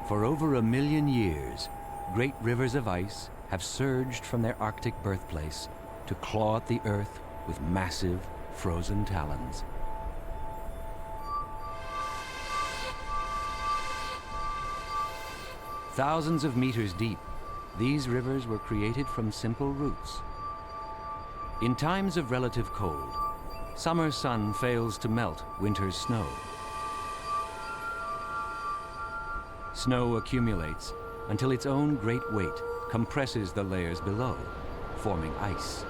For over 1 million years, great rivers of ice have surged from their Arctic birthplace to claw at the Earth with massive, frozen talons. Thousands of meters deep, these rivers were created from simple roots. In times of relative cold, summer's sun fails to melt winter's snow. Snow accumulates until its own great weight compresses the layers below, forming ice.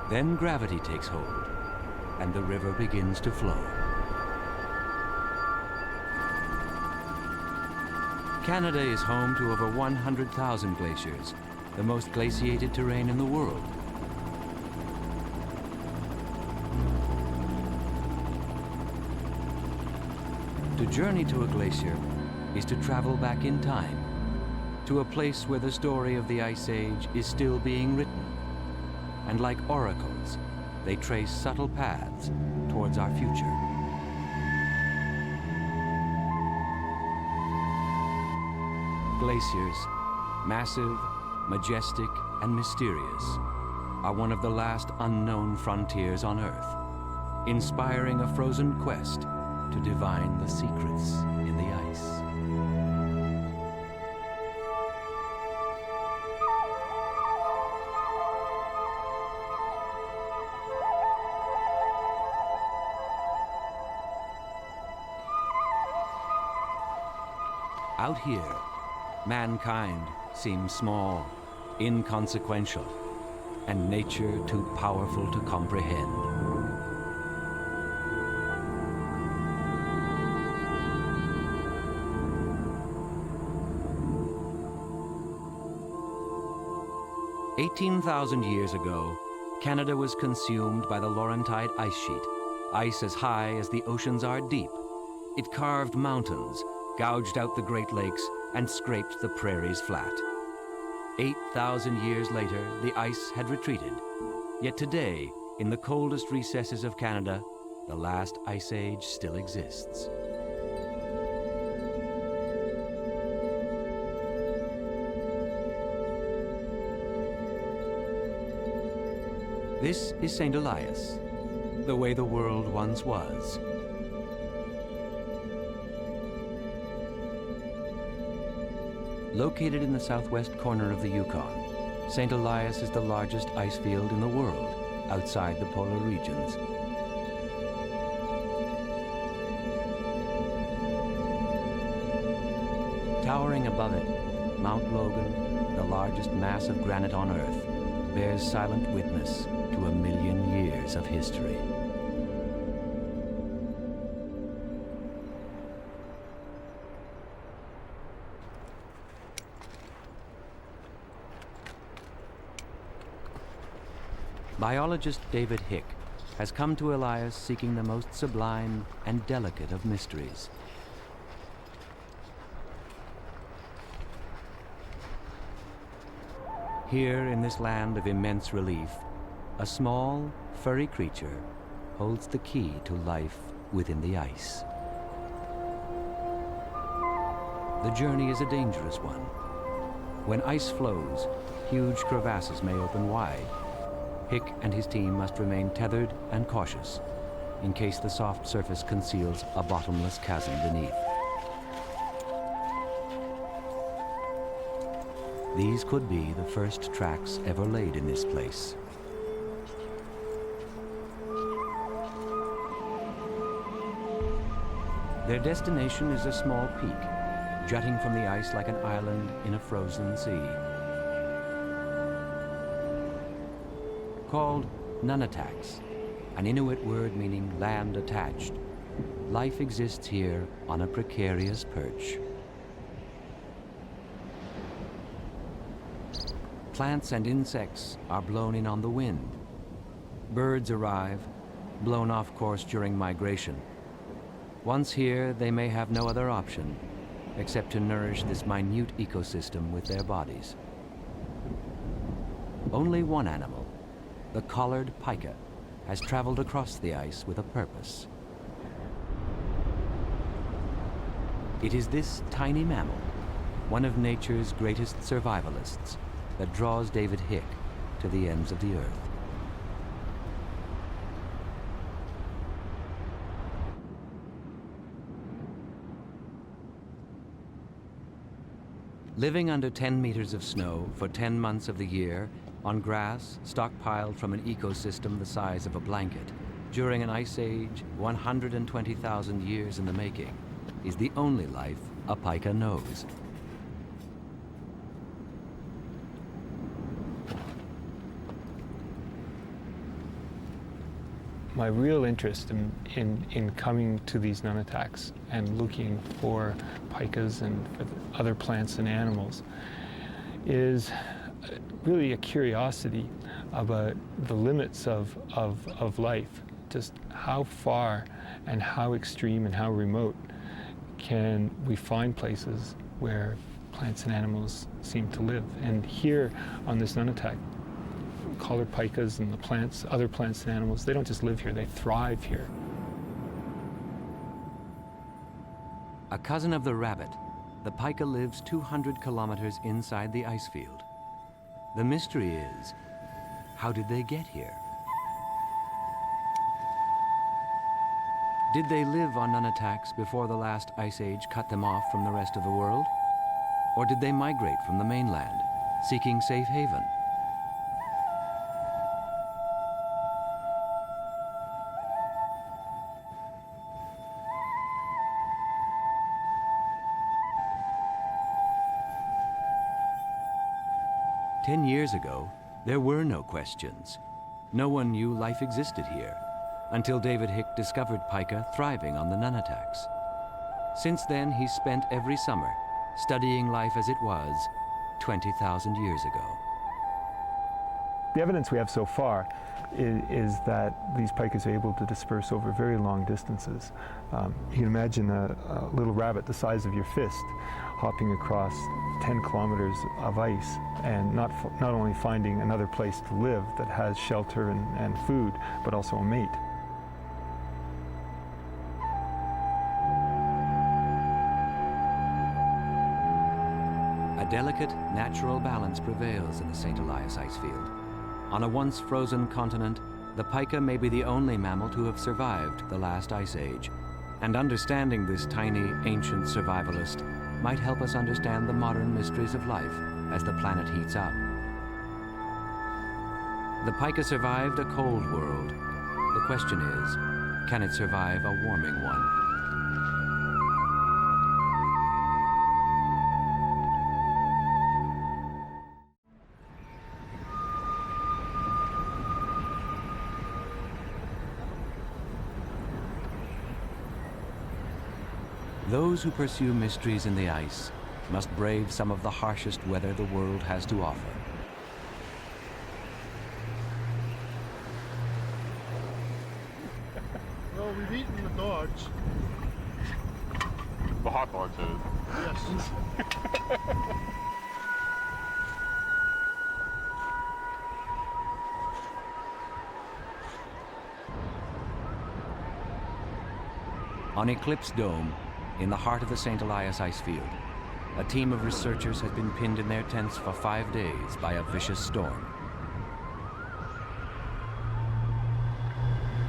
Then gravity takes hold, and the river begins to flow. Canada is home to over 100,000 glaciers, the most glaciated terrain in the world. To journey to a glacier is to travel back in time, to a place where the story of the Ice Age is still being written. And like oracles, they trace subtle paths towards our future. Glaciers, massive, majestic, and mysterious, are one of the last unknown frontiers on Earth, inspiring a frozen quest to divine the secrets in the ice. Out here, mankind seems small, inconsequential, and nature too powerful to comprehend. "18,000 years ago, Canada was consumed by the Laurentide ice sheet, ice as high as the oceans are deep. It carved mountains, gouged out the Great Lakes, and scraped the prairies flat. 8,000 years later, the ice had retreated. Yet today, in the coldest recesses of Canada, the last ice age still exists. This is St. Elias, the way the world once was. Located in the southwest corner of the Yukon, St. Elias is the largest ice field in the world, outside the polar regions. Towering above it, Mount Logan, the largest mass of granite on Earth, bears silent witness to 1 million years of history. Biologist David Hick has come to Elias seeking the most sublime and delicate of mysteries. Here in this land of immense relief, a small, furry creature holds the key to life within the ice. The journey is a dangerous one. When ice flows, huge crevasses may open wide. Hick and his team must remain tethered and cautious in case the soft surface conceals a bottomless chasm beneath. These could be the first tracks ever laid in this place. Their destination is a small peak, jutting from the ice like an island in a frozen sea. Called Nunataks, an Inuit word meaning land attached, life exists here on a precarious perch. Plants and insects are blown in on the wind. Birds arrive, blown off course during migration. Once here, they may have no other option except to nourish this minute ecosystem with their bodies. Only one animal, the collared pika, has traveled across the ice with a purpose. It is this tiny mammal, one of nature's greatest survivalists, that draws David Hick to the ends of the earth. Living under 10 meters of snow for 10 months of the year, on grass stockpiled from an ecosystem the size of a blanket, during an ice age 120,000 years in the making, is the only life a pika knows. My real interest in coming to these Nunataks and looking for pikas and for the other plants and animals is really a curiosity about the limits of life, just how far and how extreme and how remote can we find places where plants and animals seem to live. And here on this Nunatak, collared pikas and the plants, other plants and animals, they don't just live here, they thrive here. A cousin of the rabbit, the pika lives 200 kilometers inside the ice field. The mystery is, how did they get here? Did they live on Nunataks before the last ice age cut them off from the rest of the world? Or did they migrate from the mainland, seeking safe haven? Ten years ago, there were no questions. No one knew life existed here, until David Hick discovered pika thriving on the Nunataks. Since then, he's spent every summer studying life as it was 20,000 years ago. The evidence we have so far is that these pikas are able to disperse over very long distances. You can imagine a little rabbit the size of your fist hopping across 10 kilometers of ice and not only finding another place to live that has shelter and food, but also a mate. A delicate, natural balance prevails in the St. Elias ice field. On a once frozen continent, the pika may be the only mammal to have survived the last ice age, and understanding this tiny, ancient survivalist might help us understand the modern mysteries of life as the planet heats up. The pika survived a cold world. The question is, can it survive a warming one? Those who pursue mysteries in the ice must brave some of the harshest weather the world has to offer. Well, we've eaten the dogs. The hot dogs, it is. Yes. On Eclipse Dome, in the heart of the St. Elias ice field, a team of researchers has been pinned in their tents for 5 days by a vicious storm.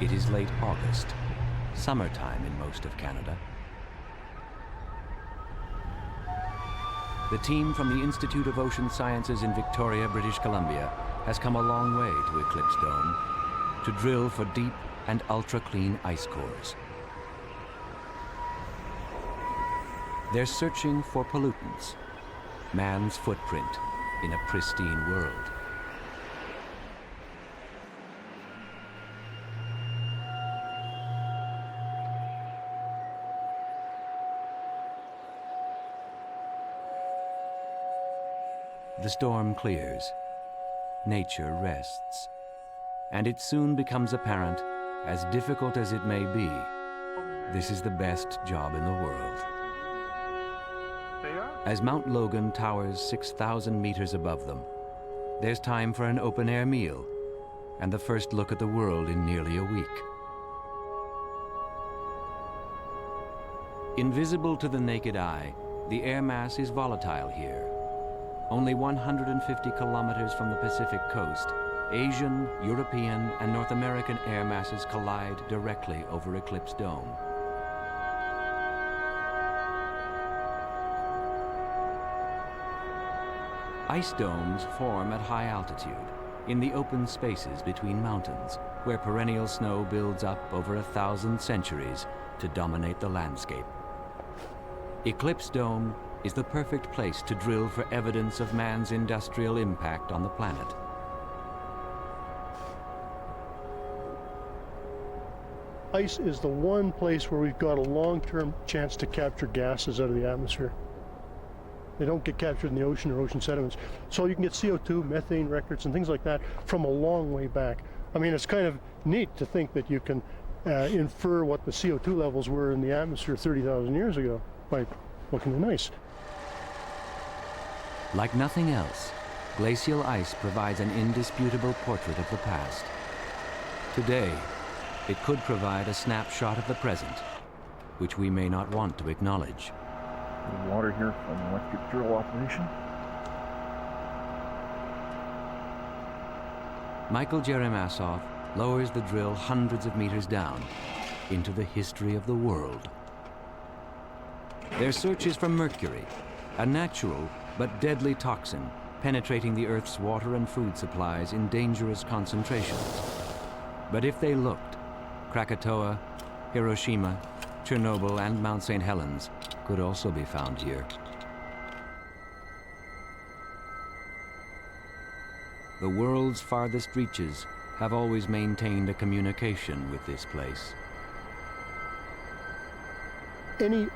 It is late August, summertime in most of Canada. The team from the Institute of Ocean Sciences in Victoria, British Columbia, has come a long way to Eclipse Dome to drill for deep and ultra-clean ice cores. They're searching for pollutants, man's footprint in a pristine world. The storm clears, nature rests, and it soon becomes apparent, as difficult as it may be, this is the best job in the world. As Mount Logan towers 6,000 meters above them, there's time for an open-air meal and the first look at the world in nearly a week. Invisible to the naked eye, the air mass is volatile here. Only 150 kilometers from the Pacific coast, Asian, European, and North American air masses collide directly over Eclipse Dome. Ice domes form at high altitude, in the open spaces between mountains, where perennial snow builds up over 1,000 centuries to dominate the landscape. Eclipse Dome is the perfect place to drill for evidence of man's industrial impact on the planet. Ice is the one place where we've got a long-term chance to capture gases out of the atmosphere. They don't get captured in the ocean or ocean sediments. So you can get CO2, methane records, and things like that from a long way back. I mean, it's kind of neat to think that you can infer what the CO2 levels were in the atmosphere 30,000 years ago by looking at ice. Like nothing else, glacial ice provides an indisputable portrait of the past. Today, it could provide a snapshot of the present, which we may not want to acknowledge. Water here from the electric drill operation. Michael Jeremiasov lowers the drill hundreds of meters down into the history of the world. Their search is for mercury, a natural but deadly toxin penetrating the Earth's water and food supplies in dangerous concentrations. But if they looked, Krakatoa, Hiroshima, Chernobyl, and Mount St. Helens could also be found here. The world's farthest reaches have always maintained a communication with this place. Any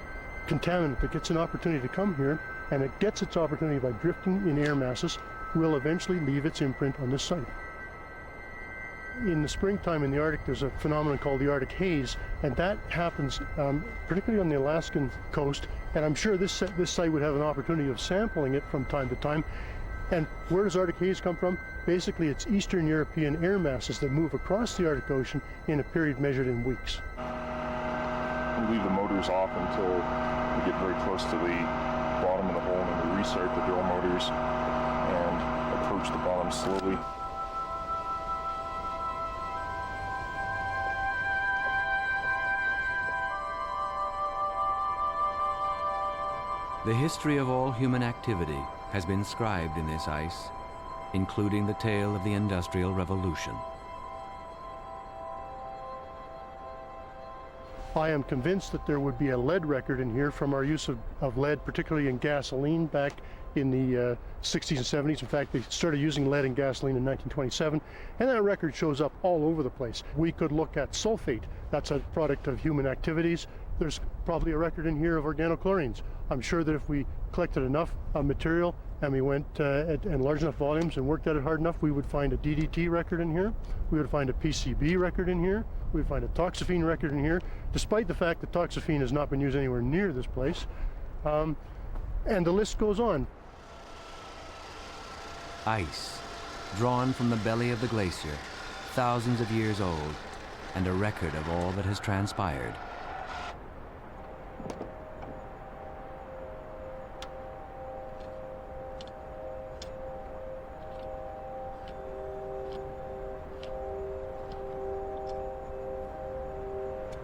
contaminant that gets an opportunity to come here, and it gets its opportunity by drifting in air masses, will eventually leave its imprint on this site. In the springtime in the Arctic, there's a phenomenon called the Arctic haze, and that happens particularly on the Alaskan coast, and I'm sure this site would have an opportunity of sampling it from time to time. And where does Arctic haze come from? Basically, it's Eastern European air masses that move across the Arctic Ocean in a period measured in weeks. We leave the motors off until we get very close to the bottom of the hole, and then we restart the drill motors and approach the bottom slowly. The history of all human activity has been scribed in this ice, including the tale of the Industrial Revolution. I am convinced that there would be a lead record in here from our use of lead, particularly in gasoline back in the 60s and 70s. In fact, they started using lead in gasoline in 1927, and that record shows up all over the place. We could look at sulfate. That's a product of human activities. There's probably a record in here of organochlorines. I'm sure that if we collected enough material and we went in large enough volumes and worked at it hard enough, we would find a DDT record in here. We would find a PCB record in here. We would find a toxaphene record in here, despite the fact that toxaphene has not been used anywhere near this place. And the list goes on. Ice, drawn from the belly of the glacier, thousands of years old, and a record of all that has transpired.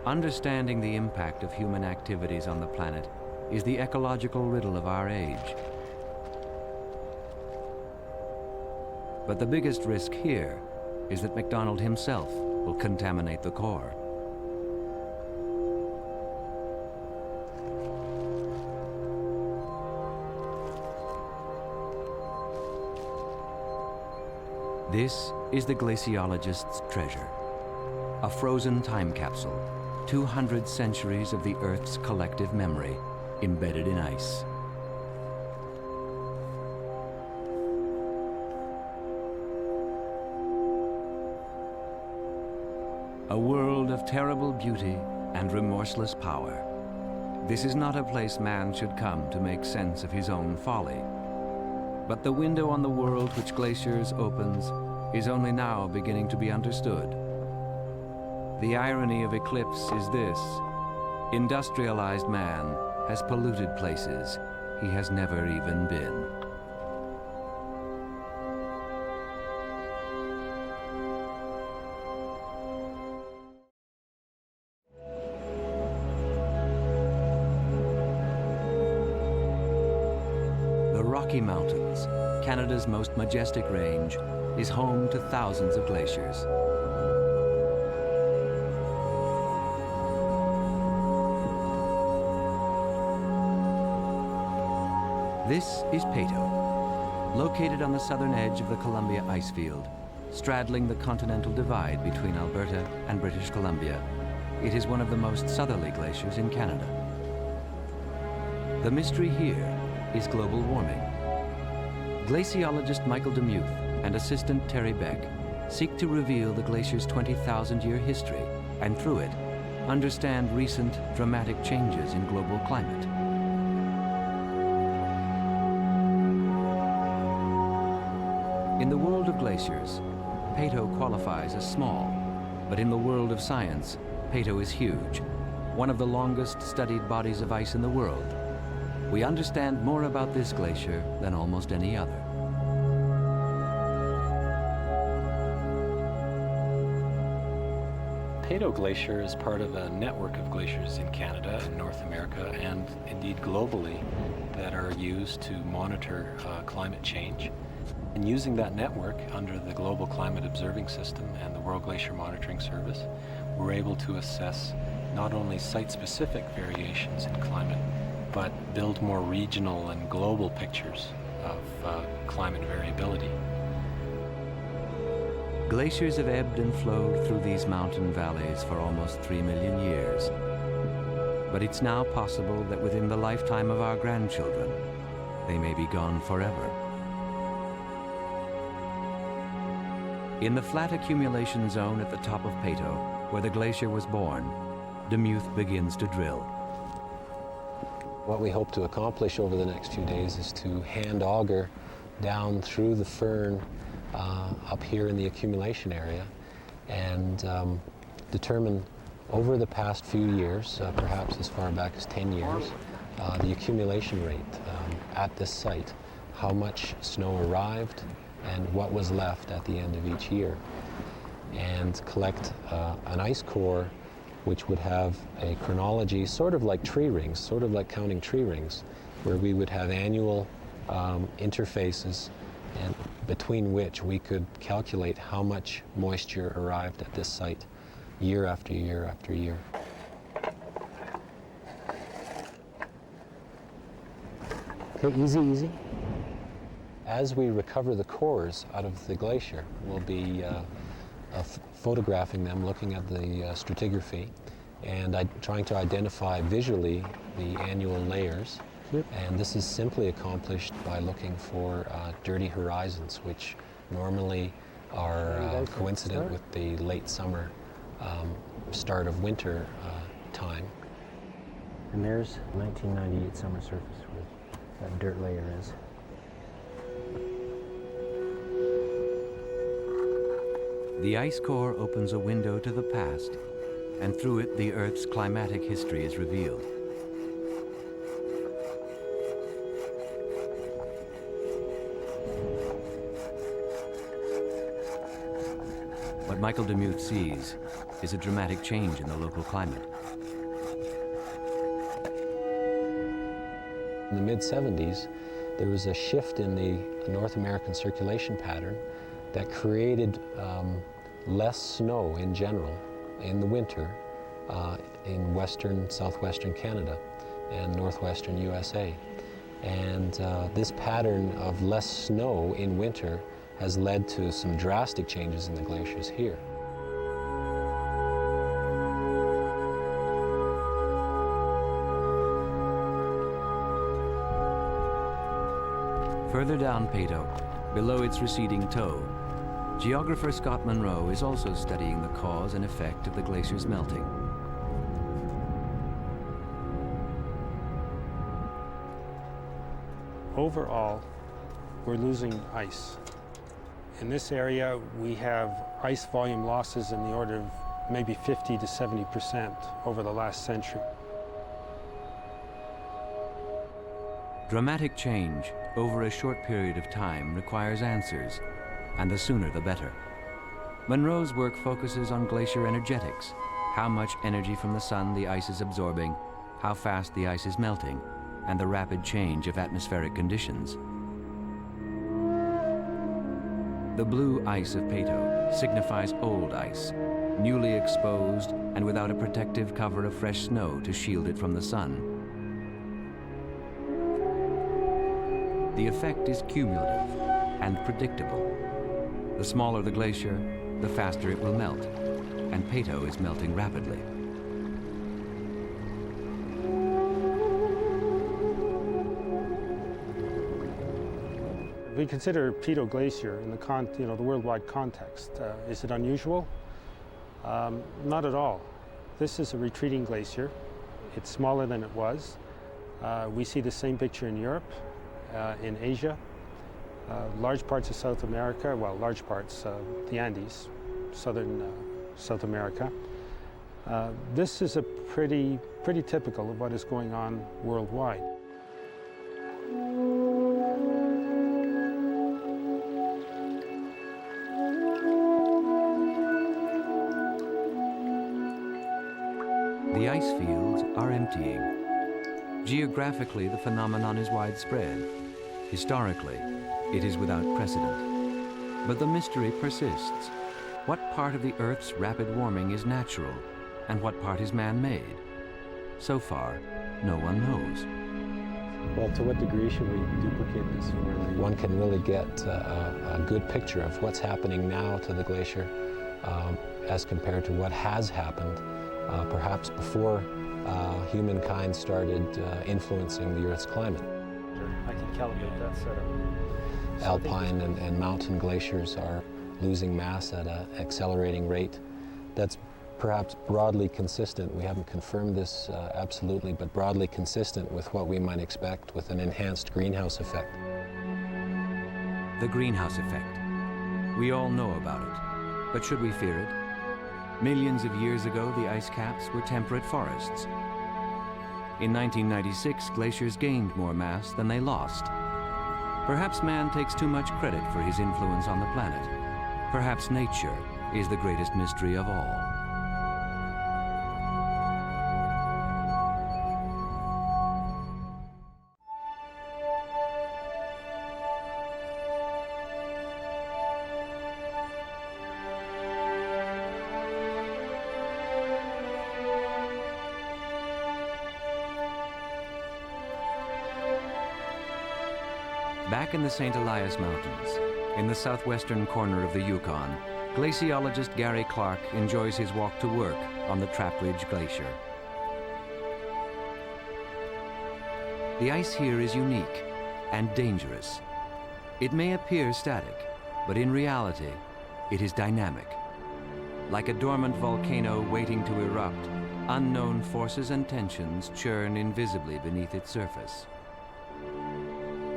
Understanding the impact of human activities on the planet is the ecological riddle of our age. But the biggest risk here is that MacDonald himself will contaminate the core. This is the glaciologist's treasure, a frozen time capsule, 200 centuries of the Earth's collective memory embedded in ice. A world of terrible beauty and remorseless power. This is not a place man should come to make sense of his own folly. But the window on the world which Glaciers opens is only now beginning to be understood. The irony of Eclipse is this: Industrialized man has polluted places he has never even been. The Rocky Mountains, Canada's most majestic range, is home to thousands of glaciers. This is Peyto, located on the southern edge of the Columbia icefield, straddling the continental divide between Alberta and British Columbia. It is one of the most southerly glaciers in Canada. The mystery here is global warming. Glaciologist Michael Demuth and assistant Terry Beck seek to reveal the glacier's 20,000-year history and, through it, understand recent dramatic changes in global climate. In the world of glaciers, Peyto qualifies as small, but in the world of science, Peyto is huge, one of the longest studied bodies of ice in the world. We understand more about this glacier than almost any other. Peyto Glacier is part of a network of glaciers in Canada and North America, and indeed globally, that are used to monitor climate change. And using that network under the Global Climate Observing System and the World Glacier Monitoring Service, we're able to assess not only site-specific variations in climate, but build more regional and global pictures of climate variability. Glaciers have ebbed and flowed through these mountain valleys for almost 3 million years. But it's now possible that within the lifetime of our grandchildren, they may be gone forever. In the flat accumulation zone at the top of Peyto, where the glacier was born, Demuth begins to drill. What we hope to accomplish over the next few days is to hand auger down through the firn up here in the accumulation area and determine over the past few years, perhaps as far back as 10 years, the accumulation rate at this site, how much snow arrived and what was left at the end of each year, and collect an ice core which would have a chronology sort of like tree rings, sort of like counting tree rings, where we would have annual interfaces and between which we could calculate how much moisture arrived at this site year after year after year. Okay, easy, easy. As we recover the cores out of the glacier, we'll be photographing them, looking at the stratigraphy, and trying to identify visually the annual layers. Yep. And this is simply accomplished by looking for dirty horizons, which normally are coincident with the late summer, start of winter time. And there's 1998 summer surface where that dirt layer is. The ice core opens a window to the past, and through it the Earth's climatic history is revealed. What Michael Demuth sees is a dramatic change in the local climate. In the mid-70s, there was a shift in the North American circulation pattern that created less snow in general in the winter in southwestern Canada and northwestern USA. And this pattern of less snow in winter has led to some drastic changes in the glaciers here. Further down Peyto, below its receding toe, geographer Scott Munro is also studying the cause and effect of the glacier's melting. Overall, we're losing ice. In this area, we have ice volume losses in the order of maybe 50 to 70% over the last century. Dramatic change over a short period of time requires answers, and the sooner the better. Munro's work focuses on glacier energetics, how much energy from the sun the ice is absorbing, how fast the ice is melting, and the rapid change of atmospheric conditions. The blue ice of Peto signifies old ice, newly exposed and without a protective cover of fresh snow to shield it from the sun. The effect is cumulative and predictable. The smaller the glacier, the faster it will melt, and Peto is melting rapidly. We consider Peto Glacier in the worldwide context. Is it unusual? Not at all. This is a retreating glacier. It's smaller than it was. We see the same picture in Europe, in Asia, large parts of South America, well, large parts, the Andes, southern South America. This is a pretty typical of what is going on worldwide. The ice fields are emptying. Geographically, the phenomenon is widespread. Historically, it is without precedent. But the mystery persists. What part of the Earth's rapid warming is natural, and what part is man-made? So far, no one knows. Well, to what degree should we duplicate this further? One can really get a good picture of what's happening now to the glacier as compared to what has happened perhaps before humankind started influencing the Earth's climate. I can calibrate that setup. Alpine and mountain glaciers are losing mass at an accelerating rate that's perhaps broadly consistent. We haven't confirmed this absolutely, but broadly consistent with what we might expect with an enhanced greenhouse effect. The greenhouse effect. We all know about it, but should we fear it? Millions of years ago, the ice caps were temperate forests. In 1996, glaciers gained more mass than they lost. Perhaps man takes too much credit for his influence on the planet. Perhaps nature is the greatest mystery of all. Back in the St. Elias Mountains, in the southwestern corner of the Yukon, glaciologist Gary Clark enjoys his walk to work on the Trapridge Glacier. The ice here is unique and dangerous. It may appear static, but in reality, it is dynamic. Like a dormant volcano waiting to erupt, unknown forces and tensions churn invisibly beneath its surface.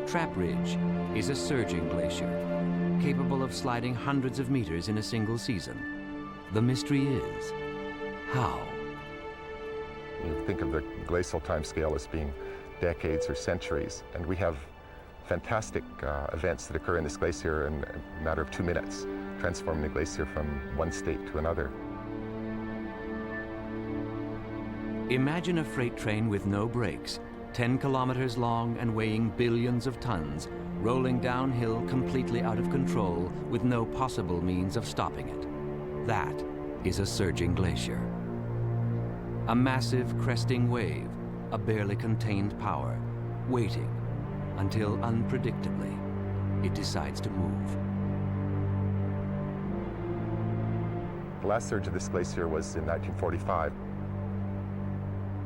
Trapridge is a surging glacier, capable of sliding hundreds of meters in a single season. The mystery is, how? You think of the glacial time scale as being decades or centuries, and we have fantastic events that occur in this glacier in a matter of 2 minutes, transforming the glacier from one state to another. Imagine a freight train with no brakes, 10 kilometers long and weighing billions of tons, rolling downhill completely out of control with no possible means of stopping it. That is a surging glacier. A massive cresting wave, a barely contained power, waiting until unpredictably it decides to move. The last surge of this glacier was in 1945.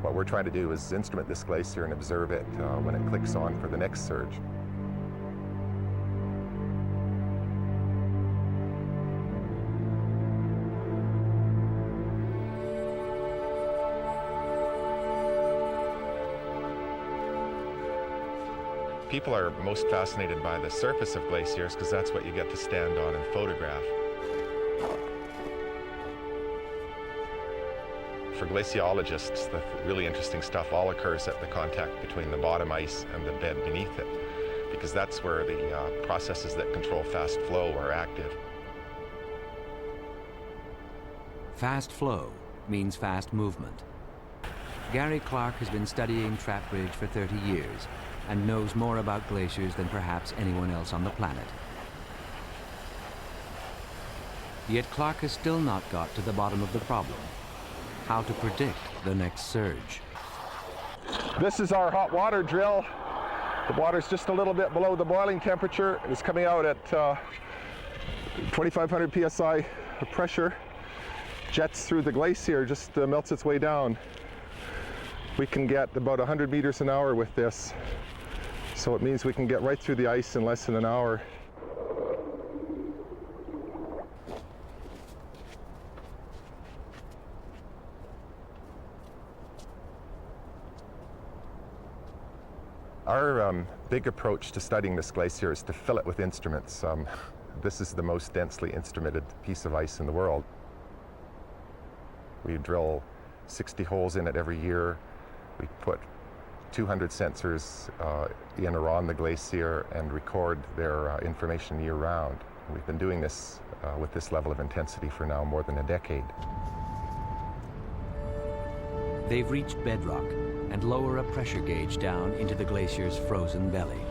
What we're trying to do is instrument this glacier and observe it when it clicks on for the next surge. People are most fascinated by the surface of glaciers because that's what you get to stand on and photograph. for glaciologists, the really interesting stuff all occurs at the contact between the bottom ice and the bed beneath it, because that's where the processes that control fast flow are active. Fast flow means fast movement. Gary Clark has been studying Trap Ridge for 30 years and knows more about glaciers than perhaps anyone else on the planet. Yet Clark has still not got to the bottom of the problem: how to predict the next surge. This is our hot water drill. The water's just a little bit below the boiling temperature. It's coming out at 2,500 psi of pressure. Jets through the glacier, just melts its way down. We can get about 100 meters an hour with this. So it means we can get right through the ice in less than an hour. Our big approach to studying this glacier is to fill it with instruments. This is the most densely instrumented piece of ice in the world. We drill 60 holes in it every year. We put 200 sensors in or on the glacier and record their information year-round. We've been doing this with this level of intensity for now more than a decade. They've reached bedrock and lower a pressure gauge down into the glacier's frozen belly.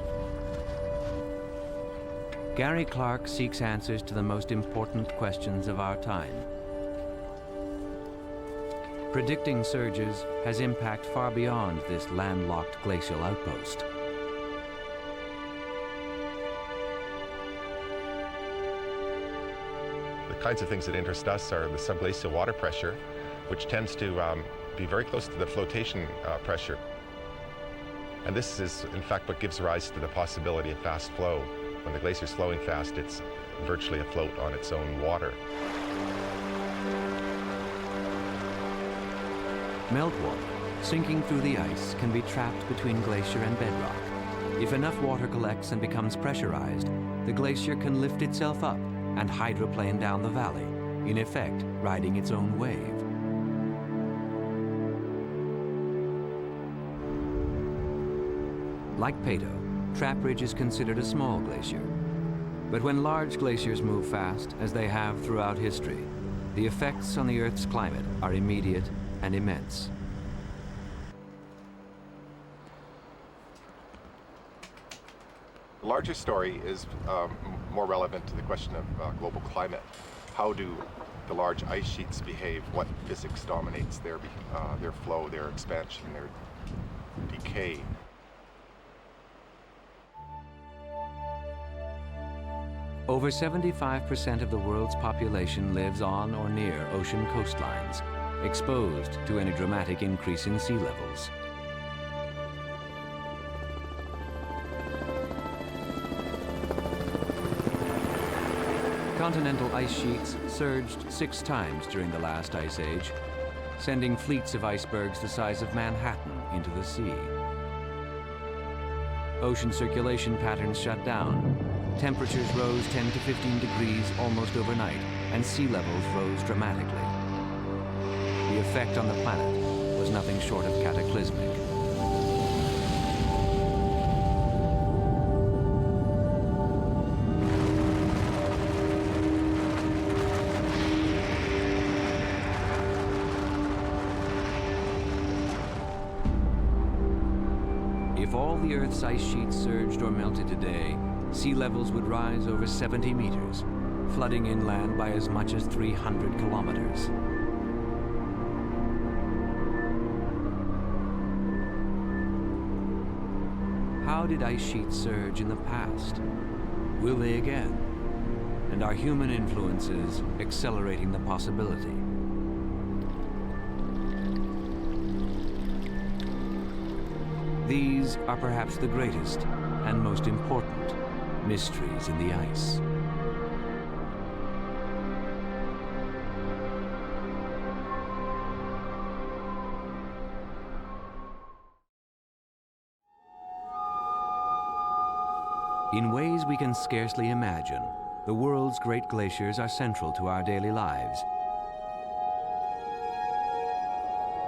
Gary Clark seeks answers to the most important questions of our time. Predicting surges has impact far beyond this landlocked glacial outpost. The kinds of things that interest us are the subglacial water pressure, which tends to be very close to the flotation pressure. And this is, in fact, what gives rise to the possibility of fast flow. When the glacier is flowing fast, it's virtually afloat on its own water. Meltwater, sinking through the ice, can be trapped between glacier and bedrock. If enough water collects and becomes pressurized, the glacier can lift itself up and hydroplane down the valley, in effect riding its own wave. Like Peyto, Trap Ridge is considered a small glacier. But when large glaciers move fast, as they have throughout history, the effects on the Earth's climate are immediate and immense. The larger story is more relevant to the question of global climate. How do the large ice sheets behave? What physics dominates their flow, their expansion, their decay? Over 75% of the world's population lives on or near ocean coastlines, exposed to any dramatic increase in sea levels. Continental ice sheets surged 6 times during the last ice age, sending fleets of icebergs the size of Manhattan into the sea. Ocean circulation patterns shut down. Temperatures rose 10 to 15 degrees almost overnight, and sea levels rose dramatically. The effect on the planet was nothing short of cataclysmic. If all the Earth's ice sheets surged or melted today, sea levels would rise over 70 meters, flooding inland by as much as 300 kilometers. How did ice sheets surge in the past? Will they again? And are human influences accelerating the possibility? These are perhaps the greatest and most important mysteries in the ice. In ways we can scarcely imagine, the world's great glaciers are central to our daily lives.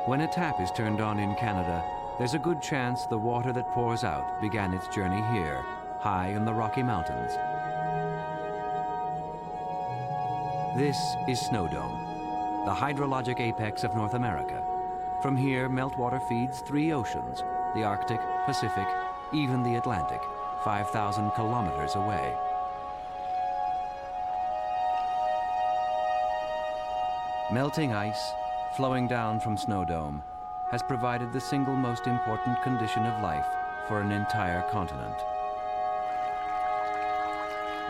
When a tap is turned on in Canada, there's a good chance the water that pours out began its journey here, high in the Rocky Mountains. This is Snow Dome, the hydrologic apex of North America. From here, meltwater feeds 3 oceans, the Arctic, Pacific, even the Atlantic, 5,000 kilometers away. Melting ice, flowing down from Snow Dome, has provided the single most important condition of life for an entire continent.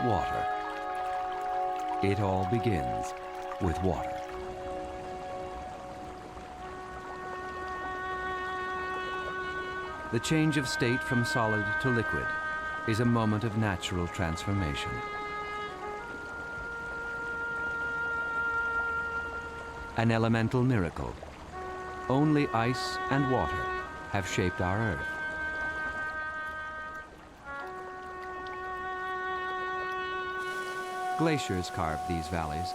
Water. It all begins with water. The change of state from solid to liquid is a moment of natural transformation. An elemental miracle. Only ice and water have shaped our Earth. Glaciers carved these valleys,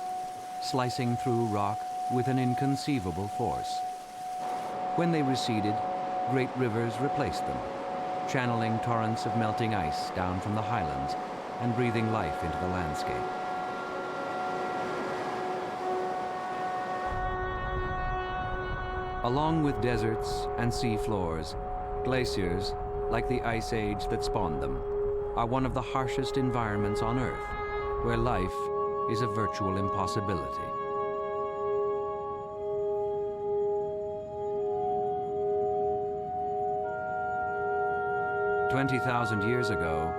slicing through rock with an inconceivable force. When they receded, great rivers replaced them, channeling torrents of melting ice down from the highlands and breathing life into the landscape. Along with deserts and sea floors, glaciers, like the ice age that spawned them, are one of the harshest environments on Earth, where life is a virtual impossibility. "20,000 years ago,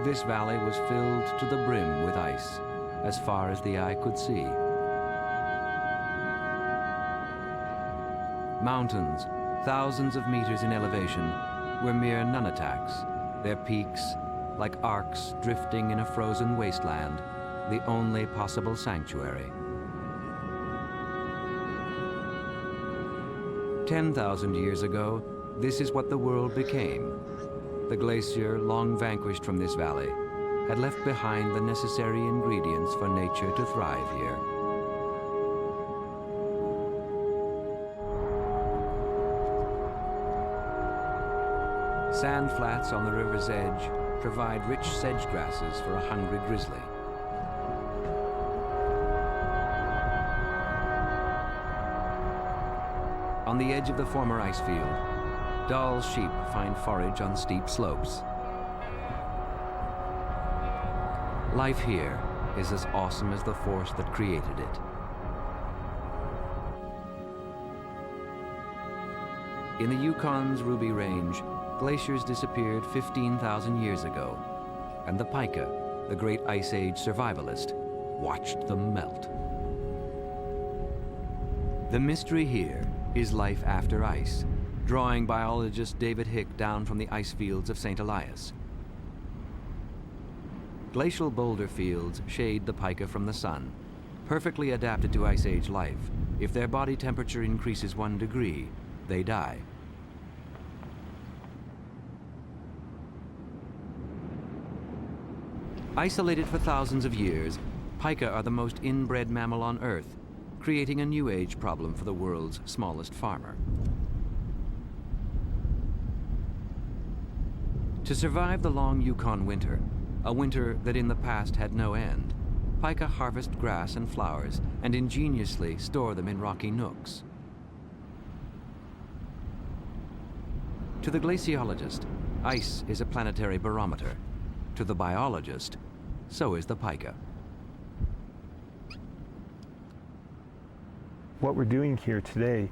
this valley was filled to the brim with ice, as far as the eye could see. Mountains, thousands of meters in elevation, were mere Nunataks, their peaks, like arcs drifting in a frozen wasteland, the only possible sanctuary. 10,000 years ago, this is what the world became. The glacier, long vanquished from this valley, had left behind the necessary ingredients for nature to thrive here. Sand flats on the river's edge provide rich sedge grasses for a hungry grizzly. On the edge of the former ice field, dull sheep find forage on steep slopes. Life here is as awesome as the force that created it. In the Yukon's Ruby Range, glaciers disappeared 15,000 years ago, and the pika, the great Ice Age survivalist, watched them melt. The mystery here is life after ice, drawing biologist David Hick down from the ice fields of St. Elias. Glacial boulder fields shade the pika from the sun, perfectly adapted to Ice Age life. If their body temperature increases 1 degree, they die. Isolated for thousands of years, pika are the most inbred mammal on Earth, creating a new age problem for the world's smallest farmer. To survive the long Yukon winter, a winter that in the past had no end, pika harvest grass and flowers and ingeniously store them in rocky nooks. To the glaciologist, ice is a planetary barometer. To the biologist, so is the pika. What we're doing here today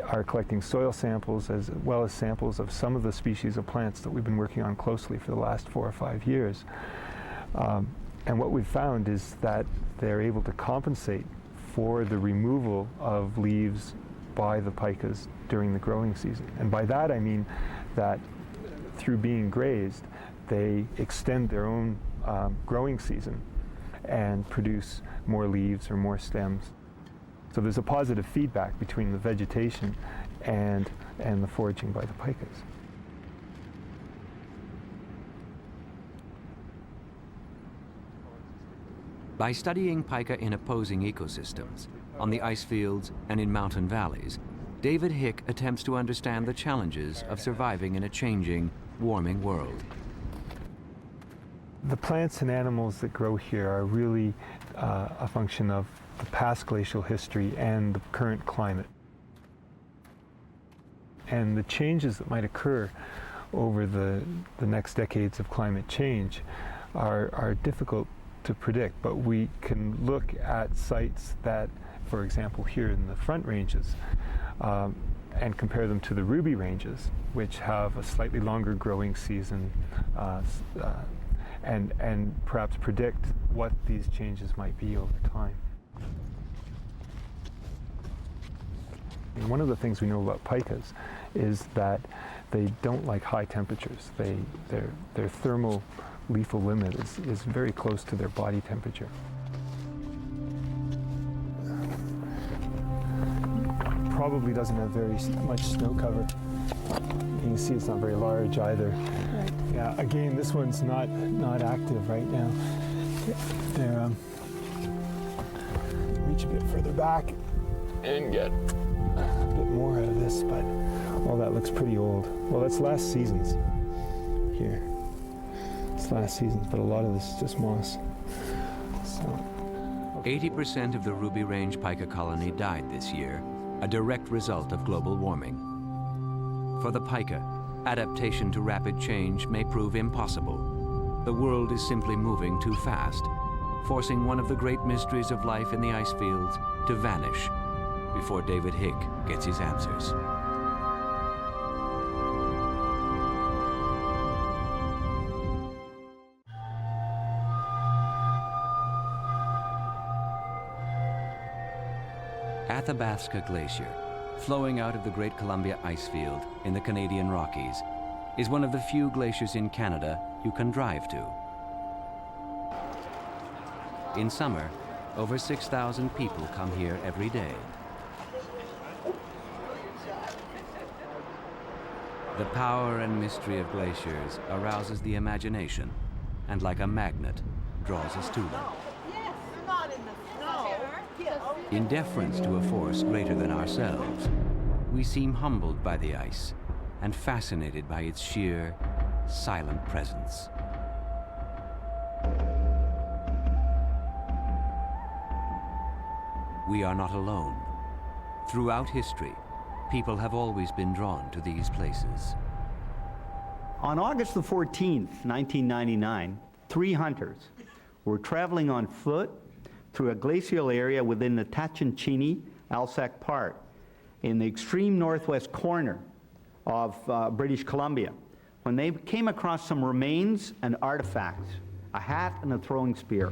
are collecting soil samples as well as samples of some of the species of plants that we've been working on closely for the last 4 or 5 years. And what we've found is that they're able to compensate for the removal of leaves by the pikas during the growing season. And by that I mean that through being grazed, they extend their own growing season and produce more leaves or more stems. So there's a positive feedback between the vegetation and the foraging by the pikas. By studying pika in opposing ecosystems, on the ice fields and in mountain valleys, David Hick attempts to understand the challenges of surviving in a changing, warming world. The plants and animals that grow here are really a function of the past glacial history and the current climate. And the changes that might occur over the next decades of climate change are difficult to predict, but we can look at sites that, for example, here in the Front Ranges, and compare them to the Ruby Ranges, which have a slightly longer growing season, and perhaps predict what these changes might be over time. And one of the things we know about pikas is that they don't like high temperatures. Their thermal lethal limit is very close to their body temperature. Probably doesn't have very much snow cover. You can see it's not very large either. Right. Yeah, again, this one's not active right now. They're reach a bit further back and get a bit more out of this, but all that looks pretty old. Well, that's last season's here. It's last season's, but a lot of this is just moss. So 80% of the Ruby Range pika colony died this year, a direct result of global warming. For the pika, adaptation to rapid change may prove impossible. The world is simply moving too fast, forcing one of the great mysteries of life in the ice fields to vanish before David Hick gets his answers. Athabasca Glacier, flowing out of the Great Columbia Icefield in the Canadian Rockies, is one of the few glaciers in Canada you can drive to. In summer, over 6,000 people come here every day. The power and mystery of glaciers arouses the imagination and, like a magnet, draws us to them. In deference to a force greater than ourselves, we seem humbled by the ice and fascinated by its sheer, silent presence. We are not alone. Throughout history, people have always been drawn to these places. On August the 14th, 1999, 3 hunters were traveling on foot through a glacial area within the Tatshenshini-Alsac Park in the extreme northwest corner of British Columbia when they came across some remains and artifacts, a hat and a throwing spear.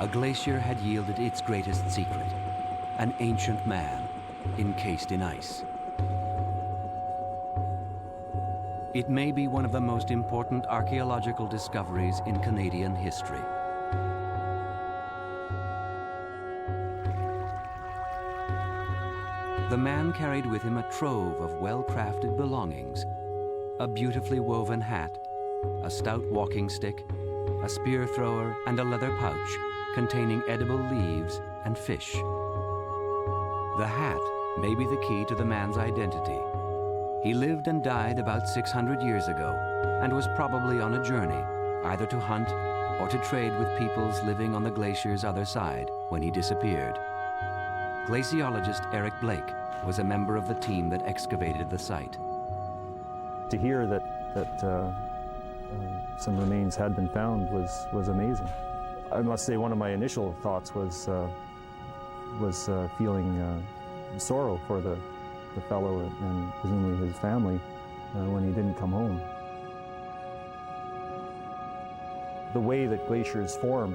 A glacier had yielded its greatest secret, an ancient man encased in ice. It may be one of the most important archaeological discoveries in Canadian history. The man carried with him a trove of well-crafted belongings, a beautifully woven hat, a stout walking stick, a spear thrower, and a leather pouch containing edible leaves and fish. The hat may be the key to the man's identity. He lived and died about 600 years ago and was probably on a journey, either to hunt or to trade with peoples living on the glacier's other side when he disappeared. Glaciologist Eric Blake was a member of the team that excavated the site. To hear that some remains had been found was amazing. I must say one of my initial thoughts was feeling sorrow for the fellow and presumably his family when he didn't come home. The way that glaciers form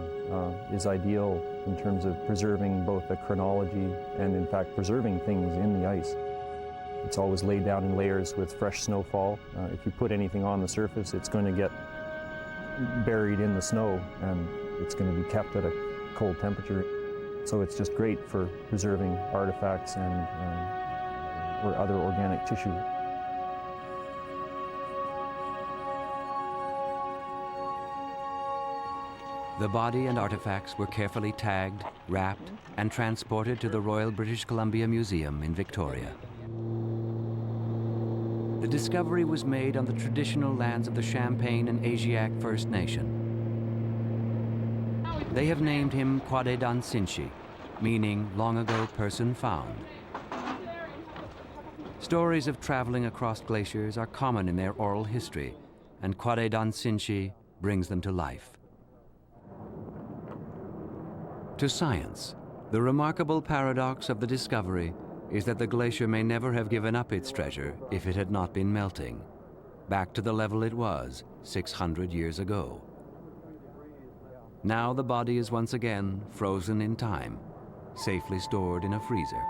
is ideal in terms of preserving both the chronology and in fact preserving things in the ice. It's always laid down in layers with fresh snowfall. If you put anything on the surface, it's going to get buried in the snow and it's going to be kept at a cold temperature. So it's just great for preserving artifacts and or other organic tissue. The body and artifacts were carefully tagged, wrapped, and transported to the Royal British Columbia Museum in Victoria. The discovery was made on the traditional lands of the Champagne and Asiatic First Nation. They have named him Quadedansinshi, meaning long ago person found. Stories of traveling across glaciers are common in their oral history, and Quadedansinshi brings them to life. To science, the remarkable paradox of the discovery is that the glacier may never have given up its treasure if it had not been melting, back to the level it was 600 years ago. Now the body is once again frozen in time, safely stored in a freezer.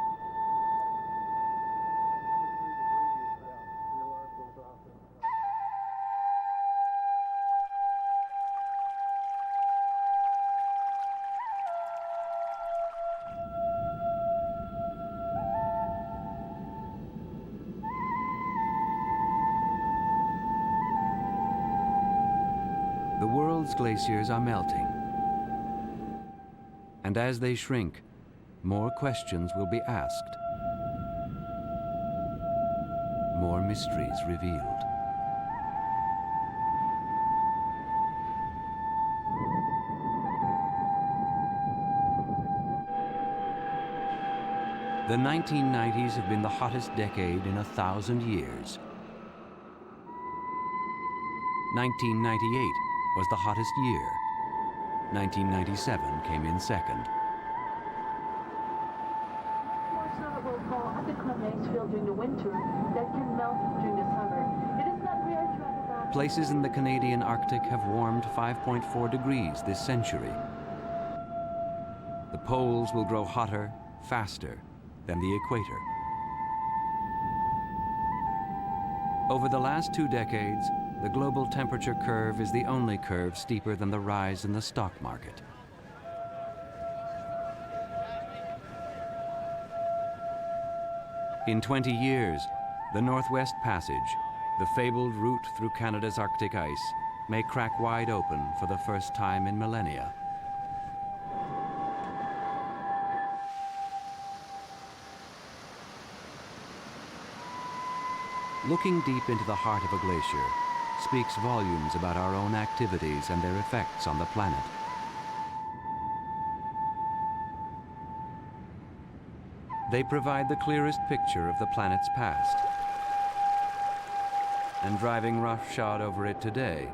The world's glaciers are melting. And as they shrink, more questions will be asked, more mysteries revealed. The 1990s have been the hottest decade in 1,000 years. 1998 was the hottest year. 1997 came in second. Snow will fall at the Clements Field during the winter that can melt during the summer. It is not rare to have about... Places in the Canadian Arctic have warmed 5.4 degrees this century. The poles will grow hotter, faster than the equator. Over the last 2 decades, the global temperature curve is the only curve steeper than the rise in the stock market. In 20 years, the Northwest Passage, the fabled route through Canada's Arctic ice, may crack wide open for the first time in millennia. Looking deep into the heart of a glacier speaks volumes about our own activities and their effects on the planet. They provide the clearest picture of the planet's past. And driving roughshod over it today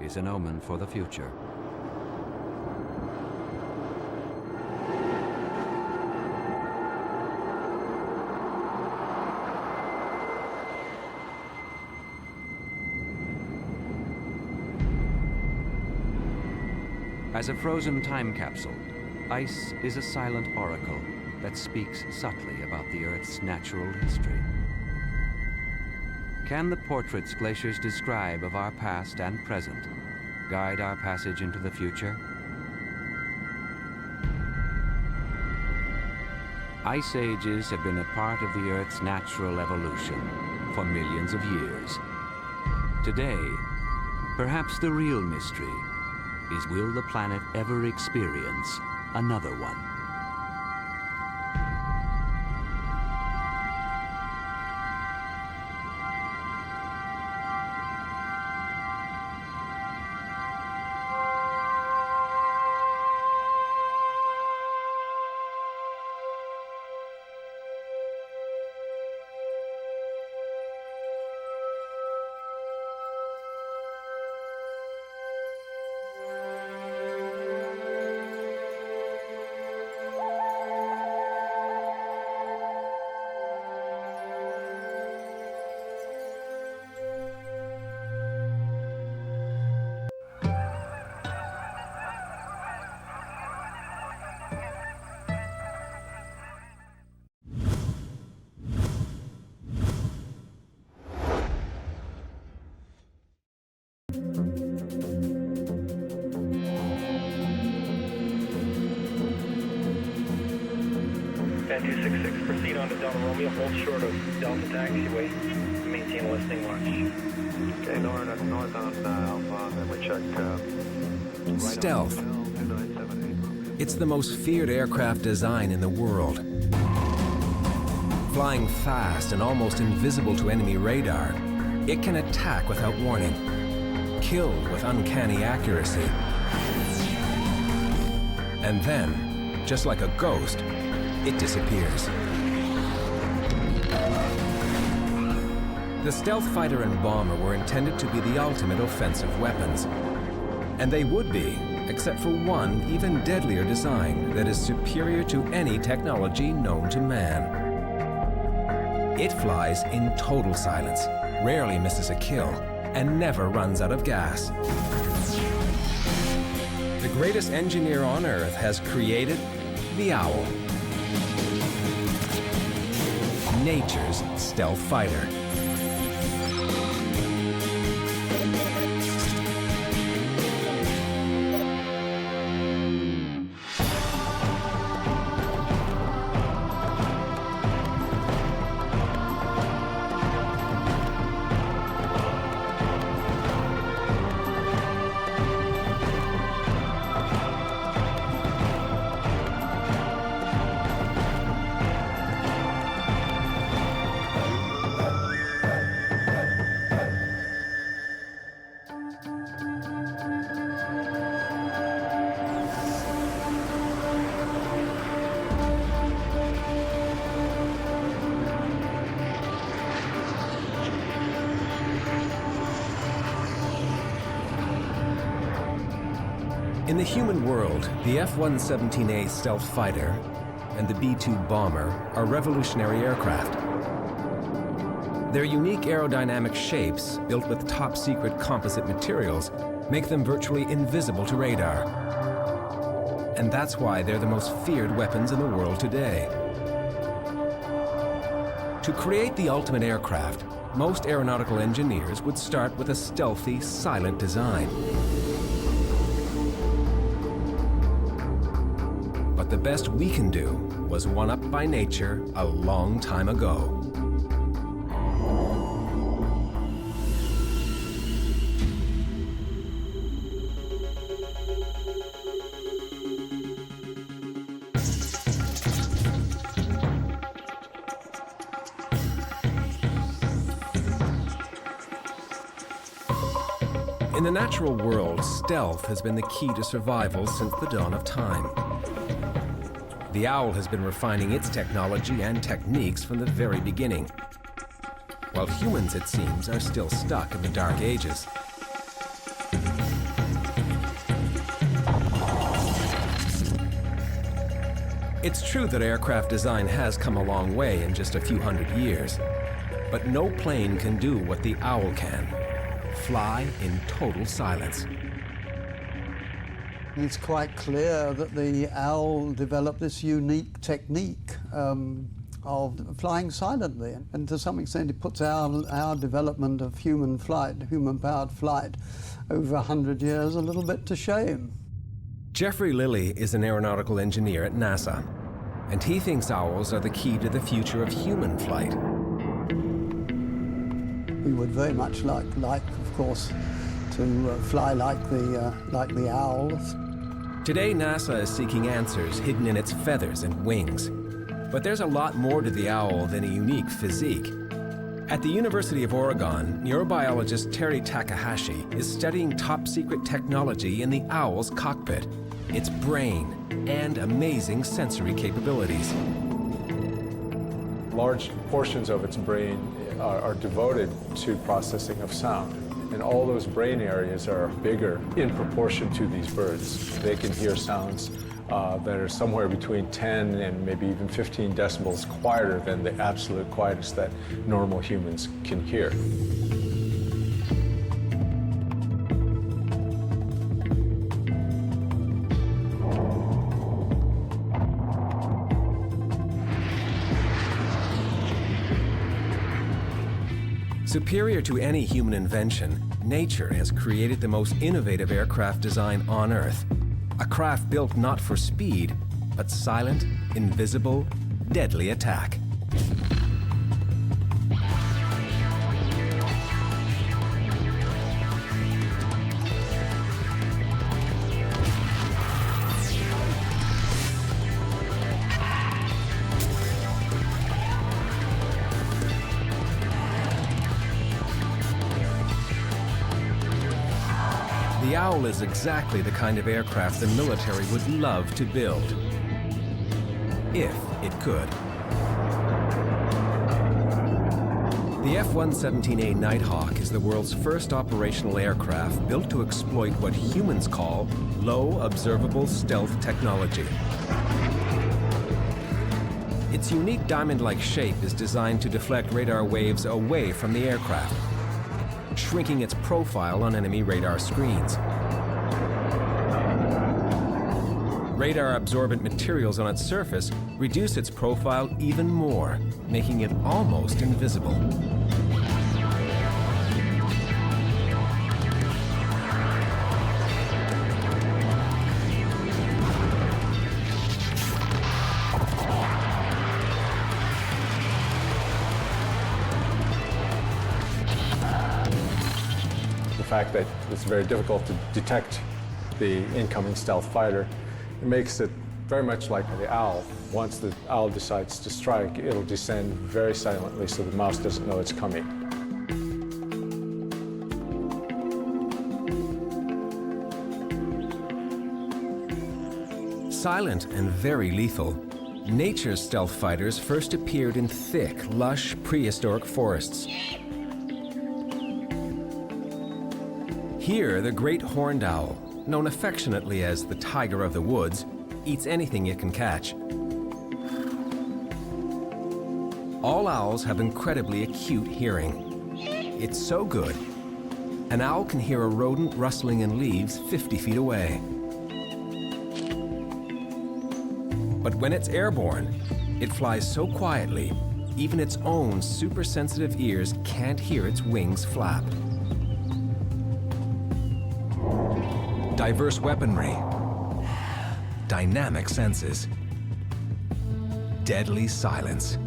is an omen for the future. As a frozen time capsule, ice is a silent oracle that speaks subtly about the Earth's natural history. Can the portraits glaciers describe of our past and present guide our passage into the future? Ice ages have been a part of the Earth's natural evolution for millions of years. Today, perhaps the real mystery is, will the planet ever experience another one? Fan 266, proceed on to Delta Romeo, hold short of Delta taxiway, maintain listening watch. Okay, Lauren, that's north on Alpha, and we check right Stealth, It's the most feared aircraft design in the world. Flying fast and almost invisible to enemy radar, it can attack without warning, kill with uncanny accuracy, and then, just like a ghost, it disappears. The stealth fighter and bomber were intended to be the ultimate offensive weapons. And they would be, except for one even deadlier design that is superior to any technology known to man. It flies in total silence, rarely misses a kill, and never runs out of gas. The greatest engineer on Earth has created the owl, nature's stealth fighter. In the human world, the F-117A stealth fighter and the B-2 bomber are revolutionary aircraft. Their unique aerodynamic shapes, built with top-secret composite materials, make them virtually invisible to radar. And that's why they're the most feared weapons in the world today. To create the ultimate aircraft, most aeronautical engineers would start with a stealthy, silent design. But the best we can do was one up by nature a long time ago. In the natural world, stealth has been the key to survival since the dawn of time. The owl has been refining its technology and techniques from the very beginning, while humans, it seems, are still stuck in the dark ages. It's true that aircraft design has come a long way in just a few hundred years, but no plane can do what the owl can: fly in total silence. It's quite clear that the owl developed this unique technique of flying silently, and to some extent it puts our development of human flight, human-powered flight, over 100 years a little bit to shame. Jeffrey Lilly is an aeronautical engineer at NASA, and he thinks owls are the key to the future of human flight. We would very much like of course, to fly like the owls. Today, NASA is seeking answers hidden in its feathers and wings. But there's a lot more to the owl than a unique physique. At the University of Oregon, neurobiologist Terry Takahashi is studying top-secret technology in the owl's cockpit, its brain, and amazing sensory capabilities. Large portions of its brain are devoted to processing of sound. And all those brain areas are bigger in proportion to these birds. They can hear sounds that are somewhere between 10 and maybe even 15 decibels quieter than the absolute quietest that normal humans can hear. Superior to any human invention, nature has created the most innovative aircraft design on Earth. A craft built not for speed, but silent, invisible, deadly attack. Owl is exactly the kind of aircraft the military would love to build, if it could. The F-117A Nighthawk is the world's first operational aircraft built to exploit what humans call low observable stealth technology. Its unique diamond-like shape is designed to deflect radar waves away from the aircraft, shrinking its profile on enemy radar screens. Radar-absorbent materials on its surface reduce its profile even more, making it almost invisible. The fact that it's very difficult to detect the incoming stealth fighter, it makes it very much like the owl. Once the owl decides to strike, it'll descend very silently so the mouse doesn't know it's coming. Silent and very lethal, nature's stealth fighters first appeared in thick, lush, prehistoric forests. Here, the great horned owl, known affectionately as the tiger of the woods, eats anything it can catch. All owls have incredibly acute hearing. It's so good, an owl can hear a rodent rustling in leaves 50 feet away. But when it's airborne, it flies so quietly, even its own super-sensitive ears can't hear its wings flap. Diverse weaponry, dynamic senses, deadly silence.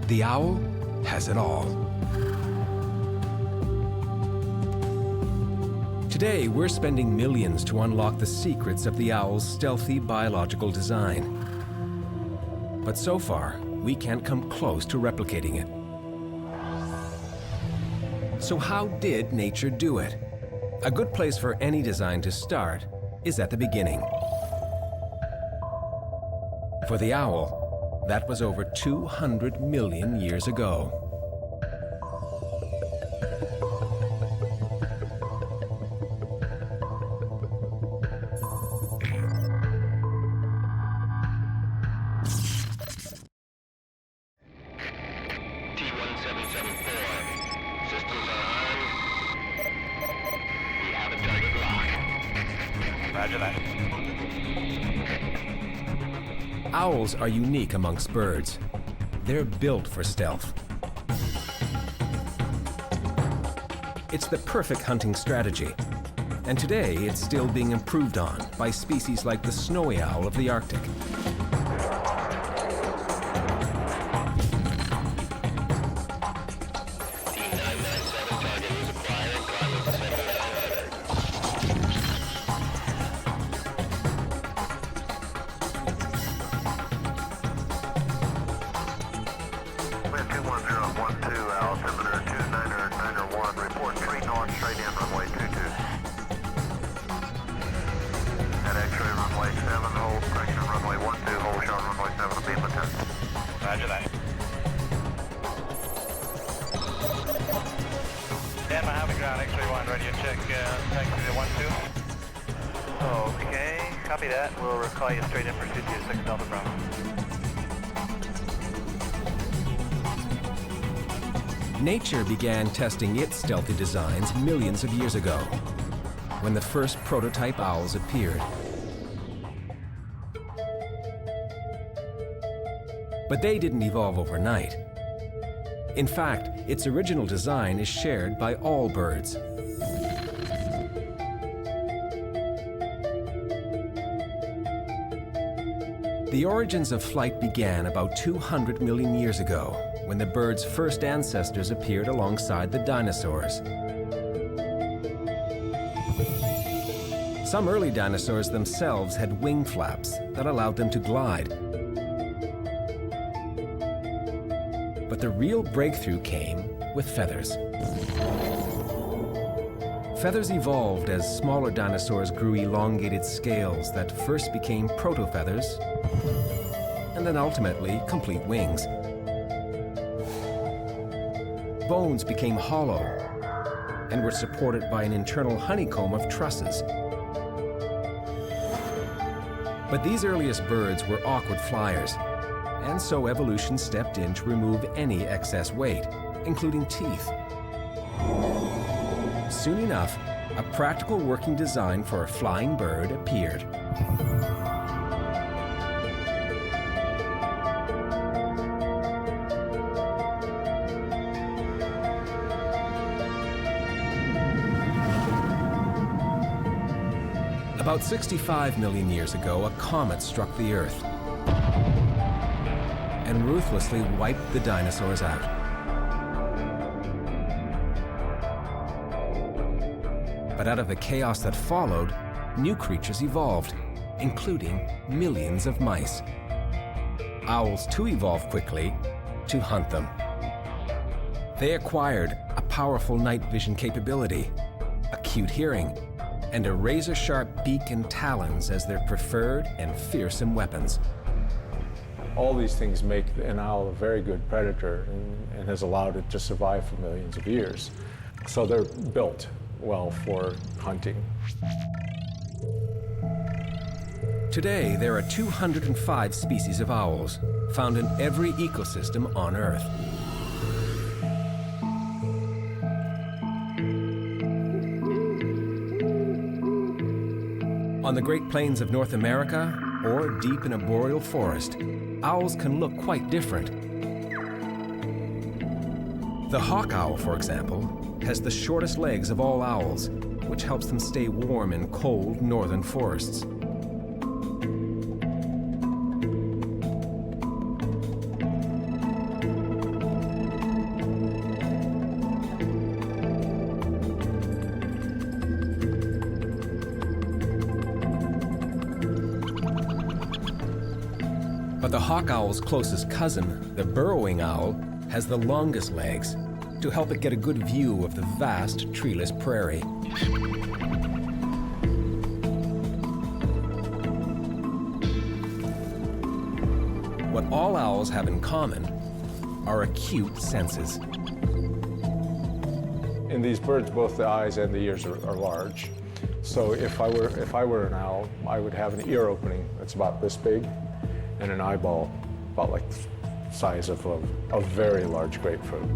The owl has it all. Today, we're spending millions to unlock the secrets of the owl's stealthy biological design. But so far, we can't come close to replicating it. So how did nature do it? A good place for any design to start is at the beginning. For the owl, that was over 200 million years ago. Owls are unique amongst birds. They're built for stealth. It's the perfect hunting strategy, and today it's still being improved on by species like the snowy owl of the Arctic. Nature began testing its stealthy designs millions of years ago, when the first prototype owls appeared. But they didn't evolve overnight. In fact, its original design is shared by all birds. The origins of flight began about 200 million years ago, when the bird's first ancestors appeared alongside the dinosaurs. Some early dinosaurs themselves had wing flaps that allowed them to glide. But the real breakthrough came with feathers. Feathers evolved as smaller dinosaurs grew elongated scales that first became protofeathers and then ultimately complete wings. Bones became hollow and were supported by an internal honeycomb of trusses. But these earliest birds were awkward flyers, and so evolution stepped in to remove any excess weight, including teeth. Soon enough, a practical working design for a flying bird appeared. About 65 million years ago, a comet struck the Earth and ruthlessly wiped the dinosaurs out. But out of the chaos that followed, new creatures evolved, including millions of mice. Owls too evolved quickly to hunt them. They acquired a powerful night vision capability, acute hearing, and a razor-sharp beak and talons as their preferred and fearsome weapons. All these things make an owl a very good predator and has allowed it to survive for millions of years. So they're built well for hunting. Today, there are 205 species of owls, found in every ecosystem on Earth. On the Great Plains of North America, or deep in a boreal forest, owls can look quite different. The hawk owl, for example, has the shortest legs of all owls, which helps them stay warm in cold northern forests. But the hawk owl's closest cousin, the burrowing owl, has the longest legs to help it get a good view of the vast treeless prairie. What all owls have in common are acute senses. In these birds, both the eyes and the ears are large. So if I were an owl, I would have an ear opening that's about this big, and an eyeball about like the size of a very large grapefruit.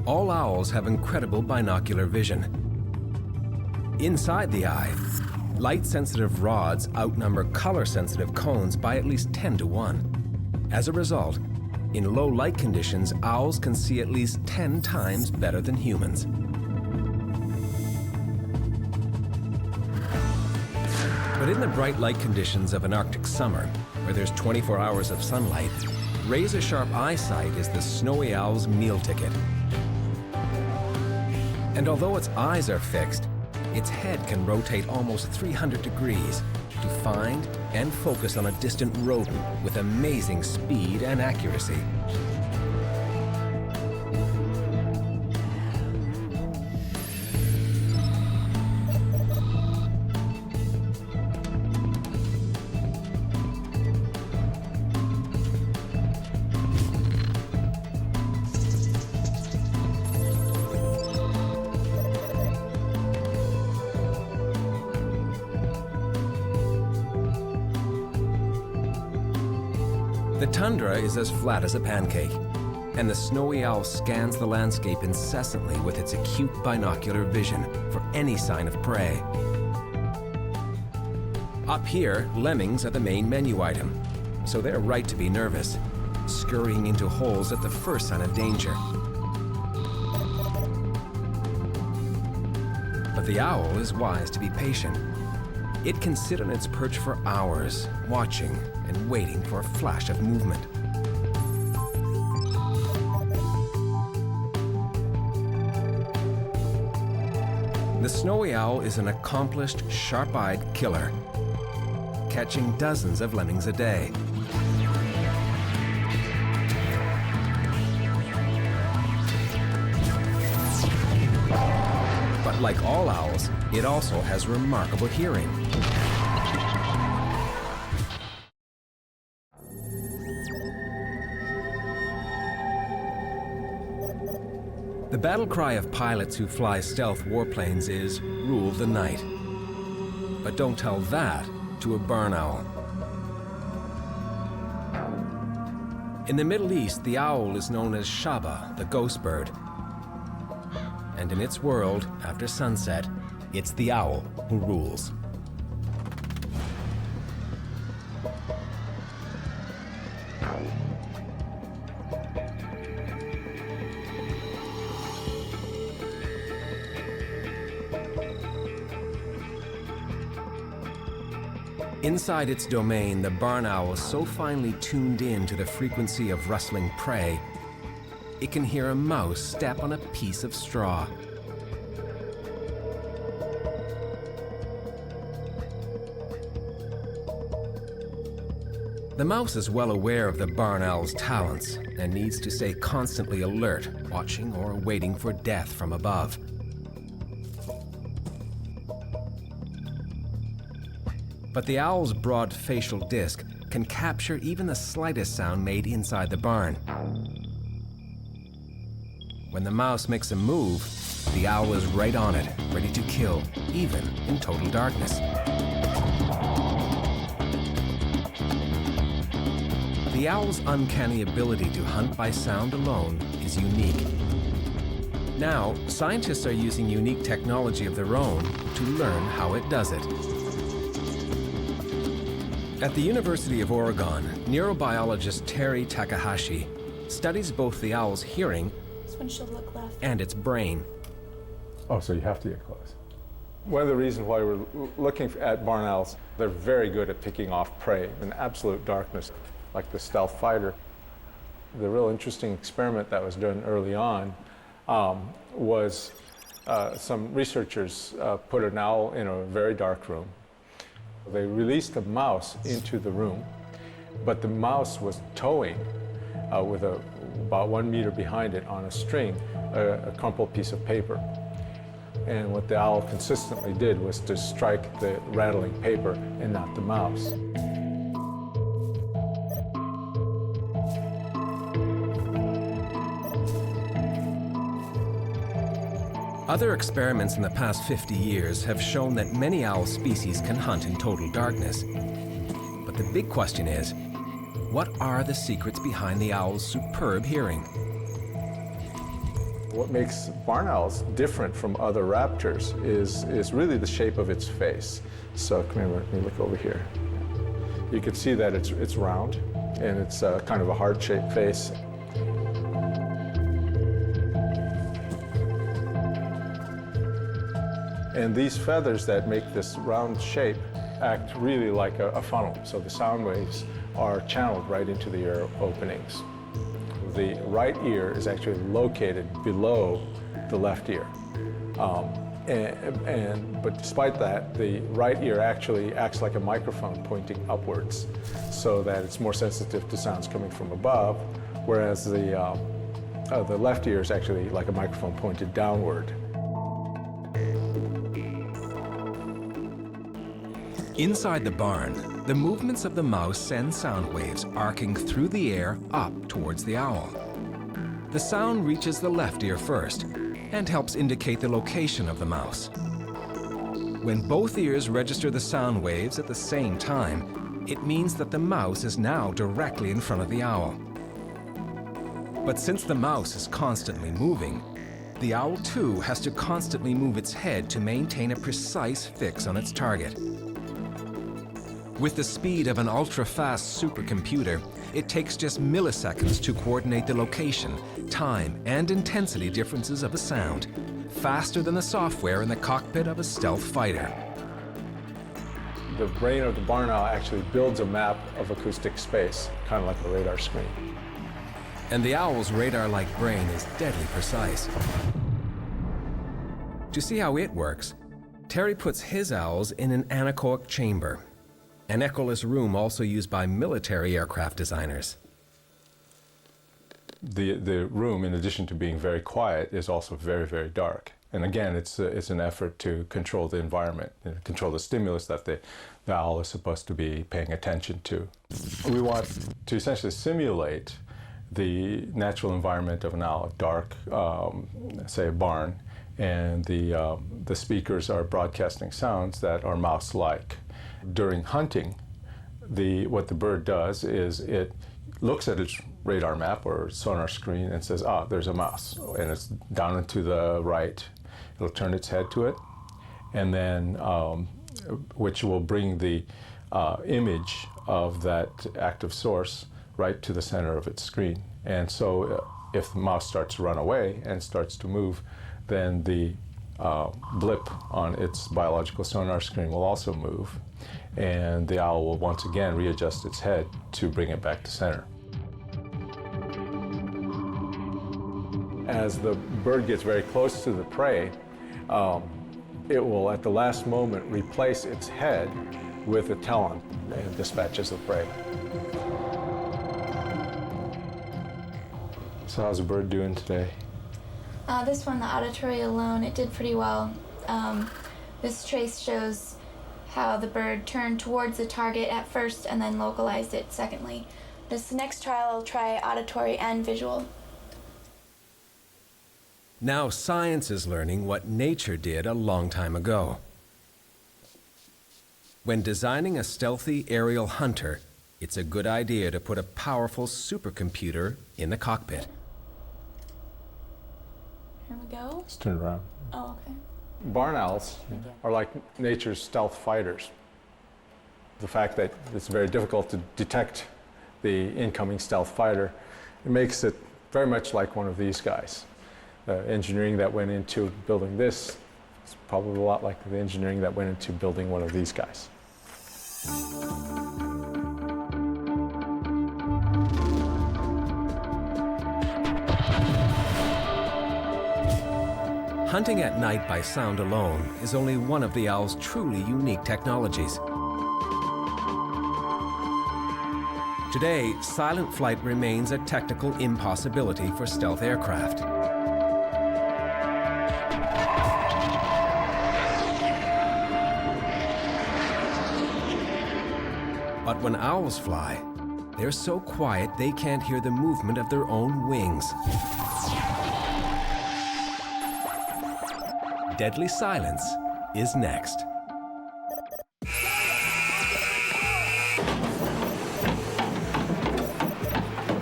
All owls have incredible binocular vision. Inside the eye, light-sensitive rods outnumber color-sensitive cones by at least 10 to 1. As a result, in low light conditions, owls can see at least 10 times better than humans. But in the bright light conditions of an Arctic summer, where there's 24 hours of sunlight, razor-sharp eyesight is the snowy owl's meal ticket. And although its eyes are fixed, its head can rotate almost 300 degrees to find and focus on a distant rodent with amazing speed and accuracy. The tundra is as flat as a pancake, and the snowy owl scans the landscape incessantly with its acute binocular vision for any sign of prey. Up here, lemmings are the main menu item, so they're right to be nervous, scurrying into holes at the first sign of danger. But the owl is wise to be patient. It can sit on its perch for hours, watching and waiting for a flash of movement. The snowy owl is an accomplished, sharp-eyed killer, catching dozens of lemmings a day. Like all owls, it also has remarkable hearing. The battle cry of pilots who fly stealth warplanes is, "Rule the night." But don't tell that to a barn owl. In the Middle East, the owl is known as Shaba, the ghost bird. And in its world, after sunset, it's the owl who rules. Inside its domain, the barn owl is so finely tuned in to the frequency of rustling prey, it can hear a mouse step on a piece of straw. The mouse is well aware of the barn owl's talents and needs to stay constantly alert, watching or waiting for death from above. But the owl's broad facial disc can capture even the slightest sound made inside the barn. When the mouse makes a move, the owl is right on it, ready to kill, even in total darkness. The owl's uncanny ability to hunt by sound alone is unique. Now, scientists are using unique technology of their own to learn how it does it. At the University of Oregon, neurobiologist Terry Takahashi studies both the owl's hearing and its brain. Oh, so you have to get close. One of the reasons why we're looking at barn owls, they're very good at picking off prey in absolute darkness, like the stealth fighter. The real interesting experiment that was done early on was some researchers put an owl in a very dark room. They released a mouse into the room, but the mouse was towing with about 1 meter behind it on a string, a crumpled piece of paper. And what the owl consistently did was to strike the rattling paper and not the mouse. Other experiments in the past 50 years have shown that many owl species can hunt in total darkness. But the big question is, what are the secrets behind the owl's superb hearing? What makes barn owls different from other raptors is really the shape of its face. So come here, let me look over here. You can see that it's round, and it's kind of a heart-shaped face. And these feathers that make this round shape act really like a funnel. So the sound waves are channeled right into the ear openings. The right ear is actually located below the left ear. But despite that, the right ear actually acts like a microphone pointing upwards, so that it's more sensitive to sounds coming from above, whereas the left ear is actually like a microphone pointed downward. Inside the barn, the movements of the mouse send sound waves arcing through the air up towards the owl. The sound reaches the left ear first and helps indicate the location of the mouse. When both ears register the sound waves at the same time, it means that the mouse is now directly in front of the owl. But since the mouse is constantly moving, the owl too has to constantly move its head to maintain a precise fix on its target. With the speed of an ultra-fast supercomputer, it takes just milliseconds to coordinate the location, time, and intensity differences of a sound, faster than the software in the cockpit of a stealth fighter. The brain of the barn owl actually builds a map of acoustic space, kind of like a radar screen. And the owl's radar-like brain is deadly precise. To see how it works, Terry puts his owls in an anechoic chamber, an echoless room also used by military aircraft designers. The room, in addition to being very quiet, is also very, very dark. And again, it's an effort to control the environment, control the stimulus that the owl is supposed to be paying attention to. We want to essentially simulate the natural environment of an owl, dark, say a barn, and the speakers are broadcasting sounds that are mouse-like. During hunting, what the bird does is it looks at its radar map or sonar screen and says, ah, there's a mouse, and it's down and to the right. It'll turn its head to it, and then, which will bring the image of that active source right to the center of its screen. And so if the mouse starts to run away and starts to move, then the blip on its biological sonar screen will also move, and the owl will once again readjust its head to bring it back to center. As the bird gets very close to the prey, it will, at the last moment, replace its head with a talon and dispatches the prey. So how's the bird doing today? This one, the auditory alone, it did pretty well. This trace shows how the bird turned towards the target at first and then localized it secondly. This next trial, I'll try auditory and visual. Now science is learning what nature did a long time ago. When designing a stealthy aerial hunter, it's a good idea to put a powerful supercomputer in the cockpit. Here we go. Let's turn it around. Oh, okay. Barn owls are like nature's stealth fighters. The fact that it's very difficult to detect the incoming stealth fighter, it makes it very much like one of these guys. The engineering that went into building this is probably a lot like the engineering that went into building one of these guys. Hunting at night by sound alone is only one of the owl's truly unique technologies. Today, silent flight remains a technical impossibility for stealth aircraft. But when owls fly, they're so quiet they can't hear the movement of their own wings. Deadly silence is next.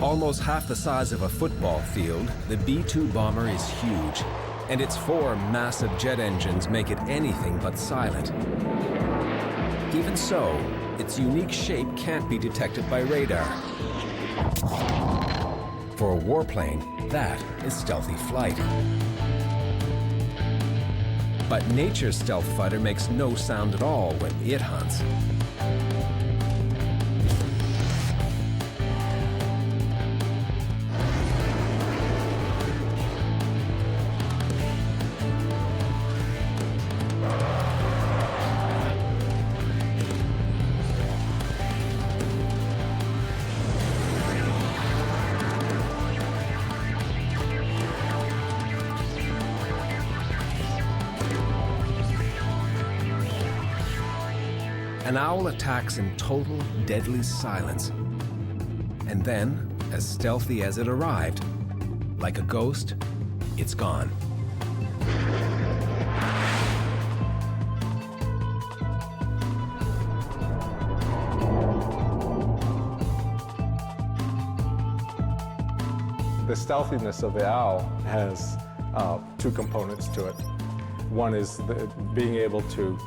Almost half the size of a football field, the B-2 bomber is huge, and its 4 massive jet engines make it anything but silent. Even so, its unique shape can't be detected by radar. For a warplane, that is stealthy flight. But nature's stealth fighter makes no sound at all when it hunts. An owl attacks in total, deadly silence. And then, as stealthy as it arrived, like a ghost, it's gone. The stealthiness of the owl has 2 components to it. One is being able to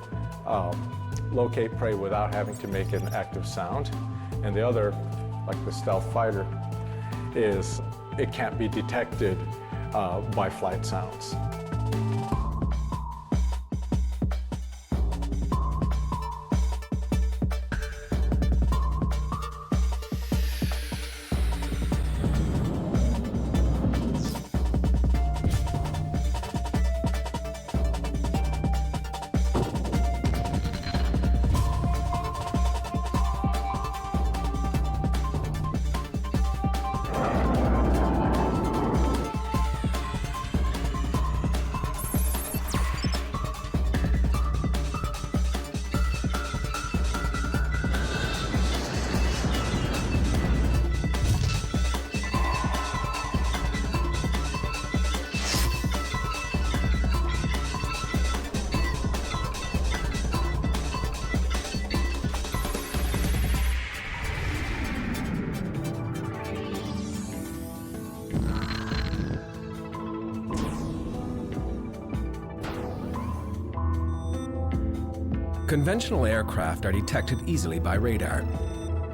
locate prey without having to make an active sound. And the other, like the stealth fighter, is it can't be detected by flight sounds. Conventional aircraft are detected easily by radar.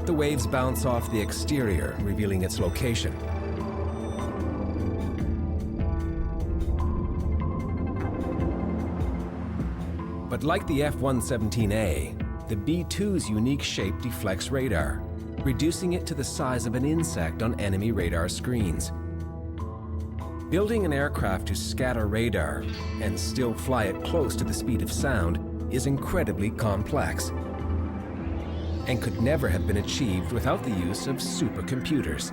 The waves bounce off the exterior, revealing its location. But like the F-117A, the B-2's unique shape deflects radar, reducing it to the size of an insect on enemy radar screens. Building an aircraft to scatter radar and still fly it close to the speed of sound is incredibly complex and could never have been achieved without the use of supercomputers.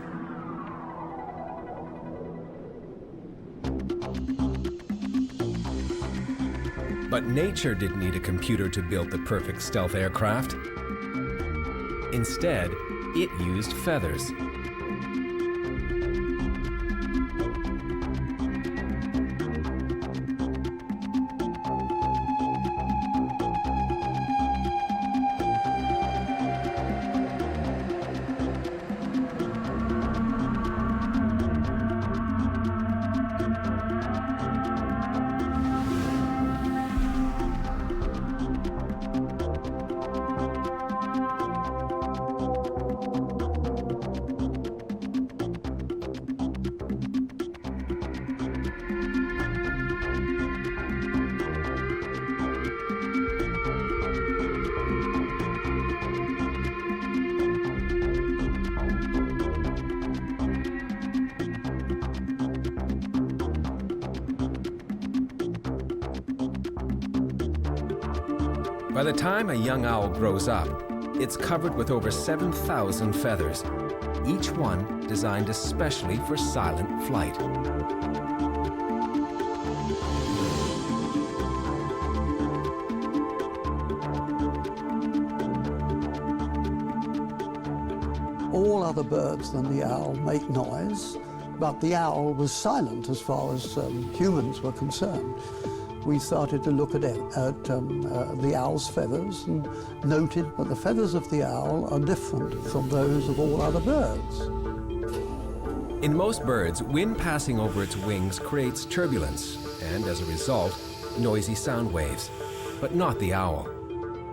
But nature didn't need a computer to build the perfect stealth aircraft. Instead, it used feathers. By the time a young owl grows up, it's covered with over 7,000 feathers, each one designed especially for silent flight. All other birds than the owl make noise, but the owl was silent as far as humans were concerned. We started to look at the owl's feathers and noted that the feathers of the owl are different from those of all other birds. In most birds, wind passing over its wings creates turbulence and, as a result, noisy sound waves, but not the owl.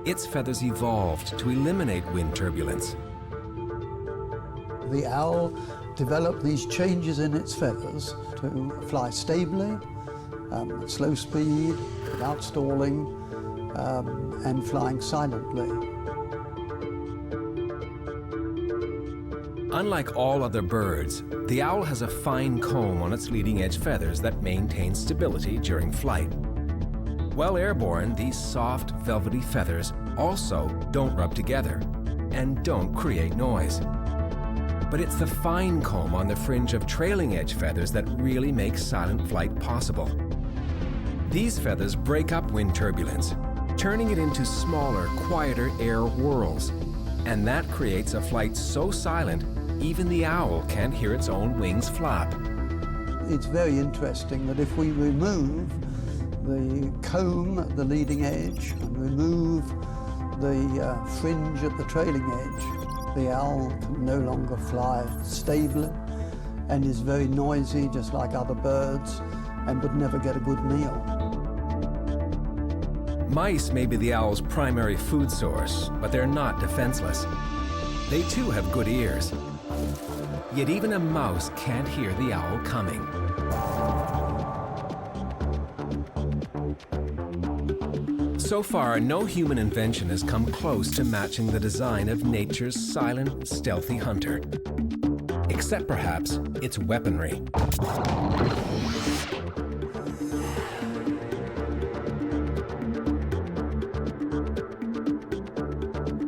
Its feathers evolved to eliminate wind turbulence. The owl developed these changes in its feathers to fly stably, at slow speed, without stalling, and flying silently. Unlike all other birds, the owl has a fine comb on its leading edge feathers that maintain stability during flight. While airborne, these soft, velvety feathers also don't rub together and don't create noise. But it's the fine comb on the fringe of trailing edge feathers that really makes silent flight possible. These feathers break up wind turbulence, turning it into smaller, quieter air whirls. And that creates a flight so silent, even the owl can't hear its own wings flap. It's very interesting that if we remove the comb at the leading edge and remove the fringe at the trailing edge, the owl can no longer fly stably and is very noisy, just like other birds, and would never get a good meal. Mice may be the owl's primary food source, but they're not defenseless. They too have good ears. Yet even a mouse can't hear the owl coming. So far, no human invention has come close to matching the design of nature's silent, stealthy hunter. Except perhaps its weaponry.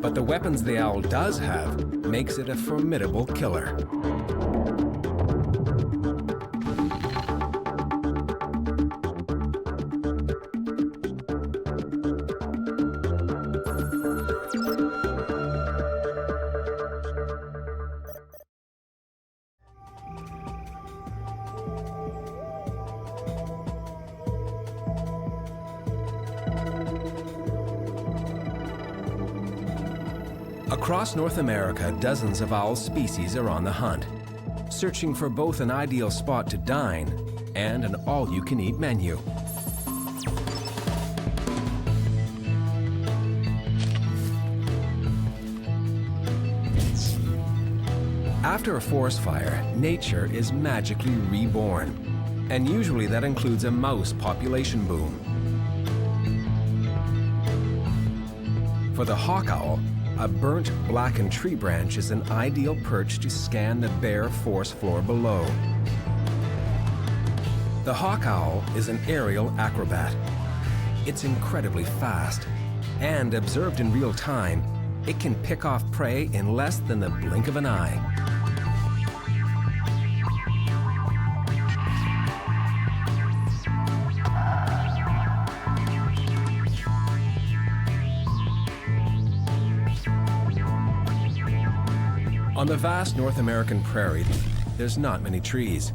But the weapons the owl does have makes it a formidable killer. Across North America, dozens of owl species are on the hunt, searching for both an ideal spot to dine and an all-you-can-eat menu. After a forest fire, nature is magically reborn. And usually that includes a mouse population boom. For the hawk owl, a burnt, blackened tree branch is an ideal perch to scan the bare forest floor below. The hawk owl is an aerial acrobat. It's incredibly fast, and observed in real time, it can pick off prey in less than the blink of an eye. On the vast North American prairie, there's not many trees,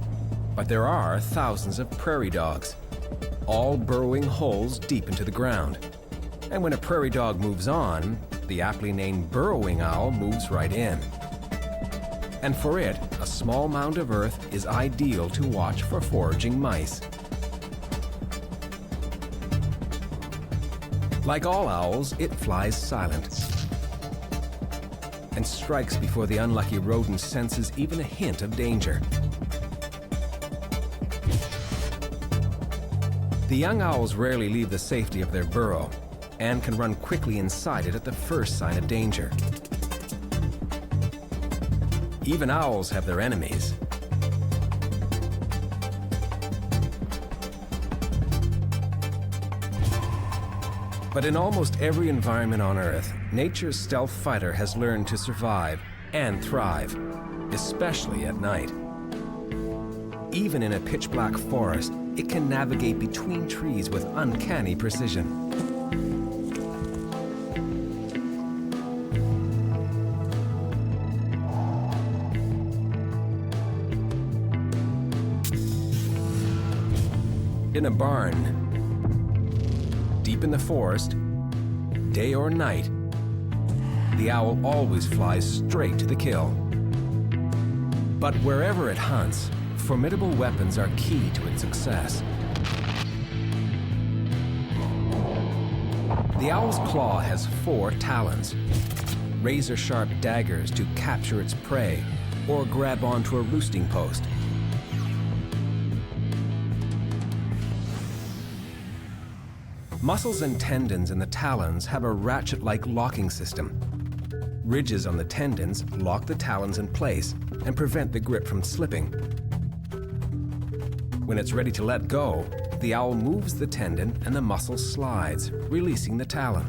but there are thousands of prairie dogs, all burrowing holes deep into the ground. And when a prairie dog moves on, the aptly named burrowing owl moves right in. And for it, a small mound of earth is ideal to watch for foraging mice. Like all owls, it flies silent and strikes before the unlucky rodent senses even a hint of danger. The young owls rarely leave the safety of their burrow and can run quickly inside it at the first sign of danger. Even owls have their enemies. But in almost every environment on Earth, nature's stealth fighter has learned to survive and thrive, especially at night. Even in a pitch-black forest, it can navigate between trees with uncanny precision. In a barn, deep in the forest, day or night, the owl always flies straight to the kill. But wherever it hunts, formidable weapons are key to its success. The owl's claw has 4 talons, razor-sharp daggers to capture its prey or grab onto a roosting post. Muscles and tendons in the talons have a ratchet-like locking system. Ridges on the tendons lock the talons in place and prevent the grip from slipping. When it's ready to let go, the owl moves the tendon and the muscle slides, releasing the talon.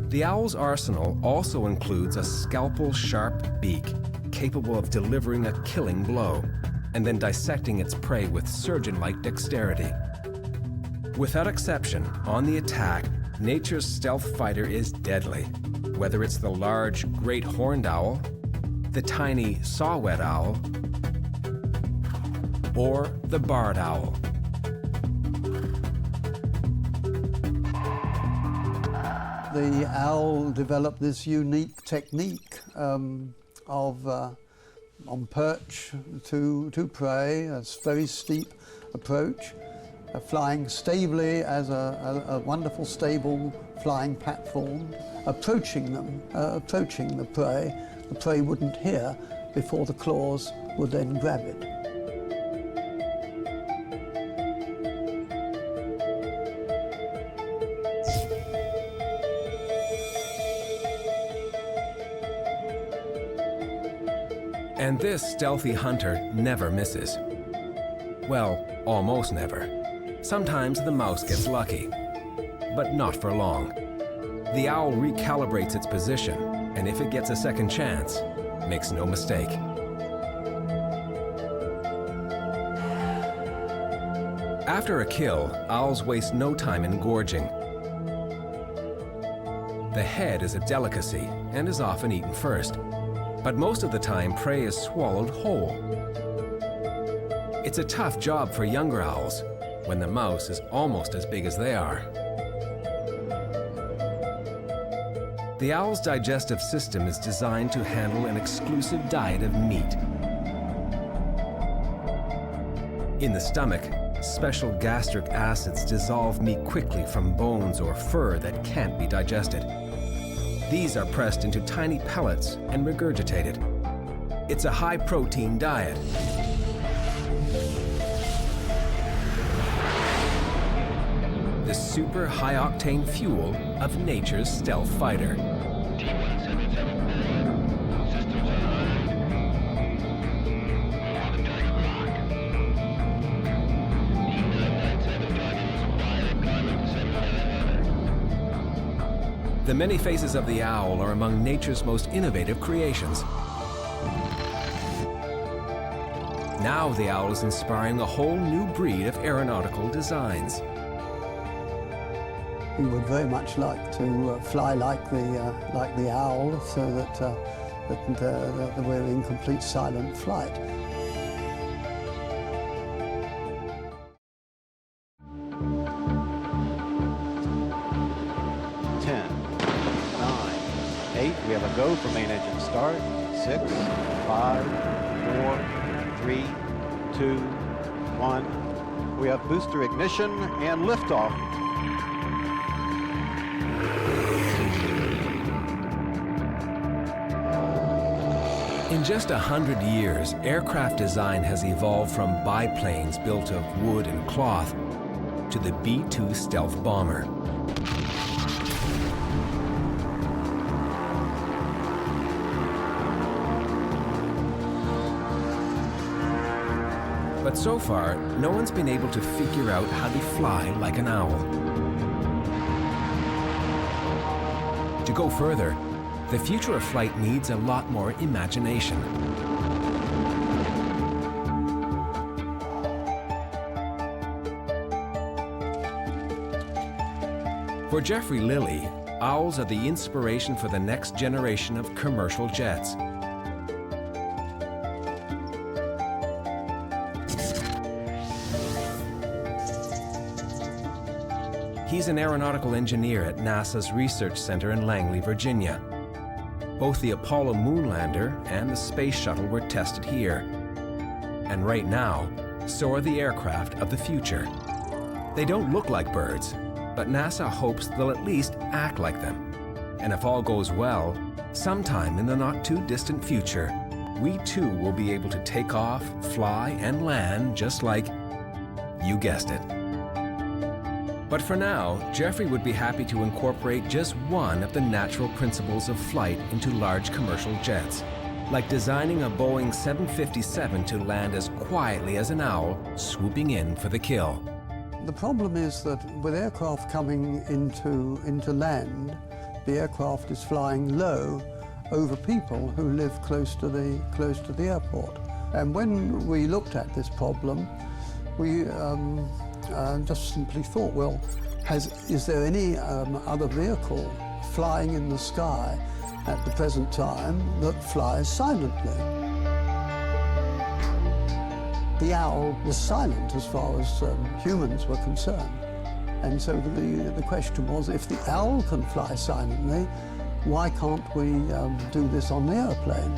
The owl's arsenal also includes a scalpel-sharp beak, capable of delivering a killing blow, and then dissecting its prey with surgeon-like dexterity. Without exception, on the attack, nature's stealth fighter is deadly, whether it's the large great horned owl, the tiny saw-whet owl, or the barred owl. The owl developed this unique technique on perch to prey, a very steep approach, flying stably as a wonderful stable flying platform, approaching the prey. The prey wouldn't hear before the claws would then grab it. And this stealthy hunter never misses. Well, almost never. Sometimes the mouse gets lucky, but not for long. The owl recalibrates its position, and if it gets a second chance, makes no mistake. After a kill, owls waste no time in gorging. The head is a delicacy and is often eaten first. But most of the time, prey is swallowed whole. It's a tough job for younger owls when the mouse is almost as big as they are. The owl's digestive system is designed to handle an exclusive diet of meat. In the stomach, special gastric acids dissolve meat quickly from bones or fur that can't be digested. These are pressed into tiny pellets and regurgitated. It's a high-protein diet. The super high-octane fuel of nature's stealth fighter. The many faces of the owl are among nature's most innovative creations. Now the owl is inspiring a whole new breed of aeronautical designs. We would very much like to fly like the owl, so that we're in complete silent flight. We have a go for main engine start. 6, 5, 4, 3, 2, 1. We have booster ignition and liftoff. In just 100 years, aircraft design has evolved from biplanes built of wood and cloth to the B-2 stealth bomber. But so far, no one's been able to figure out how to fly like an owl. To go further, the future of flight needs a lot more imagination. For Jeffrey Lilly, owls are the inspiration for the next generation of commercial jets. He's an aeronautical engineer at NASA's Research Center in Langley, Virginia. Both the Apollo moonlander and the space shuttle were tested here. And right now, so are the aircraft of the future. They don't look like birds, but NASA hopes they'll at least act like them. And if all goes well, sometime in the not-too-distant future, we too will be able to take off, fly, and land just like, you guessed it. But for now, Jeffrey would be happy to incorporate just one of the natural principles of flight into large commercial jets, like designing a Boeing 757 to land as quietly as an owl, swooping in for the kill. The problem is that with aircraft coming into land, the aircraft is flying low over people who live close to the airport. And when we looked at this problem, we just simply thought, well, is there any other vehicle flying in the sky at the present time that flies silently? The owl was silent as far as humans were concerned. And so the question was, if the owl can fly silently, why can't we do this on the airplane?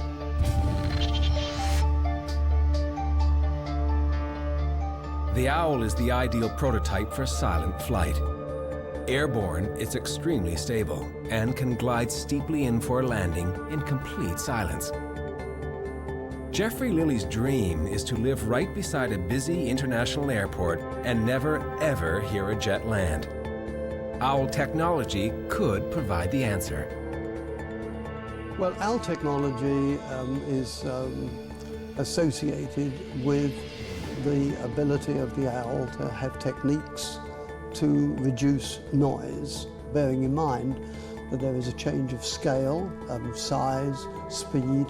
The owl is the ideal prototype for silent flight. Airborne, it's extremely stable and can glide steeply in for a landing in complete silence. Jeffrey Lilly's dream is to live right beside a busy international airport and never, ever hear a jet land. Owl technology could provide the answer. Well, owl technology is associated with the ability of the owl to have techniques to reduce noise, bearing in mind that there is a change of scale, size, speed,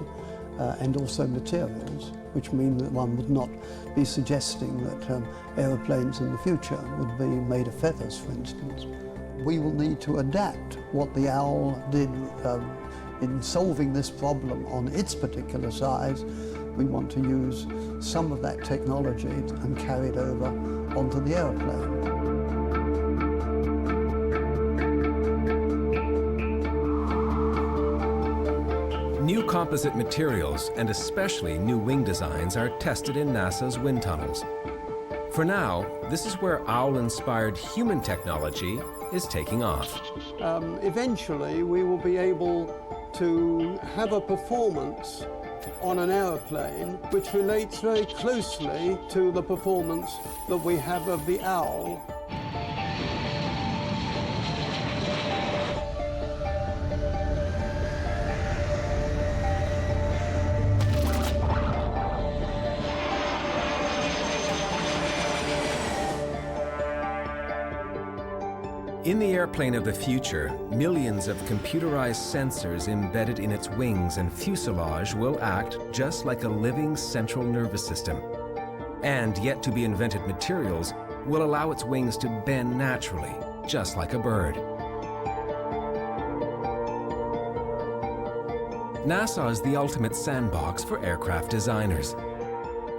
and also materials, which mean that one would not be suggesting that aeroplanes in the future would be made of feathers, for instance. We will need to adapt what the owl did in solving this problem on its particular size. We want to use some of that technology and carry it over onto the airplane. New composite materials and especially new wing designs are tested in NASA's wind tunnels. For now, this is where owl-inspired human technology is taking off. Eventually, we will be able to have a performance on an aeroplane which relates very closely to the performance that we have of the owl. In the airplane of the future, millions of computerized sensors embedded in its wings and fuselage will act just like a living central nervous system. And yet to be invented materials will allow its wings to bend naturally, just like a bird. NASA is the ultimate sandbox for aircraft designers.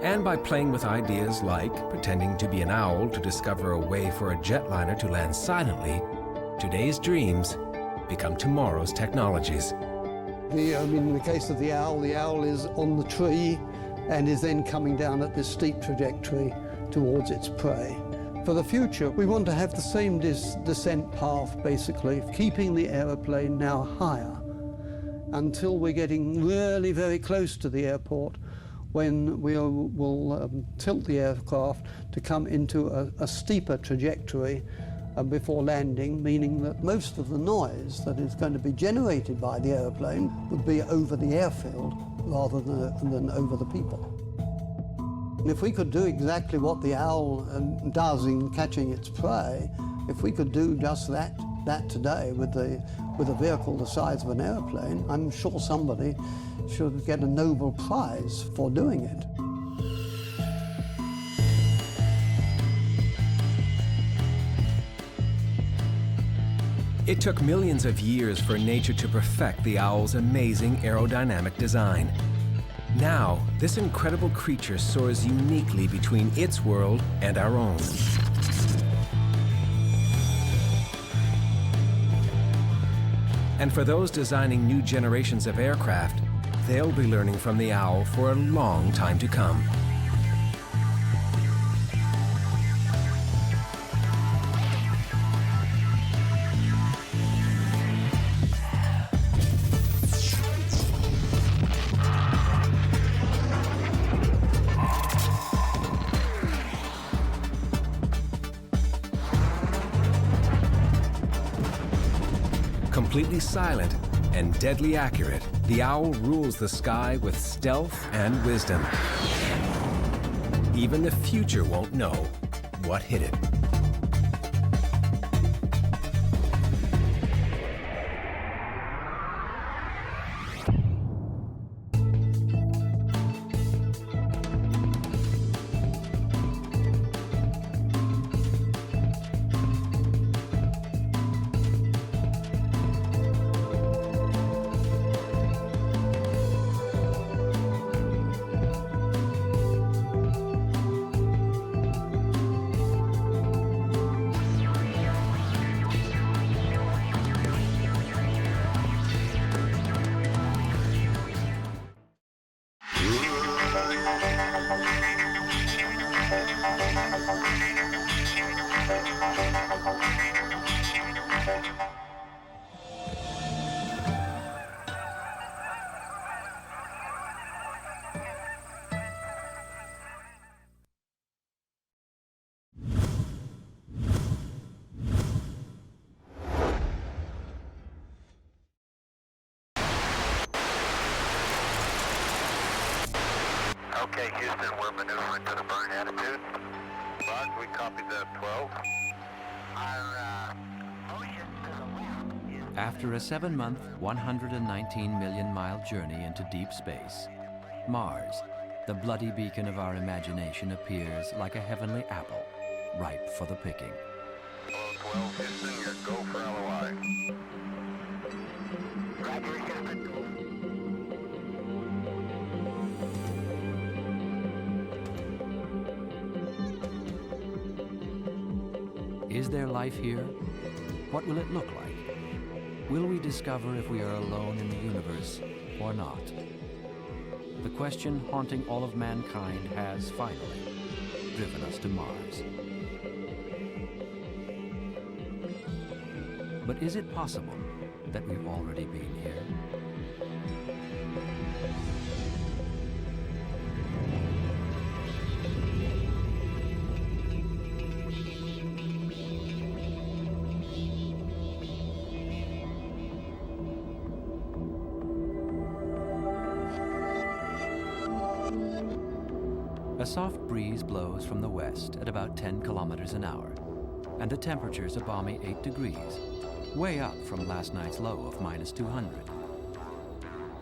And by playing with ideas like pretending to be an owl to discover a way for a jetliner to land silently, today's dreams become tomorrow's technologies. In the case of the owl is on the tree and is then coming down at this steep trajectory towards its prey. For the future, we want to have the same descent path, basically, keeping the aeroplane now higher until we're getting really very close to the airport, when we'll tilt the aircraft to come into a steeper trajectory before landing, meaning that most of the noise that is going to be generated by the airplane would be over the airfield rather than over the people. And if we could do exactly what the owl does in catching its prey, if we could do just that today with a vehicle the size of an airplane, I'm sure somebody should get a Nobel Prize for doing it. It took millions of years for nature to perfect the owl's amazing aerodynamic design. Now, this incredible creature soars uniquely between its world and our own. And for those designing new generations of aircraft, they'll be learning from the owl for a long time to come. Completely silent and deadly accurate, the owl rules the sky with stealth and wisdom. Even the future won't know what hit it. Okay, Houston, we're maneuvering to the burn attitude. Bud, we copy the 12. Our motion to the left is... After a 7-month, 119-million-mile journey into deep space, Mars, the bloody beacon of our imagination, appears like a heavenly apple, ripe for the picking. Apollo 12, Houston, your go for LOI. Roger, Houston. Is there life here? What will it look like? Will we discover if we are alone in the universe or not? The question haunting all of mankind has finally driven us to Mars. But is it possible that we've already been here? A soft breeze blows from the west at about 10 kilometers an hour, and the temperature's a balmy 8 degrees, way up from last night's low of minus 200.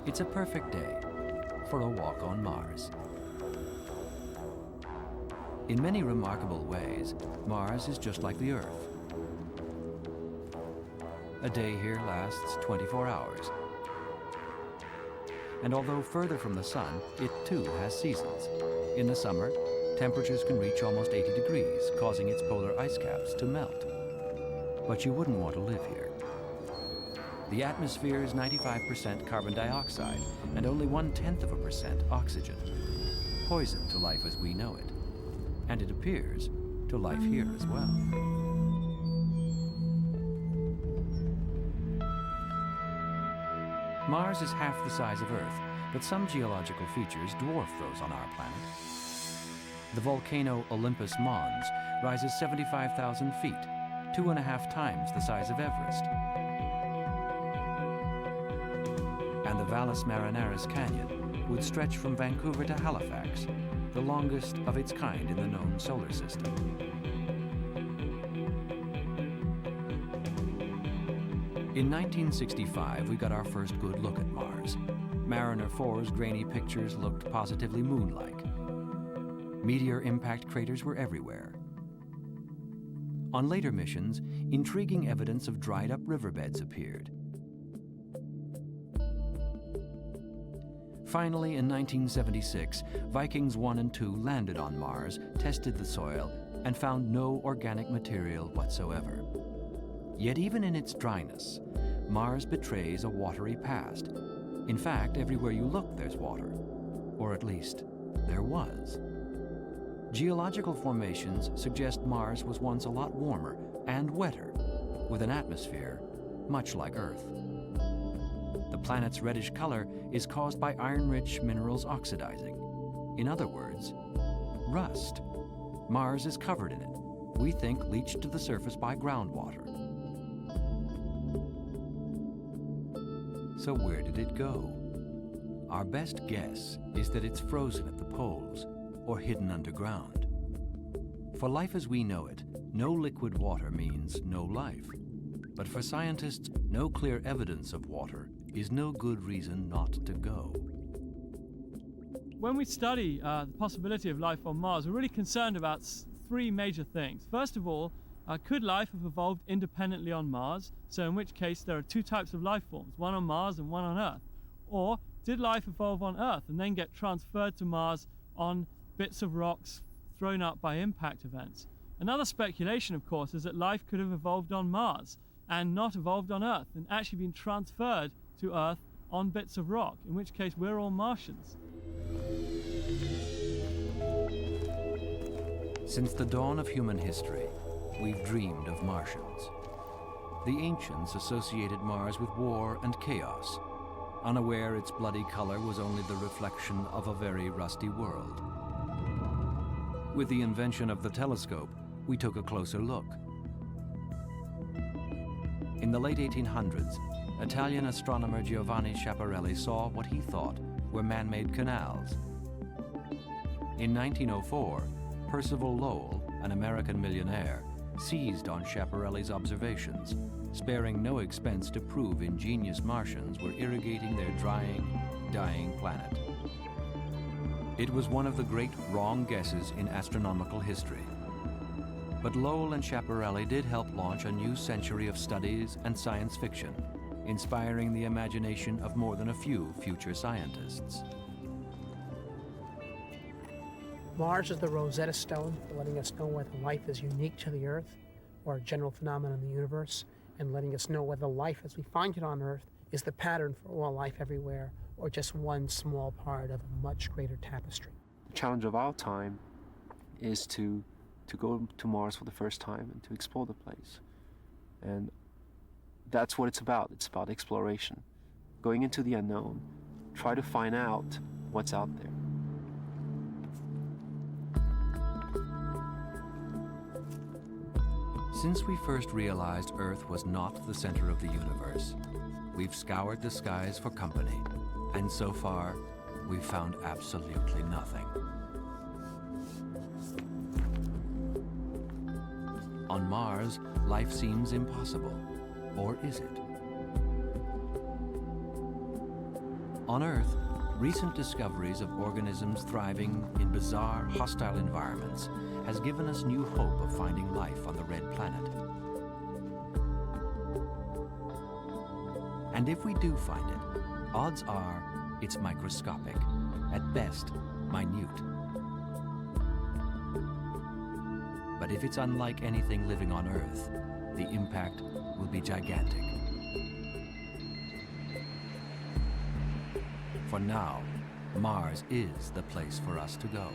It's a perfect day for a walk on Mars. In many remarkable ways, Mars is just like the Earth. A day here lasts 24 hours. And although further from the sun, it too has seasons. In the summer, temperatures can reach almost 80 degrees, causing its polar ice caps to melt. But you wouldn't want to live here. The atmosphere is 95% carbon dioxide and only 0.1% oxygen. Poison to life as we know it. And it appears to life here as well. Mars is half the size of Earth, but some geological features dwarf those on our planet. The volcano Olympus Mons rises 75,000 feet, 2.5 times the size of Everest. And the Valles Marineris Canyon would stretch from Vancouver to Halifax, the longest of its kind in the known solar system. In 1965, we got our first good look at Mars. Mariner 4's grainy pictures looked positively moon-like. Meteor impact craters were everywhere. On later missions, intriguing evidence of dried-up riverbeds appeared. Finally, in 1976, Vikings 1 and 2 landed on Mars, tested the soil, and found no organic material whatsoever. Yet even in its dryness, Mars betrays a watery past. In fact, everywhere you look, there's water. Or at least, there was. Geological formations suggest Mars was once a lot warmer and wetter, with an atmosphere much like Earth. The planet's reddish color is caused by iron-rich minerals oxidizing. In other words, rust. Mars is covered in it, we think leached to the surface by groundwater. So where did it go? Our best guess is that it's frozen at the poles or hidden underground. For life as we know it, no liquid water means no life. But for scientists, no clear evidence of water is no good reason not to go. When we study the possibility of life on Mars, we're really concerned about three major things. First of all, could life have evolved independently on Mars? So in which case there are two types of life forms, one on Mars and one on Earth. Or did life evolve on Earth and then get transferred to Mars on bits of rocks thrown up by impact events? Another speculation, of course, is that life could have evolved on Mars and not evolved on Earth and actually been transferred to Earth on bits of rock, in which case we're all Martians. Since the dawn of human history, we've dreamed of Martians. The ancients associated Mars with war and chaos, unaware its bloody color was only the reflection of a very rusty world. With the invention of the telescope, we took a closer look. In the late 1800s, Italian astronomer Giovanni Schiaparelli saw what he thought were man-made canals. In 1904, Percival Lowell, an American millionaire, seized on Schiaparelli's observations, sparing no expense to prove ingenious Martians were irrigating their drying, dying planet. It was one of the great wrong guesses in astronomical history. But Lowell and Schiaparelli did help launch a new century of studies and science fiction, inspiring the imagination of more than a few future scientists. Mars is the Rosetta Stone for letting us know whether life is unique to the Earth or a general phenomenon in the universe, and letting us know whether life as we find it on Earth is the pattern for all life everywhere or just one small part of a much greater tapestry. The challenge of our time is to go to Mars for the first time and to explore the place. And that's what it's about. It's about exploration. Going into the unknown, try to find out what's out there. Since we first realized Earth was not the center of the universe, we've scoured the skies for company, and so far, we've found absolutely nothing. On Mars, life seems impossible, or is it? On Earth, recent discoveries of organisms thriving in bizarre, hostile environments has given us new hope of finding life on the red planet. And if we do find it, odds are it's microscopic, at best, minute. But if it's unlike anything living on Earth, the impact will be gigantic. For now, Mars is the place for us to go.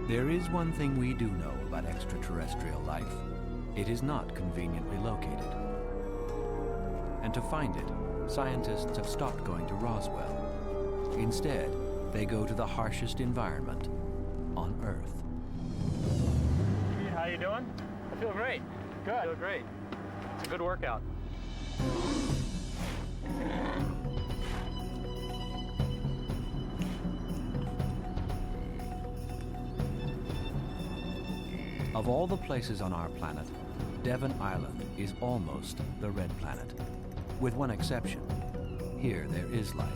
There is one thing we do know about extraterrestrial life. It is not conveniently located. And to find it, scientists have stopped going to Roswell. Instead, they go to the harshest environment on Earth. How you doing? I feel great. Good. I feel great. It's a good workout. Of all the places on our planet, Devon Island is almost the red planet. With one exception, here there is life.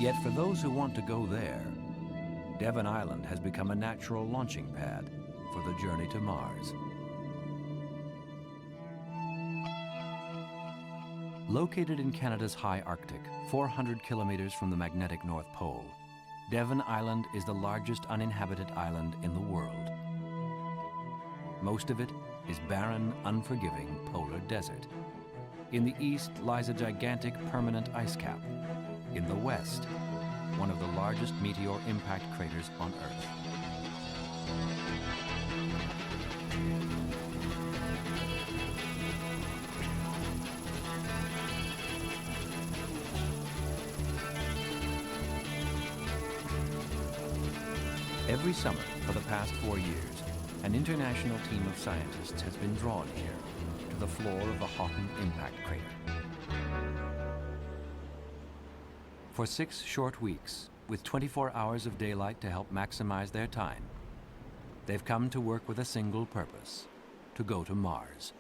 Yet for those who want to go there, Devon Island has become a natural launching pad for the journey to Mars. Located in Canada's high Arctic, 400 kilometers from the magnetic North Pole, Devon Island is the largest uninhabited island in the world. Most of it is barren, unforgiving polar desert. In the east lies a gigantic permanent ice cap. In the west, one of the largest meteor impact craters on Earth. Every summer for the past 4 years, an international team of scientists has been drawn here to the floor of the Houghton impact crater. For 6 short weeks, with 24 hours of daylight to help maximize their time, they've come to work with a single purpose: to go to Mars.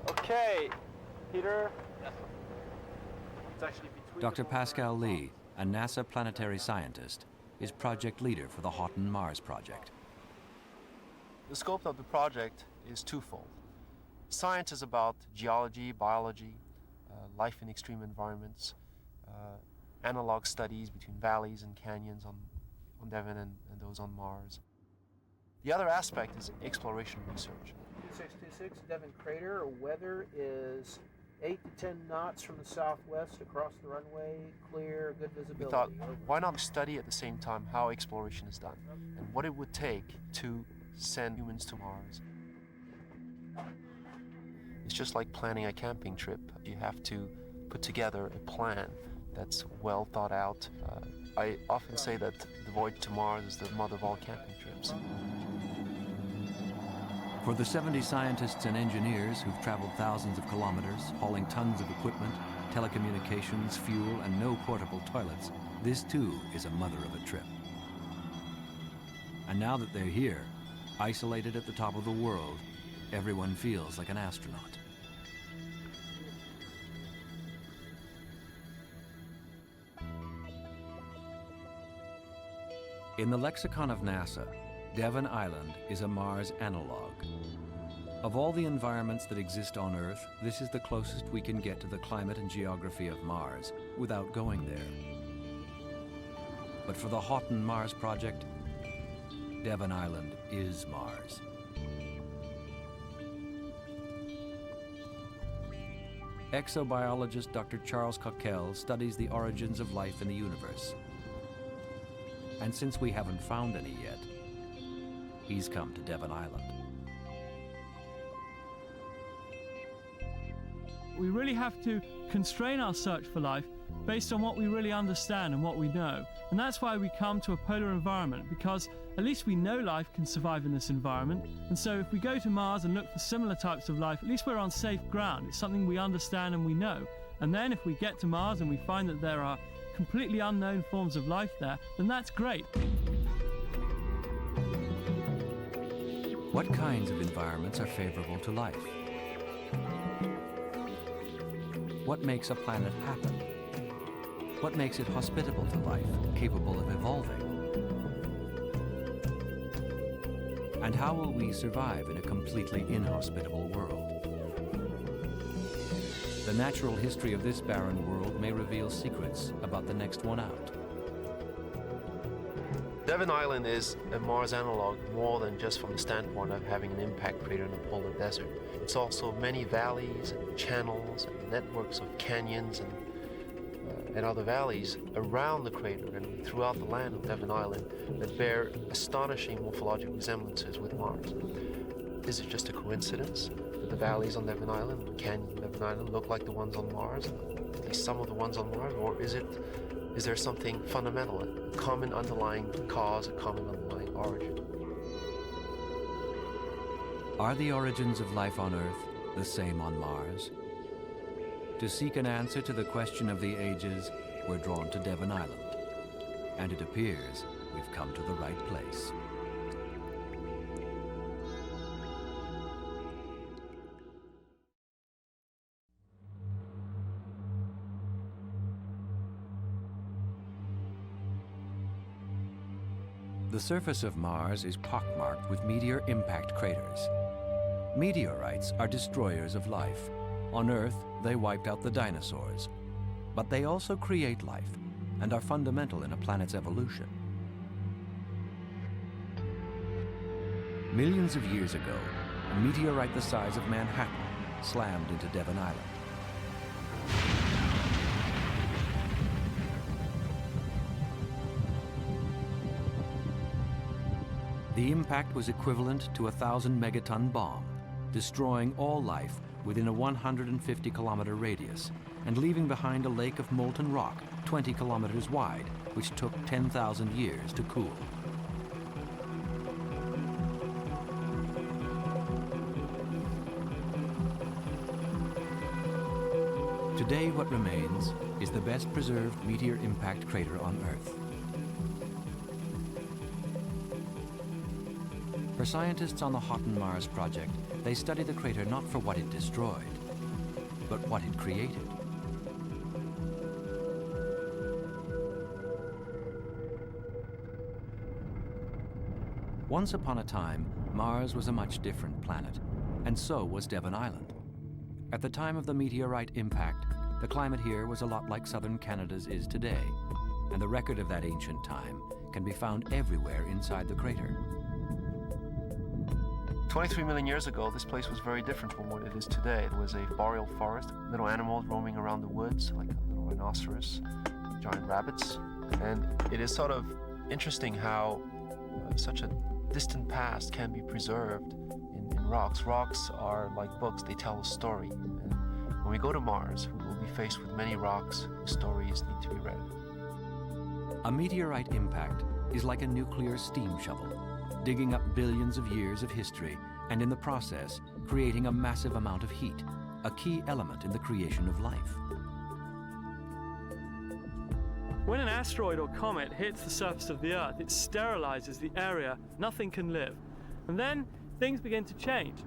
Okay, Peter. Yes. It's actually between Dr. Pascal Lee, a NASA planetary scientist, is project leader for the Houghton Mars project. The scope of the project is twofold. Science is about geology, biology, life in extreme environments, analog studies between valleys and canyons on Devon and those on Mars. The other aspect is exploration research. 626, Devon Crater. Weather is 8 to 10 knots from the southwest across the runway, clear, good visibility. We thought, why not study at the same time how exploration is done and what it would take to send humans to Mars. It's just like planning a camping trip. You have to put together a plan that's well thought out. I often say that the voyage to Mars is the mother of all camping trips. For the 70 scientists and engineers who've traveled thousands of kilometers, hauling tons of equipment, telecommunications, fuel, and no portable toilets, this too is a mother of a trip. And now that they're here, isolated at the top of the world, everyone feels like an astronaut. In the lexicon of NASA, Devon Island is a Mars analog. Of all the environments that exist on Earth, this is the closest we can get to the climate and geography of Mars without going there. But for the Houghton Mars project, Devon Island is Mars. Exobiologist Dr. Charles Cockell studies the origins of life in the universe. And since we haven't found any yet, he's come to Devon Island. We really have to constrain our search for life based on what we really understand and what we know. And that's why we come to a polar environment, because at least we know life can survive in this environment. And so if we go to Mars and look for similar types of life, at least we're on safe ground. It's something we understand and we know. And then if we get to Mars and we find that there are completely unknown forms of life there, then that's great. What kinds of environments are favorable to life? What makes a planet happen? What makes it hospitable to life, capable of evolving? And how will we survive in a completely inhospitable world? The natural history of this barren world may reveal secrets about the next one out. Devon Island is a Mars analog more than just from the standpoint of having an impact crater in the polar desert. It's also many valleys and channels and networks of canyons and other valleys around the crater and throughout the land of Devon Island that bear astonishing morphological resemblances with Mars. Is it just a coincidence that the valleys on Devon Island, the canyons on Devon Island look like the ones on Mars, at least some of the ones on Mars, or is there something fundamental, a common underlying cause, a common underlying origin? Are the origins of life on Earth the same on Mars? To seek an answer to the question of the ages, we're drawn to Devon Island. And it appears we've come to the right place. The surface of Mars is pockmarked with meteor impact craters. Meteorites are destroyers of life. On Earth, they wiped out the dinosaurs. But they also create life and are fundamental in a planet's evolution. Millions of years ago, a meteorite the size of Manhattan slammed into Devon Island. The impact was equivalent to a 1,000-megaton bomb, destroying all life within a 150-kilometer radius and leaving behind a lake of molten rock 20 kilometers wide, which took 10,000 years to cool. Today, what remains is the best preserved meteor impact crater on Earth. For scientists on the Houghton Mars project, they study the crater not for what it destroyed, but what it created. Once upon a time, Mars was a much different planet, and so was Devon Island. At the time of the meteorite impact, the climate here was a lot like southern Canada's is today, and the record of that ancient time can be found everywhere inside the crater. 23 million years ago, this place was very different from what it is today. There was a boreal forest, little animals roaming around the woods, like a little rhinoceros, giant rabbits. And it is sort of interesting how such a distant past can be preserved in rocks. Rocks are like books, they tell a story. And when we go to Mars, we will be faced with many rocks whose stories need to be read. A meteorite impact is like a nuclear steam shovel, digging up billions of years of history and in the process creating a massive amount of heat, a key element in the creation of life. When an asteroid or comet hits the surface of the Earth, it sterilizes the area. Nothing can live. And then things begin to change.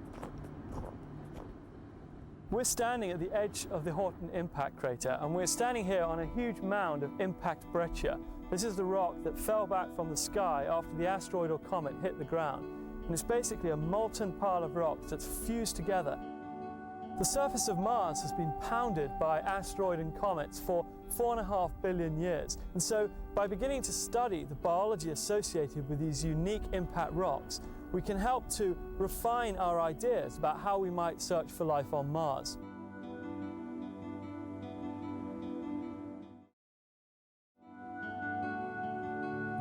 We're standing at the edge of the Horton impact crater, and we're standing here on a huge mound of impact breccia. This is the rock that fell back from the sky after the asteroid or comet hit the ground. And it's basically a molten pile of rocks that's fused together. The surface of Mars has been pounded by asteroid and comets for 4.5 billion years. And so by beginning to study the biology associated with these unique impact rocks, we can help to refine our ideas about how we might search for life on Mars.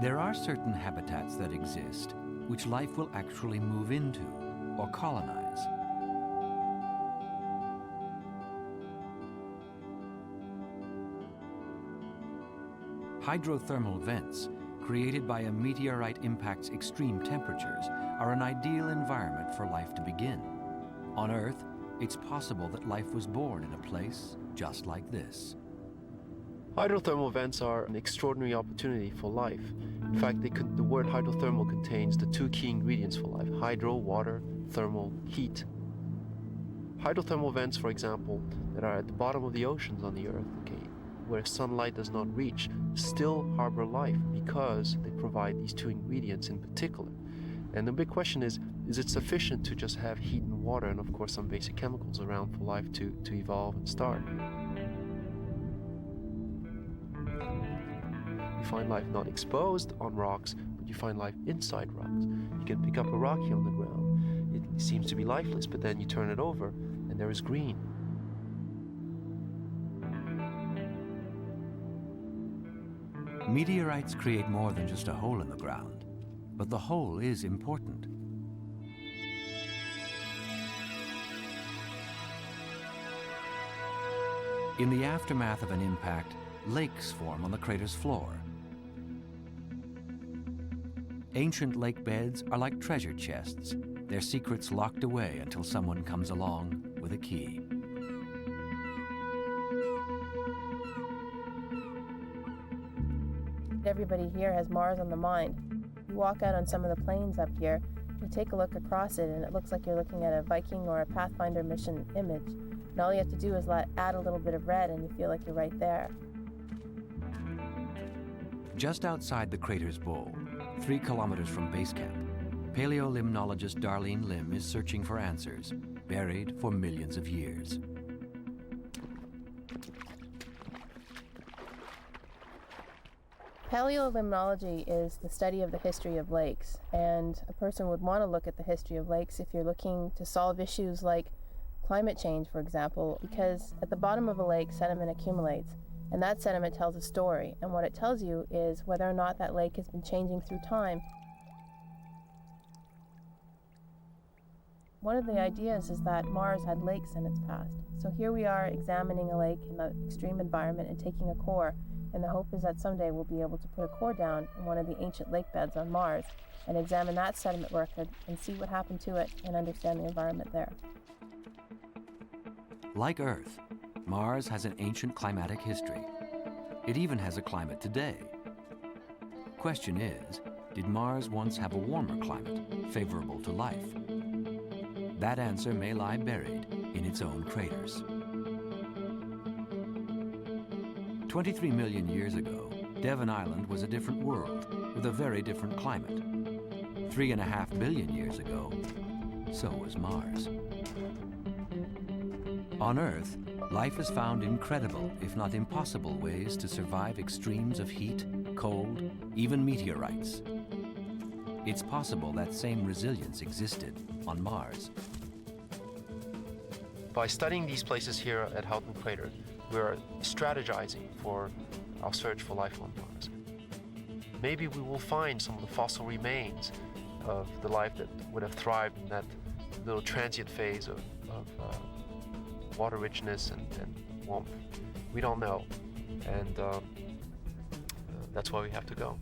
There are certain habitats that exist which life will actually move into or colonize. Hydrothermal vents, created by a meteorite impact's extreme temperatures, are an ideal environment for life to begin. On Earth, it's possible that life was born in a place just like this. Hydrothermal vents are an extraordinary opportunity for life. In fact, the word hydrothermal contains the two key ingredients for life: hydro, water, thermal, heat. Hydrothermal vents, for example, that are at the bottom of the oceans on the Earth, where sunlight does not reach, still harbor life because they provide these two ingredients in particular. And the big question is it sufficient to just have heat and water and of course some basic chemicals around for life to evolve and start? You find life not exposed on rocks, but you find life inside rocks. You can pick up a rock here on the ground. It seems to be lifeless, but then you turn it over and there is green. Meteorites create more than just a hole in the ground, but the hole is important. In the aftermath of an impact, lakes form on the crater's floor. Ancient lake beds are like treasure chests, their secrets locked away until someone comes along with a key. Everybody here has Mars on the mind. You walk out on some of the plains up here, you take a look across it, and it looks like you're looking at a Viking or a Pathfinder mission image. And all you have to do is add a little bit of red, and you feel like you're right there. Just outside the crater's bowl, 3 kilometers from base camp, paleolimnologist Darlene Lim is searching for answers, buried for millions of years. Paleolimnology is the study of the history of lakes, and a person would want to look at the history of lakes if you're looking to solve issues like climate change, for example, because at the bottom of a lake, sediment accumulates, and that sediment tells a story, and what it tells you is whether or not that lake has been changing through time. One of the ideas is that Mars had lakes in its past. So here we are examining a lake in an extreme environment and taking a core, and the hope is that someday we'll be able to put a core down in one of the ancient lake beds on Mars and examine that sediment record and see what happened to it and understand the environment there. Like Earth, Mars has an ancient climatic history. It even has a climate today. Question is, did Mars once have a warmer climate, favorable to life? That answer may lie buried in its own craters. 23 million years ago, Devon Island was a different world with a very different climate. 3.5 billion years ago, so was Mars. On Earth, life has found incredible, if not impossible, ways to survive extremes of heat, cold, even meteorites. it's possible that same resilience existed on Mars. By studying these places here at Houghton Crater, we're strategizing for our search for life on Mars. Maybe we will find some of the fossil remains of the life that would have thrived in that little transient phase of water richness and warmth. We don't know, and that's why we have to go.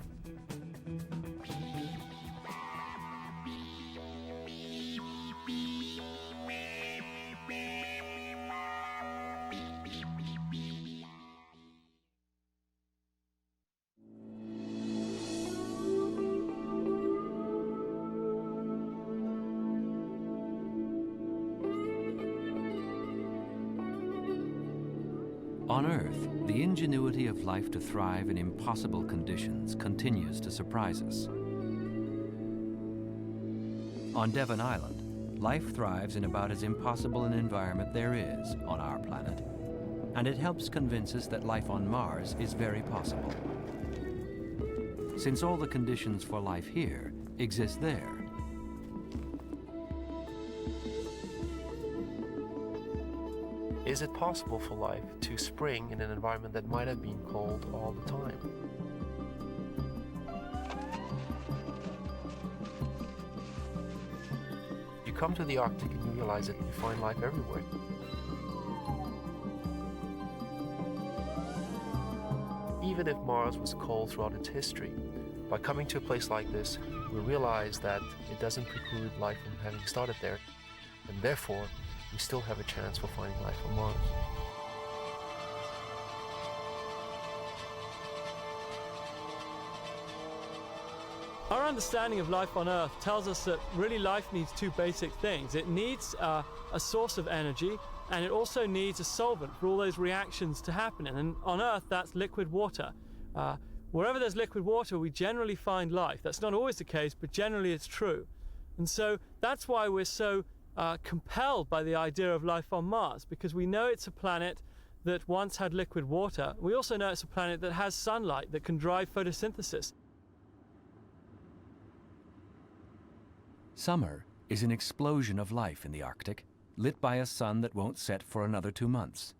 On Earth, the ingenuity of life to thrive in impossible conditions continues to surprise us. On Devon Island, life thrives in about as impossible an environment there is on our planet, and it helps convince us that life on Mars is very possible. Since all the conditions for life here exist there. Is it possible for life to spring in an environment that might have been cold all the time? You come to the Arctic and you realize that you find life everywhere. Even if Mars was cold throughout its history, by coming to a place like this, we realize that it doesn't preclude life from having started there, and therefore, we still have a chance for finding life on Mars. Our understanding of life on Earth tells us that really life needs two basic things. It needs a source of energy, and it also needs a solvent for all those reactions to happen. And on Earth, that's liquid water. Wherever there's liquid water, we generally find life. That's not always the case, but generally it's true. And so that's why we're so compelled by the idea of life on Mars, because we know it's a planet that once had liquid water. We also know it's a planet that has sunlight that can drive photosynthesis. Summer is an explosion of life in the Arctic, lit by a sun that won't set for another 2 months.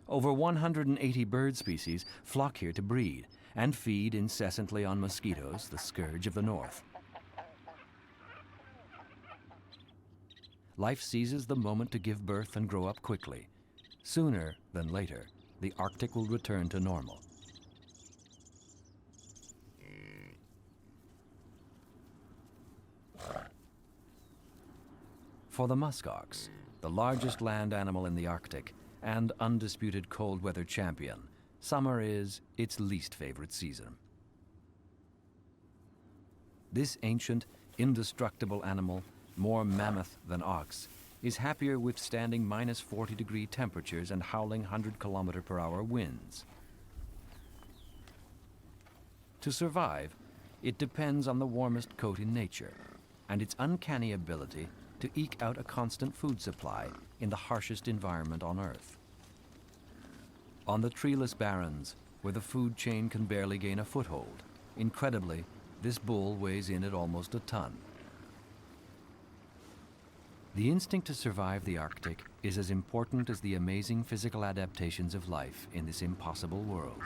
Over 180 bird species flock here to breed and feed incessantly on mosquitoes, the scourge of the north. Life seizes the moment to give birth and grow up quickly. Sooner than later, the Arctic will return to normal. For the muskox, the largest land animal in the Arctic and undisputed cold weather champion, summer is its least favorite season. This ancient, indestructible animal, more mammoth than ox, is happier withstanding minus 40-degree temperatures and howling 100-kilometer-per-hour winds. To survive, it depends on the warmest coat in nature and its uncanny ability to eke out a constant food supply in the harshest environment on Earth. On the treeless barrens, where the food chain can barely gain a foothold, incredibly, this bull weighs in at almost a ton. The instinct to survive the Arctic is as important as the amazing physical adaptations of life in this impossible world.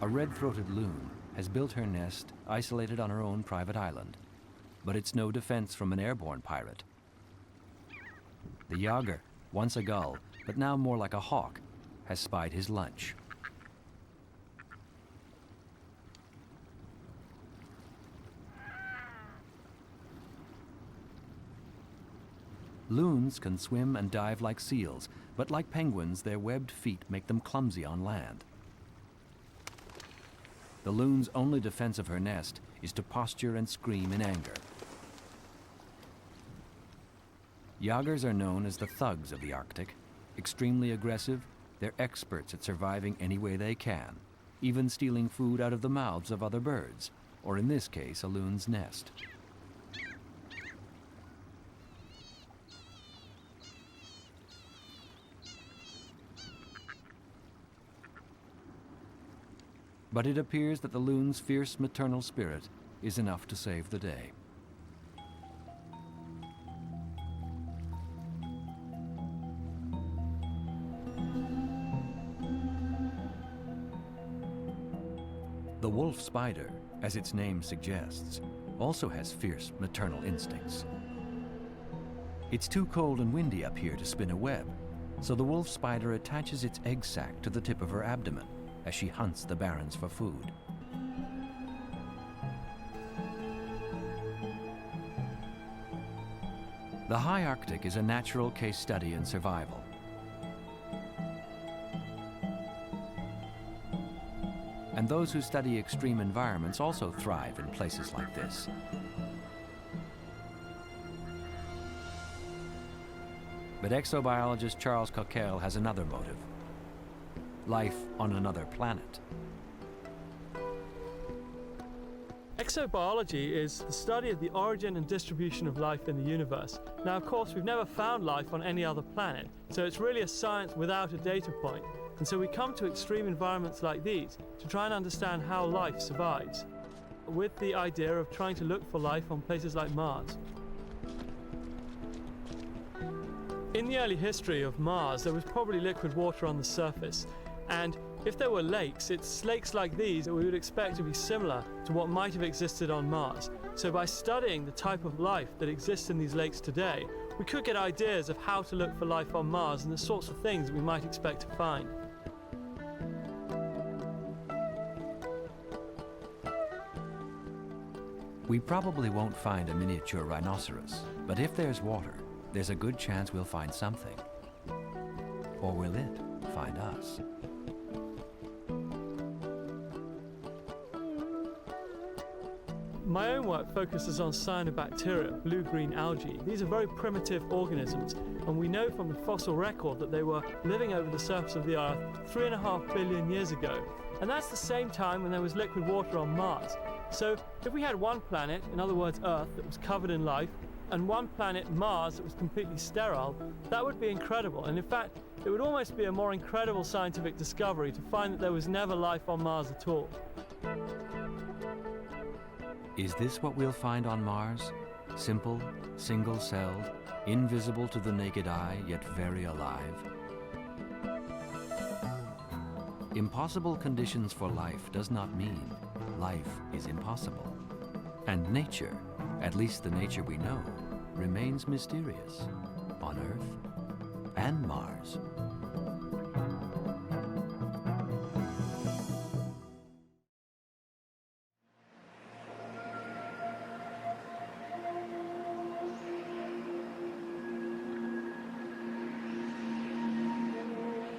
A red-throated loon has built her nest isolated on her own private island, but it's no defense from an airborne pirate. The yager, once a gull, but now more like a hawk, has spied his lunch. Loons can swim and dive like seals, but like penguins, their webbed feet make them clumsy on land. The loon's only defense of her nest is to posture and scream in anger. Yagers are known as the thugs of the Arctic. Extremely aggressive, they're experts at surviving any way they can, even stealing food out of the mouths of other birds, or in this case, a loon's nest. But it appears that the loon's fierce maternal spirit is enough to save the day. The wolf spider, as its name suggests, also has fierce maternal instincts. It's too cold and windy up here to spin a web, so the wolf spider attaches its egg sac to the tip of her abdomen as she hunts the barrens for food. The high Arctic is a natural case study in survival. And those who study extreme environments also thrive in places like this. But exobiologist Charles Coquelle has another motive: life on another planet. Exobiology is the study of the origin and distribution of life in the universe. Now, of course, we've never found life on any other planet, so it's really a science without a data point. And so we come to extreme environments like these to try and understand how life survives, with the idea of trying to look for life on places like Mars. In the early history of Mars, there was probably liquid water on the surface, and if there were lakes, it's lakes like these that we would expect to be similar to what might have existed on Mars. So by studying the type of life that exists in these lakes today, we could get ideas of how to look for life on Mars and the sorts of things that we might expect to find. We probably won't find a miniature rhinoceros, but if there's water, there's a good chance we'll find something. Or will it find us? My own work focuses on cyanobacteria, blue-green algae. These are very primitive organisms, and we know from the fossil record that they were living over the surface of the Earth 3.5 billion years ago. And that's the same time when there was liquid water on Mars. So if we had one planet, in other words Earth, that was covered in life, and one planet, Mars, that was completely sterile, that would be incredible. And in fact, it would almost be a more incredible scientific discovery to find that there was never life on Mars at all. Is this what we'll find on Mars? Simple, single-celled, invisible to the naked eye, yet very alive? Impossible conditions for life does not mean life is impossible. And nature, at least the nature we know, remains mysterious on Earth and Mars.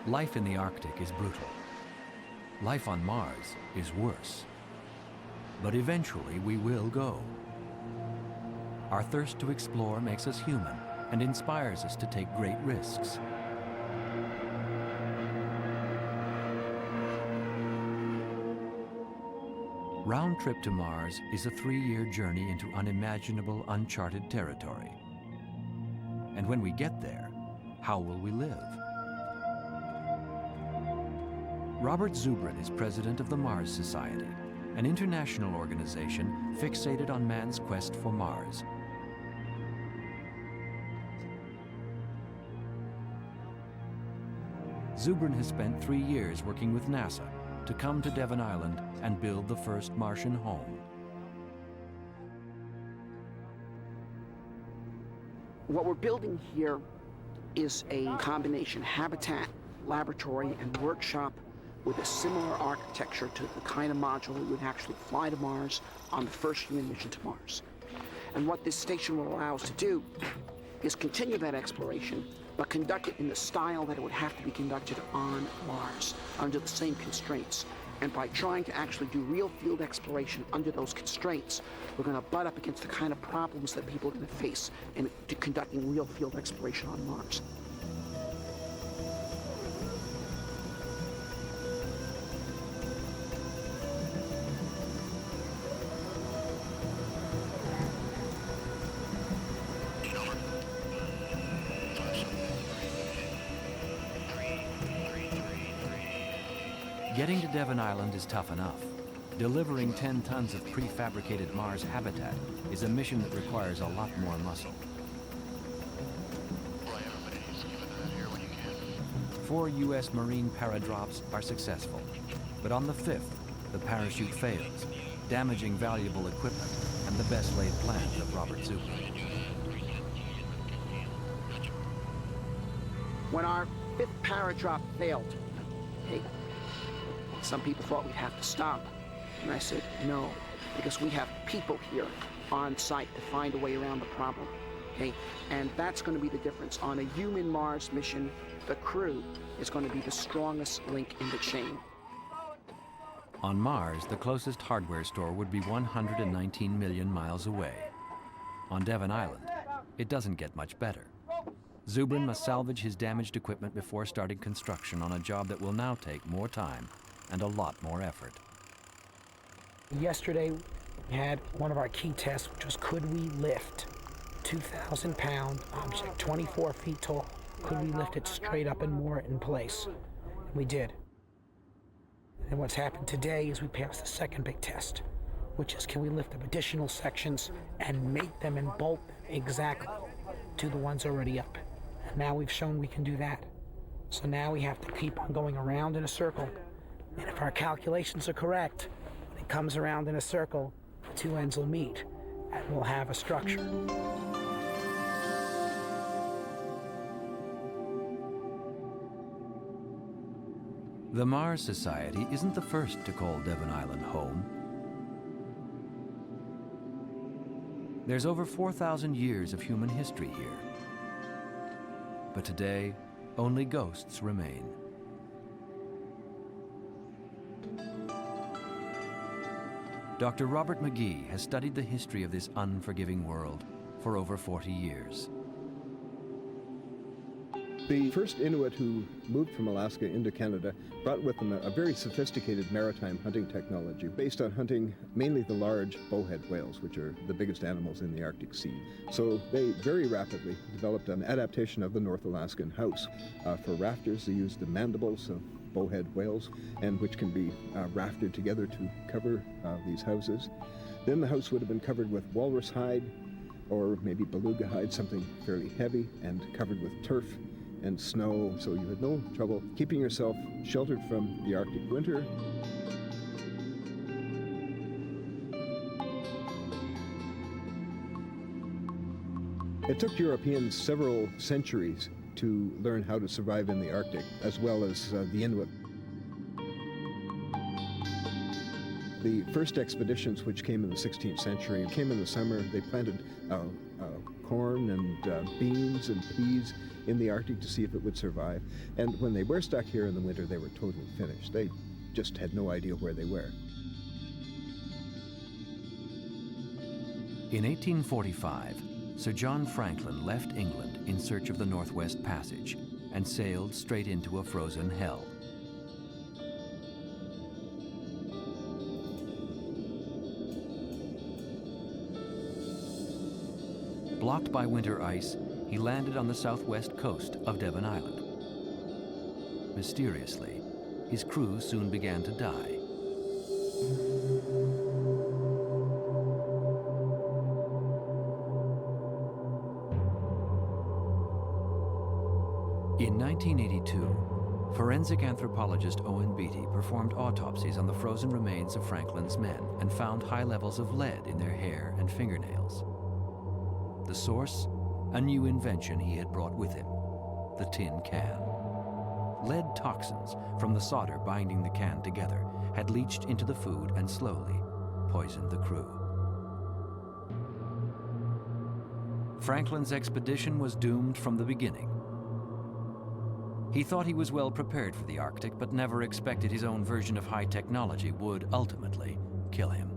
Life in the Arctic is brutal. Life on Mars is worse. But eventually we will go. Our thirst to explore makes us human and inspires us to take great risks. Round trip to Mars is a 3-year journey into unimaginable, uncharted territory. And when we get there, how will we live? Robert Zubrin is president of the Mars Society, an international organization fixated on man's quest for Mars. Zubrin has spent 3 years working with NASA to come to Devon Island and build the first Martian home. What we're building here is a combination habitat, laboratory, and workshop with a similar architecture to the kind of module we would actually fly to Mars on the first human mission to Mars. And what this station will allow us to do is continue that exploration, but conduct it in the style that it would have to be conducted on Mars, under the same constraints. And by trying to actually do real field exploration under those constraints, we're going to butt up against the kind of problems that people are going to face in conducting real field exploration on Mars. Getting to Devon Island is tough enough. Delivering 10 tons of prefabricated Mars habitat is a mission that requires a lot more muscle. 4 U.S. Marine paradrops are successful, but on the 5th, the parachute fails, damaging valuable equipment and the best laid plans of Robert Zubrin. When our 5th paradrop failed, hey, some people thought we'd have to stop. And I said, no, because we have people here on site to find a way around the problem, okay? And that's going to be the difference. On a human Mars mission, the crew is going to be the strongest link in the chain. On Mars, the closest hardware store would be 119 million miles away. On Devon Island, it doesn't get much better. Zubrin must salvage his damaged equipment before starting construction on a job that will now take more time and a lot more effort. Yesterday, we had one of our key tests, which was could we lift 2,000-pound object, 24 feet tall? Could we lift it straight up and moor it in place? And we did. And what's happened today is we passed the second big test, which is can we lift up additional sections and make them and bolt them exactly to the ones already up. And now we've shown we can do that. So now we have to keep on going around in a circle. And if our calculations are correct, when it comes around in a circle, the 2 ends will meet and we'll have a structure. The Mars Society isn't the first to call Devon Island home. There's over 4,000 years of human history here. But today, only ghosts remain. Dr. Robert McGee has studied the history of this unforgiving world for over 40 years. The first Inuit who moved from Alaska into Canada brought with them a very sophisticated maritime hunting technology based on hunting mainly the large bowhead whales, which are the biggest animals in the Arctic Sea. So they very rapidly developed an adaptation of the North Alaskan house. For rafters, they used the mandibles of bowhead whales, and which can be rafted together to cover these houses. Then the house would have been covered with walrus hide, or maybe beluga hide, something fairly heavy, and covered with turf and snow, so you had no trouble keeping yourself sheltered from the Arctic winter. It took Europeans several centuries to learn how to survive in the Arctic, as well as the Inuit. The first expeditions, which came in the 16th century, came in the summer. They planted corn and beans and peas in the Arctic to see if it would survive. And when they were stuck here in the winter, they were totally finished. They just had no idea where they were. In 1845, Sir John Franklin left England in search of the Northwest Passage and sailed straight into a frozen hell. Blocked by winter ice, he landed on the southwest coast of Devon Island. Mysteriously, his crew soon began to die. In 1982, forensic anthropologist Owen Beatty performed autopsies on the frozen remains of Franklin's men and found high levels of lead in their hair and fingernails. The source? A new invention he had brought with him, the tin can. Lead toxins from the solder binding the can together had leached into the food and slowly poisoned the crew. Franklin's expedition was doomed from the beginning. He thought he was well prepared for the Arctic, but never expected his own version of high technology would ultimately kill him.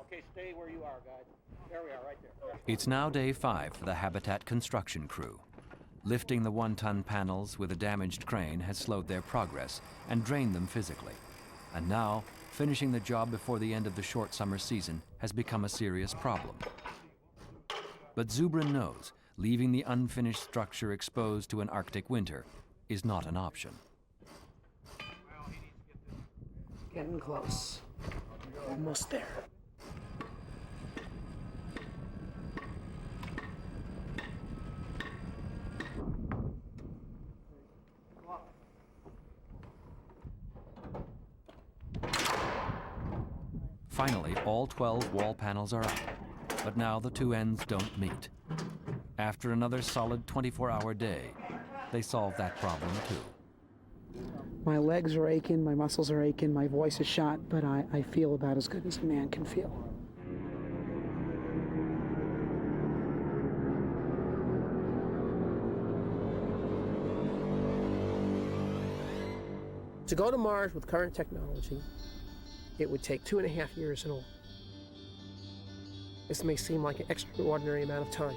Okay, stay where you are, guys. There we are, right there. It's now day 5 for the habitat construction crew. Lifting the 1-ton panels with a damaged crane has slowed their progress and drained them physically. And now, finishing the job before the end of the short summer season has become a serious problem. But Zubrin knows leaving the unfinished structure exposed to an Arctic winter is not an option. Getting close. Almost there. Finally, all 12 wall panels are up, but now the two ends don't meet. After another solid 24-hour day, they solve that problem too. My legs are aching, my muscles are aching, my voice is shot, but I feel about as good as a man can feel. To go to Mars with current technology, it would take 2.5 years in all. This may seem like an extraordinary amount of time,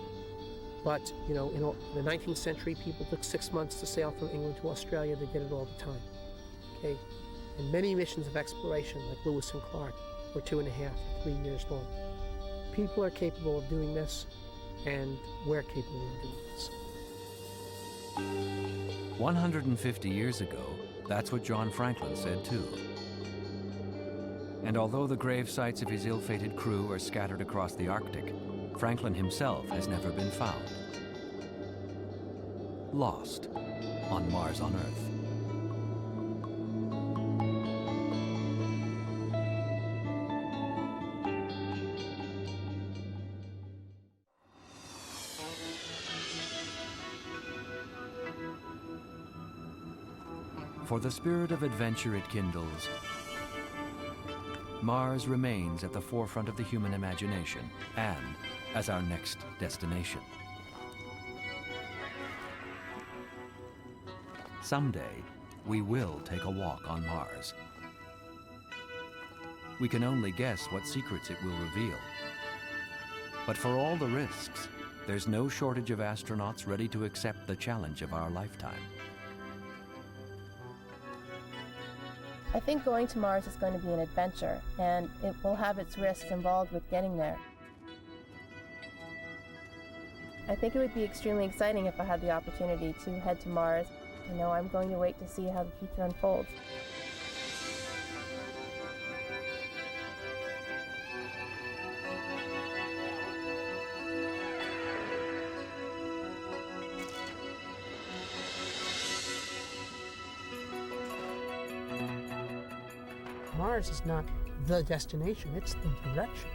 but you know, in the 19th century, people took 6 months to sail from England to Australia. They did it all the time. Okay, and many missions of exploration, like Lewis and Clark, were 2.5 to 3 years long. People are capable of doing this, and we're capable of doing this. 150 years ago, that's what John Franklin said too. And although the grave sites of his ill-fated crew are scattered across the Arctic, Franklin himself has never been found. Lost on Mars on Earth. For the spirit of adventure it kindles, Mars remains at the forefront of the human imagination and as our next destination. Someday, we will take a walk on Mars. We can only guess what secrets it will reveal. But for all the risks, there's no shortage of astronauts ready to accept the challenge of our lifetime. I think going to Mars is going to be an adventure, and it will have its risks involved with getting there. I think it would be extremely exciting if I had the opportunity to head to Mars. You know, I'm going to wait to see how the future unfolds. Mars is not the destination, it's the direction.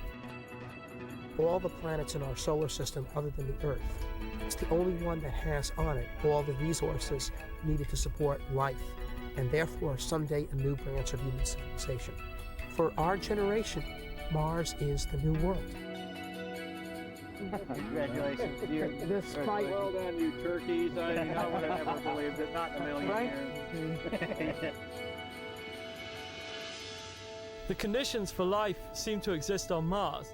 All the planets in our solar system other than the Earth, it's the only one that has on it all the resources needed to support life, and therefore someday a new branch of human civilization. For our generation, Mars is the new world. Congratulations. This fight. Well done, you turkeys. I would have never believed it, not in a million years. The conditions for life seem to exist on Mars.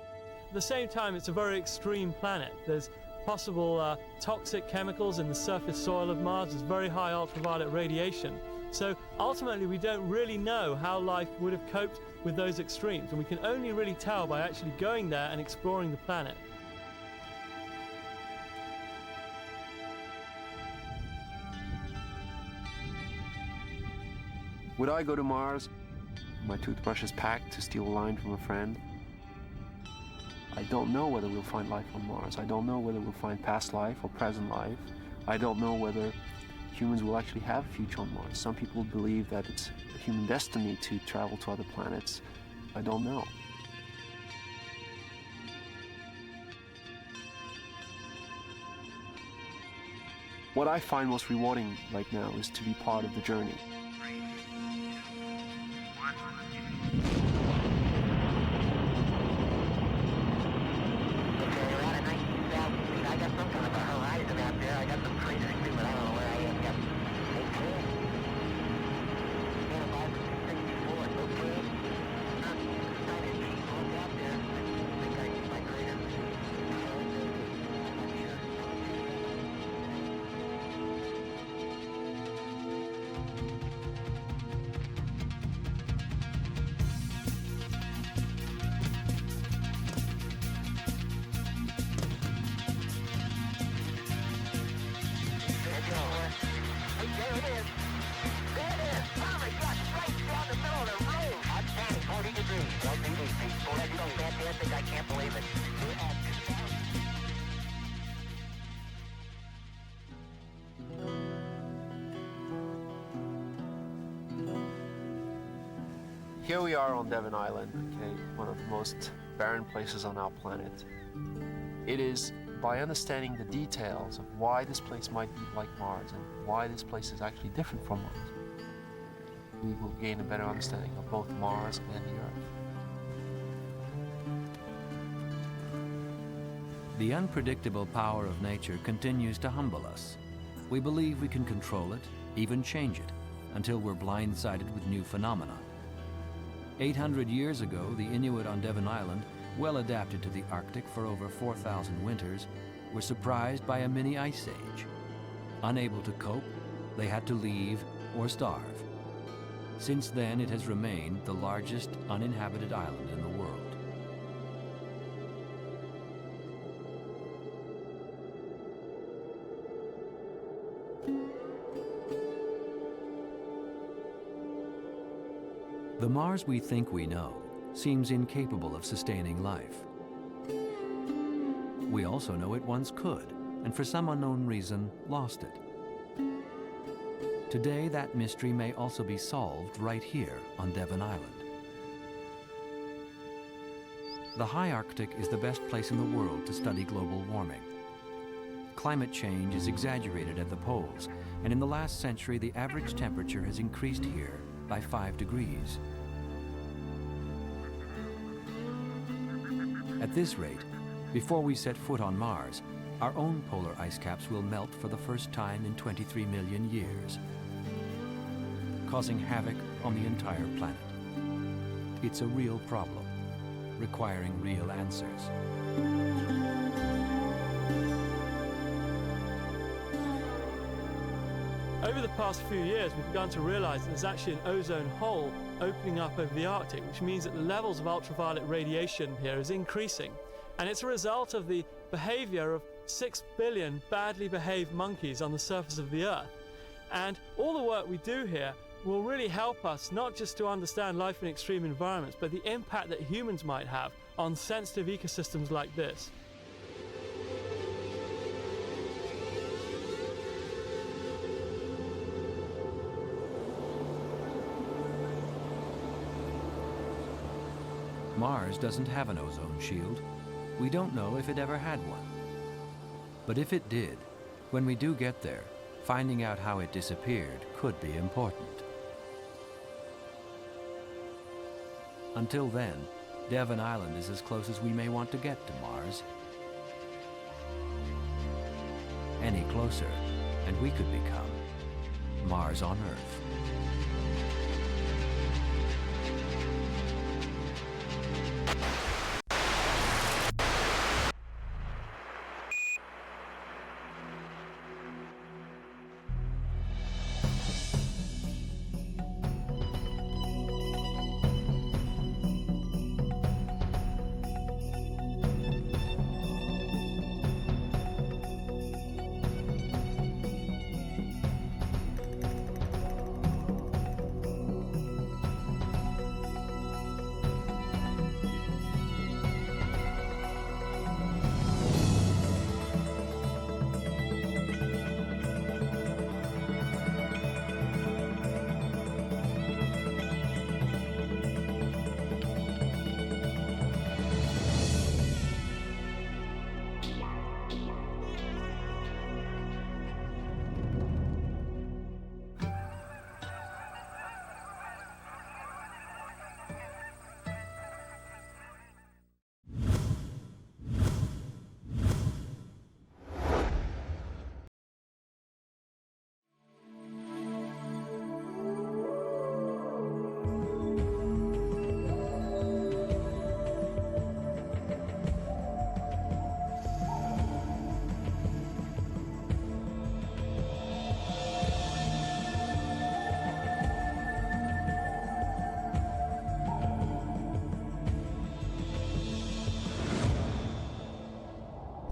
At the same time, it's a very extreme planet. There's possible toxic chemicals in the surface soil of Mars. There's very high ultraviolet radiation. So ultimately, we don't really know how life would have coped with those extremes. And we can only really tell by actually going there and exploring the planet. Would I go to Mars? My toothbrush is packed to steal a line from a friend. I don't know whether we'll find life on Mars. I don't know whether we'll find past life or present life. I don't know whether humans will actually have a future on Mars. Some people believe that it's a human destiny to travel to other planets. I don't know. What I find most rewarding right now is to be part of the journey. I can't believe it. Here we are on Devon Island, okay, one of the most barren places on our planet. It is by understanding the details of why this place might be like Mars and why this place is actually different from Mars, we will gain a better understanding of both Mars and the Earth. The unpredictable power of nature continues to humble us. We believe we can control it, even change it, until we're blindsided with new phenomena. 800 years ago, the Inuit on Devon Island, well adapted to the Arctic for over 4,000 winters, were surprised by a mini ice age. Unable to cope, they had to leave or starve. Since then, it has remained the largest uninhabited island in the world. The Mars we think we know seems incapable of sustaining life. We also know it once could, and for some unknown reason, lost it. Today, that mystery may also be solved right here on Devon Island. The high Arctic is the best place in the world to study global warming. Climate change is exaggerated at the poles, and in the last century, the average temperature has increased here by 5 degrees. At this rate, before we set foot on Mars, our own polar ice caps will melt for the first time in 23 million years, causing havoc on the entire planet. It's a real problem, requiring real answers. Over the past few years, we've begun to realize that there's actually an ozone hole opening up over the Arctic, which means that the levels of ultraviolet radiation here is increasing. And it's a result of the behavior of 6 billion badly behaved monkeys on the surface of the Earth. And all the work we do here will really help us not just to understand life in extreme environments, but the impact that humans might have on sensitive ecosystems like this. Mars doesn't have an ozone shield. We don't know if it ever had one. But if it did, when we do get there, finding out how it disappeared could be important. Until then, Devon Island is as close as we may want to get to Mars. Any closer, and we could become Mars on Earth.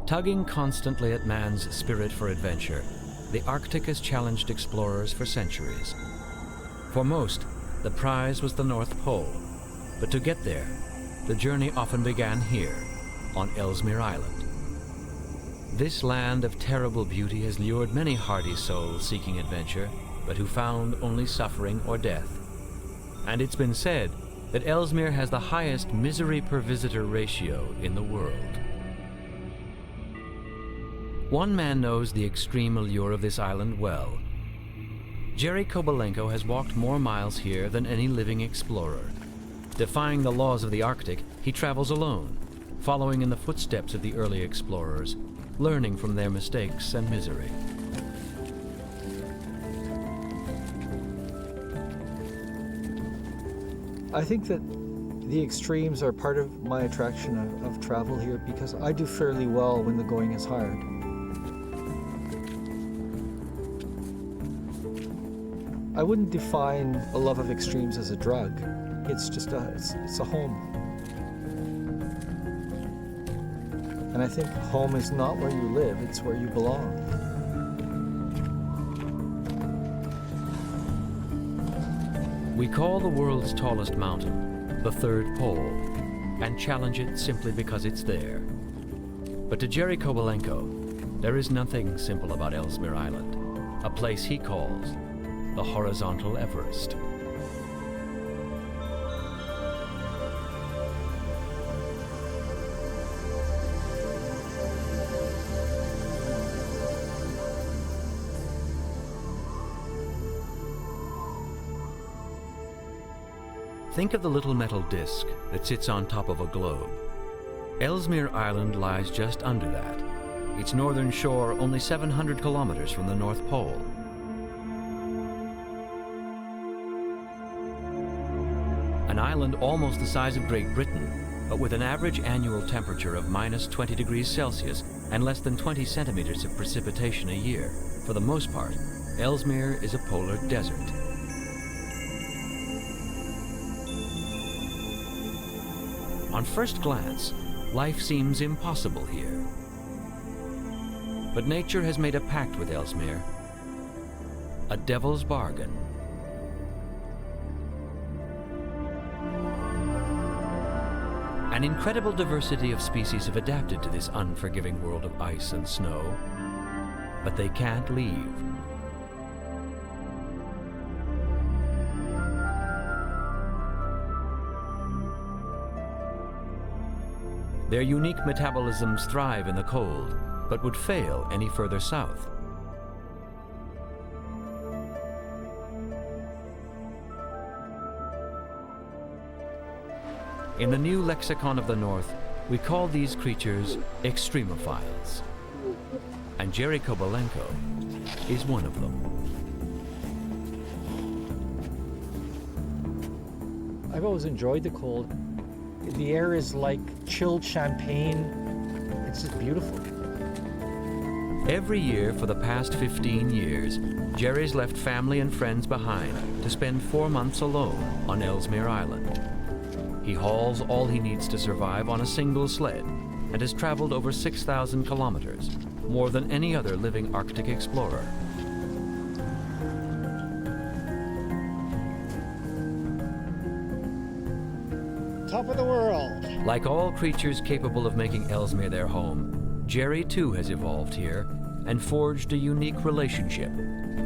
Tugging constantly at man's spirit for adventure, the Arctic has challenged explorers for centuries. For most, the prize was the North Pole, but to get there, the journey often began here, on Ellesmere Island. This land of terrible beauty has lured many hardy souls seeking adventure, but who found only suffering or death. And it's been said that Ellesmere has the highest misery per visitor ratio in the world. One man knows the extreme allure of this island well. Jerry Kobalenko has walked more miles here than any living explorer. Defying the laws of the Arctic, he travels alone, following in the footsteps of the early explorers, learning from their mistakes and misery. I think that the extremes are part of my attraction of travel here, because I do fairly well when the going is hard. I wouldn't define a love of extremes as a drug. It's just it's a home. And I think home is not where you live, it's where you belong. We call the world's tallest mountain the Third Pole, and challenge it simply because it's there. But to Jerry Kobalenko, there is nothing simple about Ellesmere Island, a place he calls the horizontal Everest. Think of the little metal disc that sits on top of a globe. Ellesmere Island lies just under that, its northern shore only 700 kilometers from the North Pole. An island almost the size of Great Britain, but with an average annual temperature of minus 20 degrees Celsius and less than 20 centimeters of precipitation a year. For the most part, Ellesmere is a polar desert. On first glance, life seems impossible here. But nature has made a pact with Ellesmere, a devil's bargain. An incredible diversity of species have adapted to this unforgiving world of ice and snow, but they can't leave. Their unique metabolisms thrive in the cold, but would fail any further south. In the new lexicon of the North, we call these creatures extremophiles. And Jerry Kobalenko is one of them. I've always enjoyed the cold. The air is like chilled champagne. It's just beautiful. Every year for the past 15 years, Jerry's left family and friends behind to spend 4 months alone on Ellesmere Island. He hauls all he needs to survive on a single sled and has traveled over 6,000 kilometers, more than any other living Arctic explorer. Top of the world. Like all creatures capable of making Ellesmere their home, Jerry too has evolved here and forged a unique relationship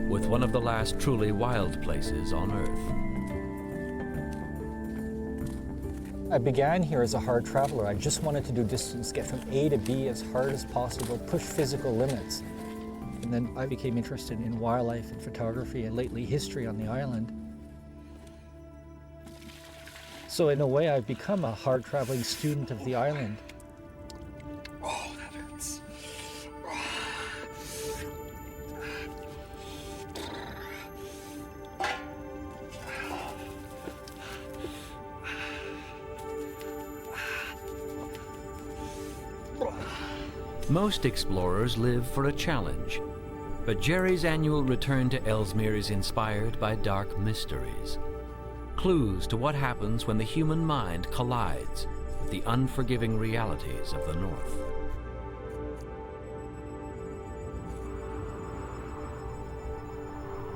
with one of the last truly wild places on Earth. I began here as a hard traveler. I just wanted to do distance, get from A to B as hard as possible, push physical limits. And then I became interested in wildlife and photography and lately history on the island. So in a way, I've become a hard traveling student of the island. Oh, that hurts. Most explorers live for a challenge, but Jerry's annual return to Ellesmere is inspired by dark mysteries. Clues to what happens when the human mind collides with the unforgiving realities of the North.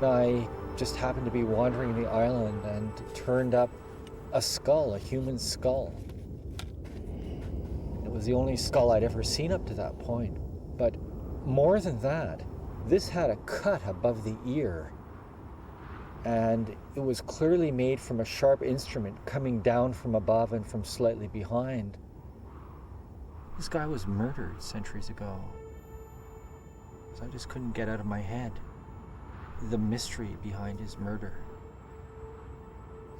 I just happened to be wandering the island and turned up a skull, a human skull. was the only skull I'd ever seen up to that point. But more than that, this had a cut above the ear. And it was clearly made from a sharp instrument coming down from above and from slightly behind. This guy was murdered centuries ago. So I just couldn't get out of my head the mystery behind his murder.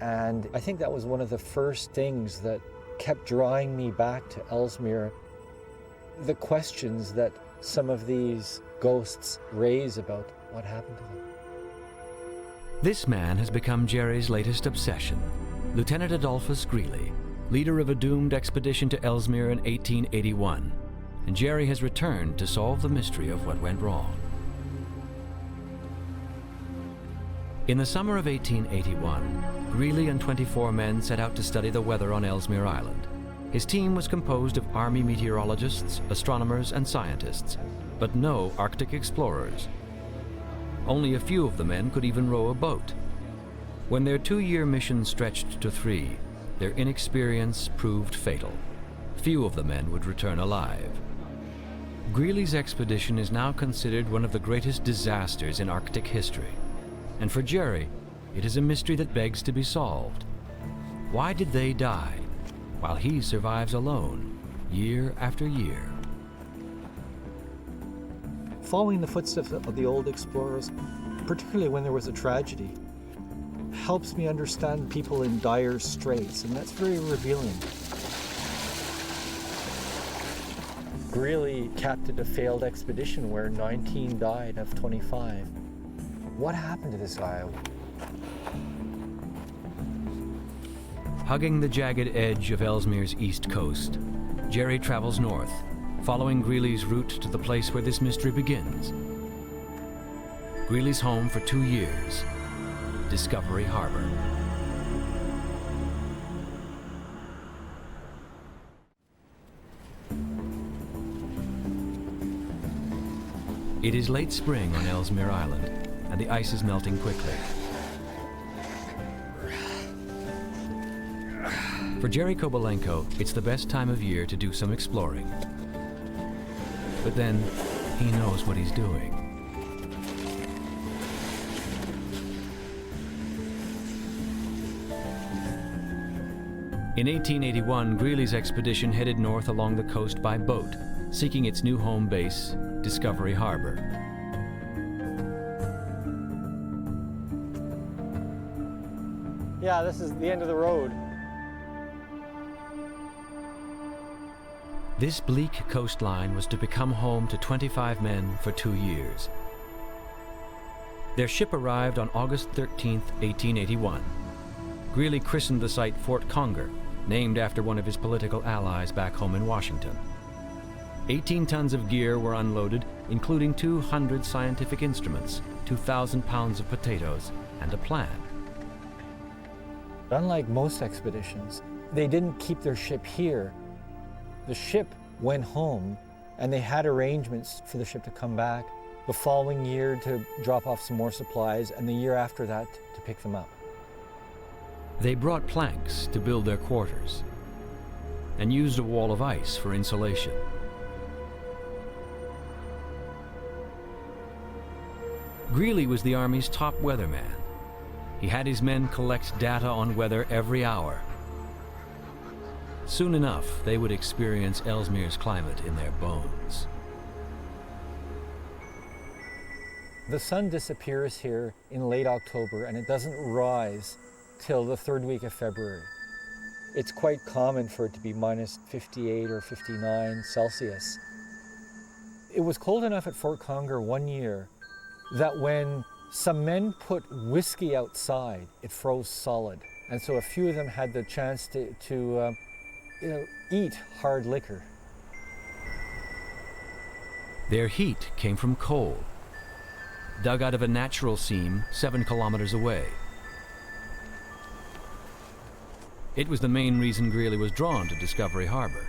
And I think that was one of the first things that kept drawing me back to Ellesmere. The questions that some of these ghosts raise about what happened to them. This man has become Jerry's latest obsession. Lieutenant Adolphus Greely, leader of a doomed expedition to Ellesmere in 1881. And Jerry has returned to solve the mystery of what went wrong. In the summer of 1881, Greely and 24 men set out to study the weather on Ellesmere Island. His team was composed of Army meteorologists, astronomers, and scientists, but no Arctic explorers. Only a few of the men could even row a boat. When their 2-year mission stretched to 3, their inexperience proved fatal. Few of the men would return alive. Greely's expedition is now considered one of the greatest disasters in Arctic history. And for Jerry, it is a mystery that begs to be solved. Why did they die, while he survives alone, year after year? Following the footsteps of the old explorers, particularly when there was a tragedy, helps me understand people in dire straits, and that's very revealing. Greely captained a failed expedition where 19 died of 25. What happened to this guy? Hugging the jagged edge of Ellesmere's east coast, Jerry travels north, following Greely's route to the place where this mystery begins. Greely's home for 2 years, Discovery Harbor. It is late spring on Ellesmere Island, and the ice is melting quickly. For Jerry Kobalenko, it's the best time of year to do some exploring. But then, he knows what he's doing. In 1881, Greely's expedition headed north along the coast by boat, seeking its new home base, Discovery Harbor. Yeah, this is the end of the road. This bleak coastline was to become home to 25 men for 2 years. Their ship arrived on August 13, 1881. Greely christened the site Fort Conger, named after one of his political allies back home in Washington. 18 tons of gear were unloaded, including 200 scientific instruments, 2,000 pounds of potatoes, and a plan. Unlike most expeditions, they didn't keep their ship here. The ship went home, and they had arrangements for the ship to come back the following year to drop off some more supplies, and the year after that to pick them up. They brought planks to build their quarters and used a wall of ice for insulation. Greely was the Army's top weatherman. He had his men collect data on weather every hour. Soon enough, they would experience Ellesmere's climate in their bones. The sun disappears here in late October, and it doesn't rise till the 3rd week of February. It's quite common for it to be minus 58 or 59 Celsius. It was cold enough at Fort Conger one year that when some men put whiskey outside, it froze solid. And so a few of them had the chance to eat hard liquor. Their heat came from coal, dug out of a natural seam 7 kilometers away. It was the main reason Greely was drawn to Discovery Harbor.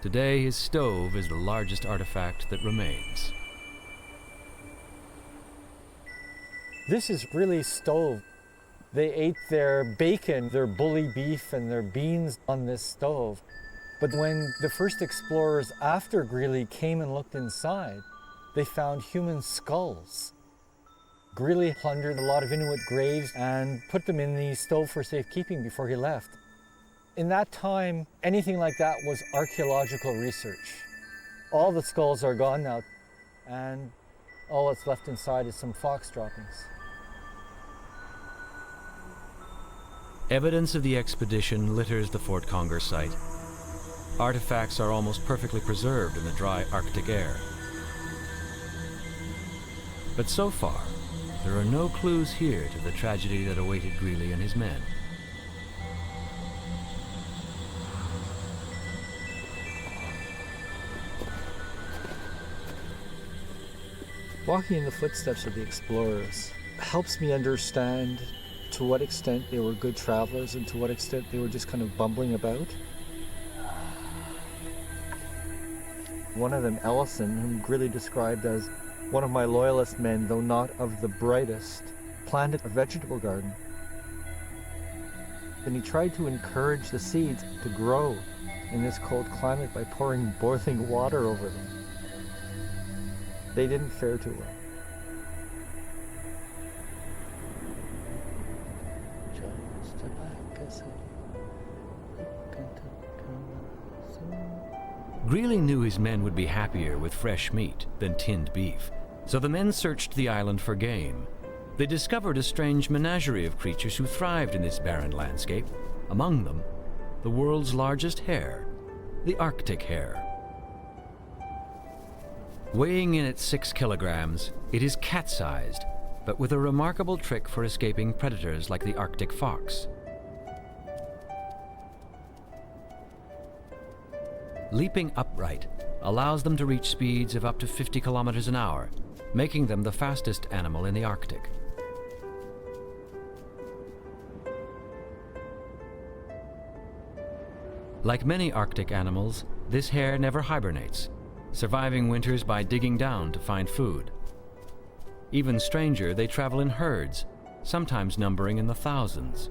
Today, his stove is the largest artifact that remains. This is Greely's stove. They ate their bacon, their bully beef, and their beans on this stove. But when the first explorers after Greely came and looked inside, they found human skulls. Greely plundered a lot of Inuit graves and put them in the stove for safekeeping before he left. In that time, anything like that was archaeological research. All the skulls are gone now, and all that's left inside is some fox droppings. Evidence of the expedition litters the Fort Conger site. Artifacts are almost perfectly preserved in the dry Arctic air. But so far, there are no clues here to the tragedy that awaited Greely and his men. Walking in the footsteps of the explorers helps me understand to what extent they were good travelers and to what extent they were just kind of bumbling about. One of them, Ellison, whom Greely described as one of my loyalist men, though not of the brightest, planted a vegetable garden. And he tried to encourage the seeds to grow in this cold climate by pouring boiling water over them. They didn't fare too well. Greely knew his men would be happier with fresh meat than tinned beef, so the men searched the island for game. They discovered a strange menagerie of creatures who thrived in this barren landscape. Among them, the world's largest hare, the Arctic hare. Weighing in at 6 kilograms, it is cat-sized, but with a remarkable trick for escaping predators like the Arctic fox. Leaping upright allows them to reach speeds of up to 50 kilometers an hour, making them the fastest animal in the Arctic. Like many Arctic animals, this hare never hibernates, surviving winters by digging down to find food. Even stranger, they travel in herds, sometimes numbering in the thousands.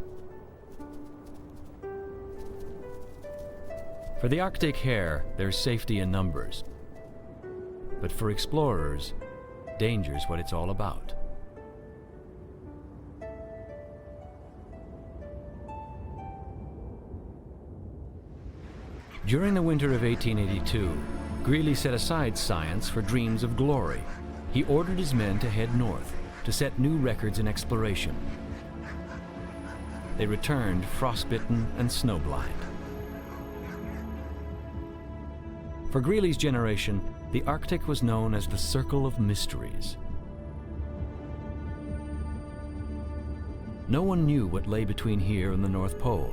For the Arctic hare, there's safety in numbers. But for explorers, danger's what it's all about. During the winter of 1882, Greely set aside science for dreams of glory. He ordered his men to head north to set new records in exploration. They returned frostbitten and snowblind. For Greely's generation, the Arctic was known as the Circle of Mysteries. No one knew what lay between here and the North Pole,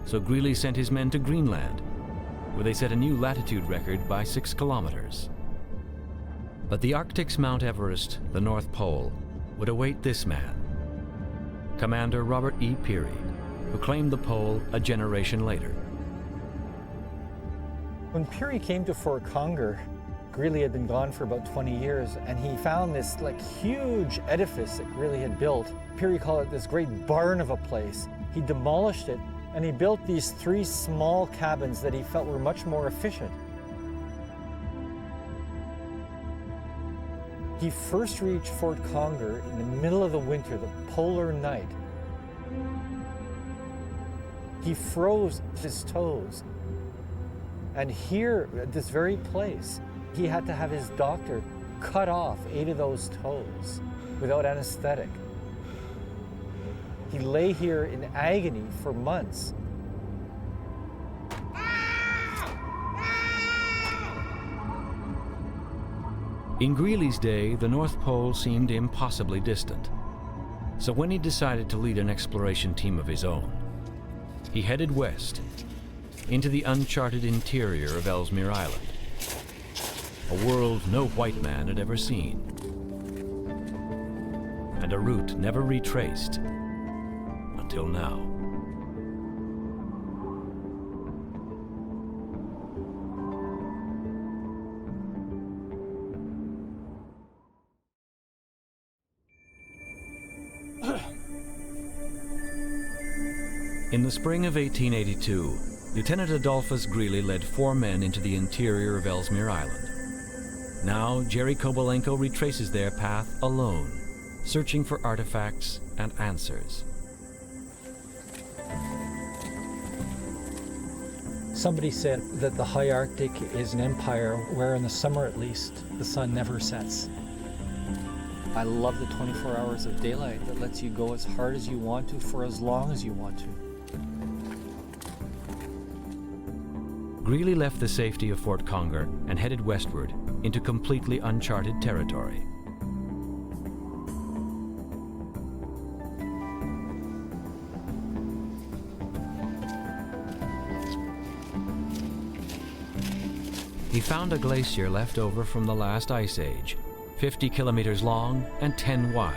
so Greely sent his men to Greenland, where they set a new latitude record by 6 kilometers. But the Arctic's Mount Everest, the North Pole, would await this man, Commander Robert E. Peary, who claimed the pole a generation later. When Peary came to Fort Conger, Greely had been gone for about 20 years, and he found this huge edifice that Greely had built. Peary called it this great barn of a place. He demolished it, and he built these 3 small cabins that he felt were much more efficient. He first reached Fort Conger in the middle of the winter, the polar night. He froze his toes. And here, at this very place, he had to have his doctor cut off 8 of those toes without anesthetic. He lay here in agony for months. In Greely's day, the North Pole seemed impossibly distant. So when he decided to lead an exploration team of his own, he headed west into the uncharted interior of Ellesmere Island, a world no white man had ever seen, and a route never retraced until now. In the spring of 1882, Lieutenant Adolphus Greely led 4 men into the interior of Ellesmere Island. Now, Jerry Kobalenko retraces their path alone, searching for artifacts and answers. Somebody said that the high Arctic is an empire where in the summer at least, the sun never sets. I love the 24 hours of daylight that lets you go as hard as you want to for as long as you want to. Greely left the safety of Fort Conger and headed westward into completely uncharted territory. He found a glacier left over from the last ice age, 50 kilometers long and 10 wide.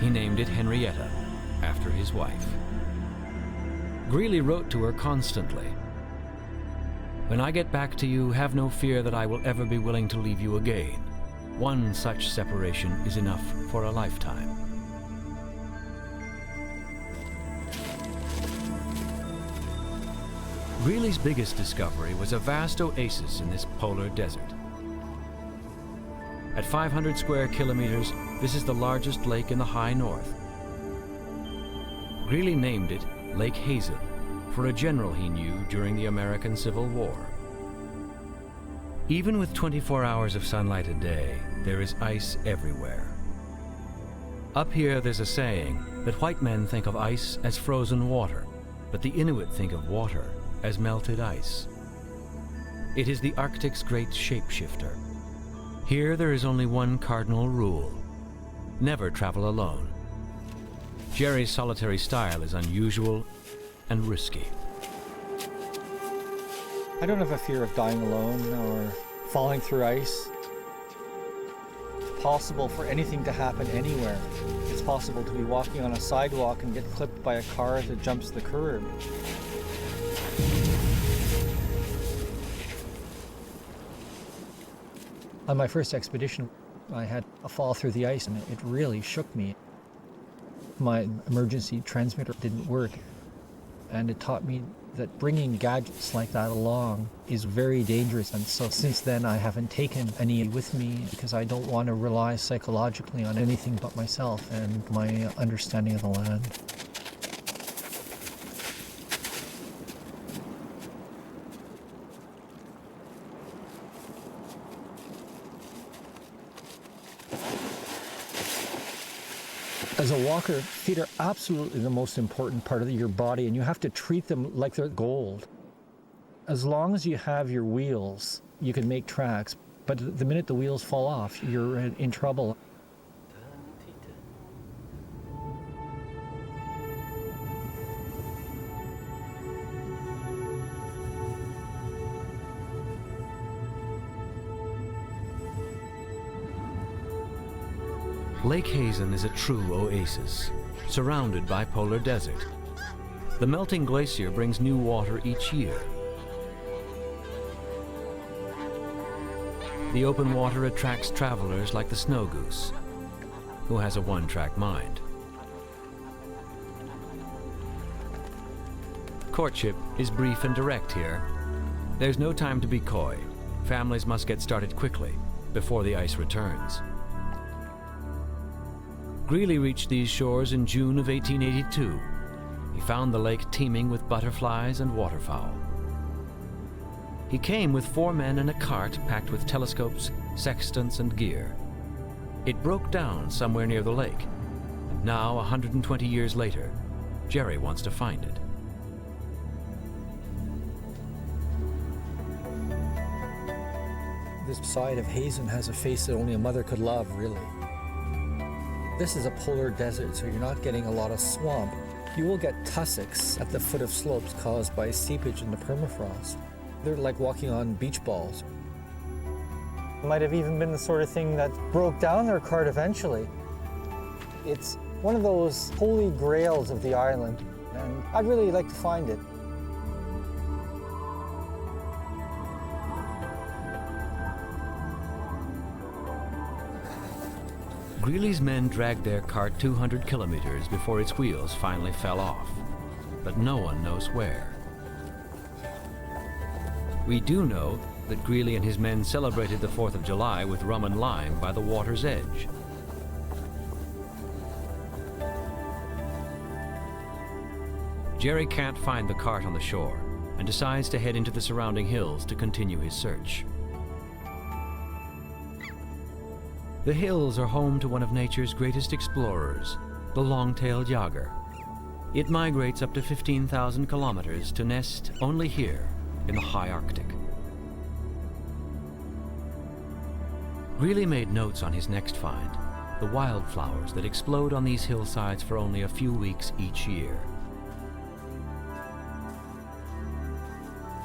He named it Henrietta, after his wife. Greely wrote to her constantly. "When I get back to you, have no fear that I will ever be willing to leave you again. One such separation is enough for a lifetime." Greely's biggest discovery was a vast oasis in this polar desert. At 500 square kilometers, this is the largest lake in the high north. Greely named it Lake Hazen, for a general he knew during the American Civil War. Even with 24 hours of sunlight a day, there is ice everywhere. Up here there's a saying that white men think of ice as frozen water, but the Inuit think of water as melted ice. It is the Arctic's great shapeshifter. Here there is only one cardinal rule: never travel alone. Jerry's solitary style is unusual and risky. I don't have a fear of dying alone or falling through ice. It's possible for anything to happen anywhere. It's possible to be walking on a sidewalk and get clipped by a car that jumps the curb. On my first expedition, I had a fall through the ice and it really shook me. My emergency transmitter didn't work, and it taught me that bringing gadgets like that along is very dangerous. And so since then I haven't taken any with me because I don't want to rely psychologically on anything but myself and my understanding of the land. As a walker, feet are absolutely the most important part of your body, and you have to treat them like they're gold. As long as you have your wheels, you can make tracks, but the minute the wheels fall off, you're in trouble. Lake Hazen is a true oasis, surrounded by polar desert. The melting glacier brings new water each year. The open water attracts travelers like the snow goose, who has a one-track mind. Courtship is brief and direct here. There's no time to be coy. Families must get started quickly, before the ice returns. Greely reached these shores in June of 1882. He found the lake teeming with butterflies and waterfowl. He came with 4 men and a cart packed with telescopes, sextants, and gear. It broke down somewhere near the lake. Now, 120 years later, Jerry wants to find it. This side of Hazen has a face that only a mother could love, really. This is a polar desert, so you're not getting a lot of swamp. You will get tussocks at the foot of slopes caused by seepage in the permafrost. They're like walking on beach balls. It might have even been the sort of thing that broke down their cart eventually. It's one of those holy grails of the island, and I'd really like to find it. Greely's men dragged their cart 200 kilometers before its wheels finally fell off. but no one knows where. We do know that Greely and his men celebrated the 4th of July with rum and lime by the water's edge. Jerry can't find the cart on the shore and decides to head into the surrounding hills to continue his search. The hills are home to one of nature's greatest explorers, the long-tailed yager. It migrates up to 15,000 kilometers to nest only here in the high Arctic. Greely made notes on his next find, the wildflowers that explode on these hillsides for only a few weeks each year.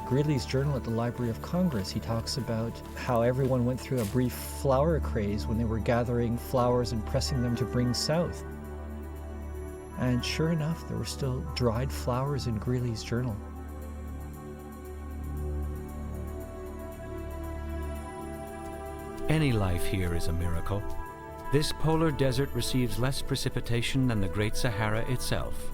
Greely's journal at the Library of Congress, he talks about how everyone went through a brief flower craze when they were gathering flowers and pressing them to bring south. And sure enough, there were still dried flowers in Greely's journal. Any life here is a miracle. This polar desert receives less precipitation than the Great Sahara itself.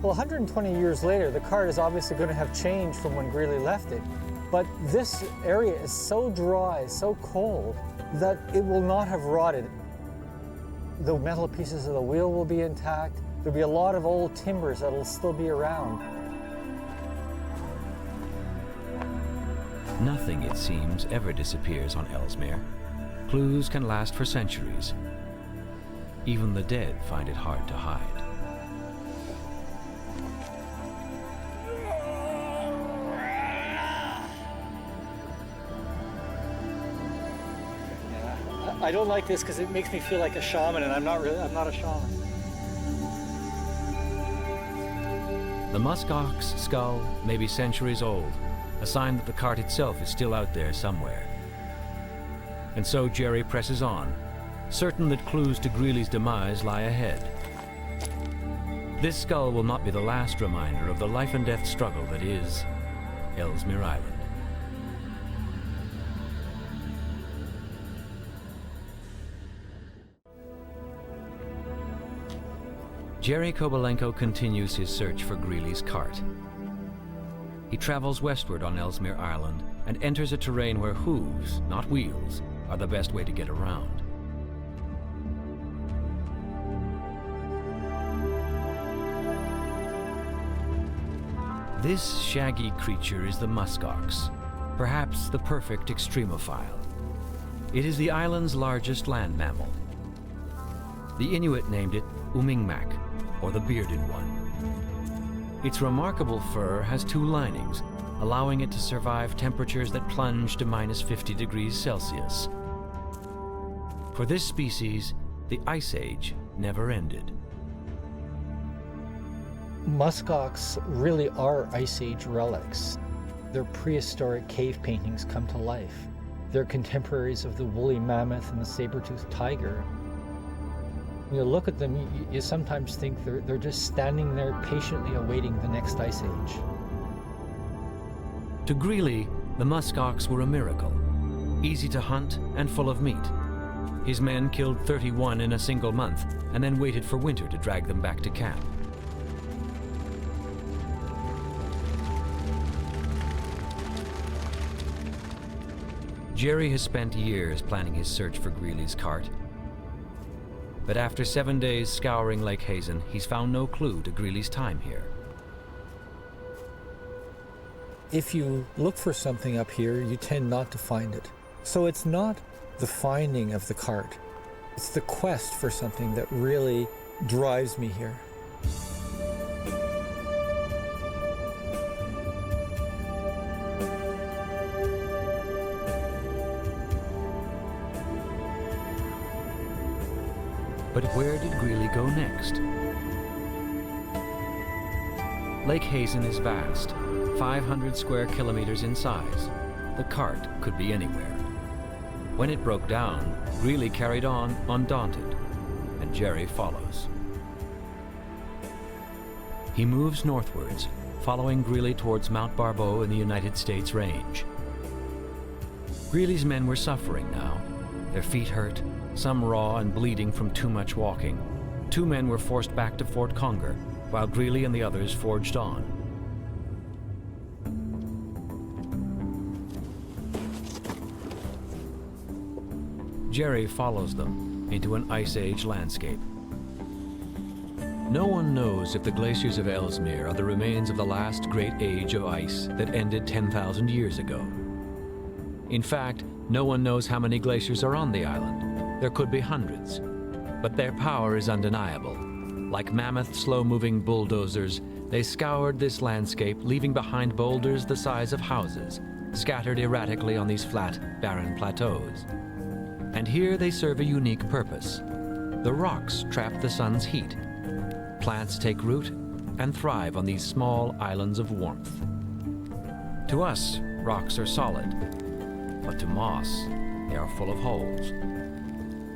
Well, 120 years later, the cart is obviously going to have changed from when Greely left it. But this area is so dry, so cold, that it will not have rotted. The metal pieces of the wheel will be intact. There'll be a lot of old timbers that'll still be around. Nothing, it seems, ever disappears on Ellesmere. Clues can last for centuries. Even the dead find it hard to hide. I don't like this because it makes me feel like a shaman, and I'm not a shaman. The muskox skull may be centuries old, a sign that the cart itself is still out there somewhere. And so Jerry presses on, certain that clues to Greely's demise lie ahead. This skull will not be the last reminder of the life and death struggle that is Ellesmere Island. Jerry Kobalenko continues his search for Greely's cart. He travels westward on Ellesmere Island and enters a terrain where hooves, not wheels, are the best way to get around. This shaggy creature is the muskox, perhaps the perfect extremophile. It is the island's largest land mammal. The Inuit named it Umingmak, or the bearded one. Its remarkable fur has two linings, allowing it to survive temperatures that plunge to minus 50 degrees Celsius. For this species, the Ice Age never ended. Muskox really are Ice Age relics. Their prehistoric cave paintings come to life. They're contemporaries of the woolly mammoth and the saber-toothed tiger. When you look at them, you sometimes think they're just standing there patiently awaiting the next ice age. To Greely, the muskox were a miracle, easy to hunt and full of meat. His men killed 31 in a single month and then waited for winter to drag them back to camp. Jerry has spent years planning his search for Greely's cart. But after 7 days scouring Lake Hazen, he's found no clue to Greely's time here. If you look for something up here, you tend not to find it. So it's not the finding of the cart. It's the quest for something that really drives me here. But where did Greely go next? Lake Hazen is vast, 500 square kilometers in size. The cart could be anywhere. When it broke down, Greely carried on undaunted, and Jerry follows. He moves northwards, following Greely towards Mount Barbeau in the United States range. Greely's men were suffering now. Their feet hurt, some raw and bleeding from too much walking. 2 men were forced back to Fort Conger, while Greely and the others forged on. Jerry follows them into an Ice Age landscape. No one knows if the glaciers of Ellesmere are the remains of the last great age of ice that ended 10,000 years ago. In fact, no one knows how many glaciers are on the island. There could be hundreds, but their power is undeniable. Like mammoth, slow-moving bulldozers, they scoured this landscape, leaving behind boulders the size of houses, scattered erratically on these flat, barren plateaus. And here they serve a unique purpose. The rocks trap the sun's heat. Plants take root and thrive on these small islands of warmth. To us, rocks are solid, but to moss, they are full of holes,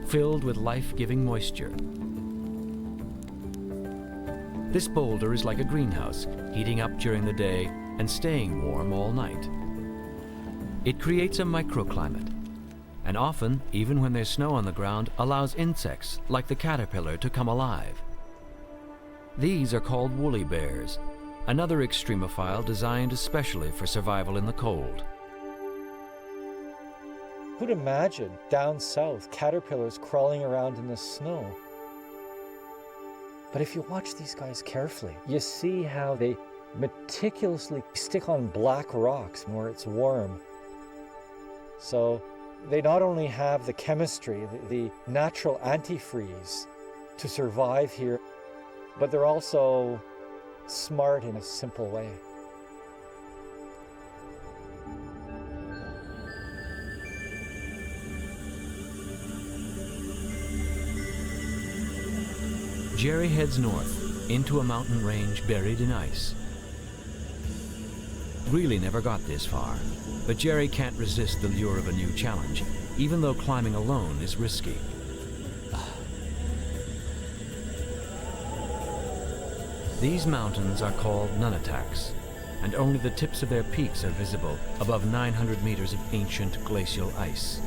filled with life-giving moisture. This boulder is like a greenhouse, heating up during the day and staying warm all night. It creates a microclimate, and often, even when there's snow on the ground, allows insects, like the caterpillar, to come alive. These are called woolly bears, another extremophile designed especially for survival in the cold. Who'd imagine down south caterpillars crawling around in the snow? But if you watch these guys carefully, you see how they meticulously stick on black rocks where it's warm. So they not only have the chemistry, the natural antifreeze to survive here, but they're also smart in a simple way. Jerry heads north into a mountain range buried in ice. Greely never got this far, but Jerry can't resist the lure of a new challenge, even though climbing alone is risky. These mountains are called Nunataks, and only the tips of their peaks are visible above 900 meters of ancient glacial ice.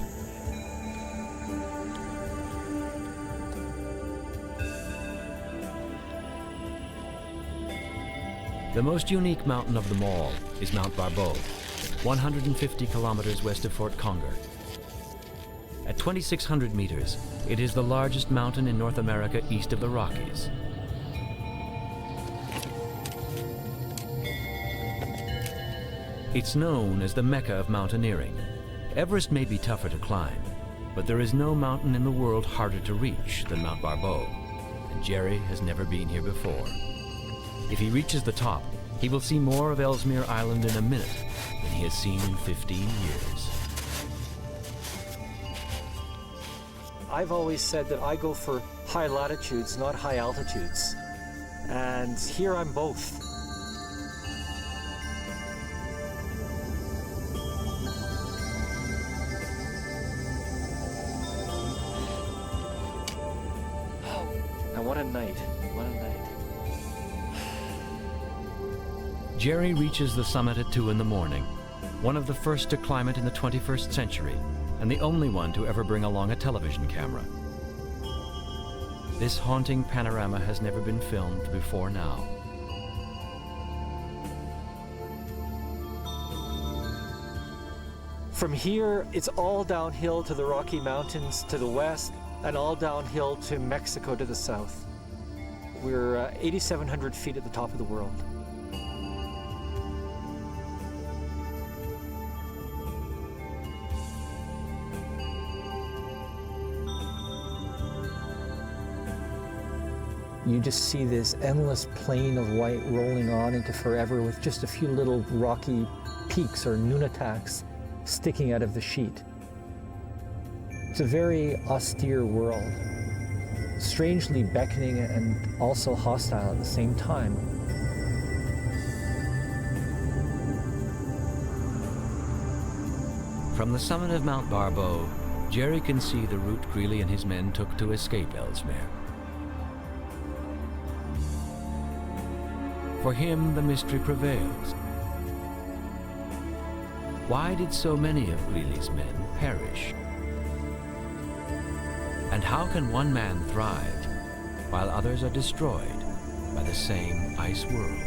The most unique mountain of them all is Mount Barbeau, 150 kilometers west of Fort Conger. At 2,600 meters, it is the largest mountain in North America east of the Rockies. It's known as the Mecca of mountaineering. Everest may be tougher to climb, but there is no mountain in the world harder to reach than Mount Barbeau, and Jerry has never been here before. If he reaches the top, he will see more of Ellesmere Island in a minute than he has seen in 15 years. I've always said that I go for high latitudes, not high altitudes. And here I'm both. And what a night, what a night. Jerry reaches the summit at 2 in the morning, one of the first to climb it in the 21st century, and the only one to ever bring along a television camera. This haunting panorama has never been filmed before now. From here, it's all downhill to the Rocky Mountains to the west, and all downhill to Mexico to the south. We're 8,700 feet at the top of the world. You just see this endless plain of white rolling on into forever with just a few little rocky peaks or Nunataks sticking out of the sheet. It's a very austere world, strangely beckoning and also hostile at the same time. From the summit of Mount Barbeau, Jerry can see the route Greely and his men took to escape Ellesmere. For him, the mystery prevails. Why did so many of Greely's men perish? And how can one man thrive while others are destroyed by the same ice world?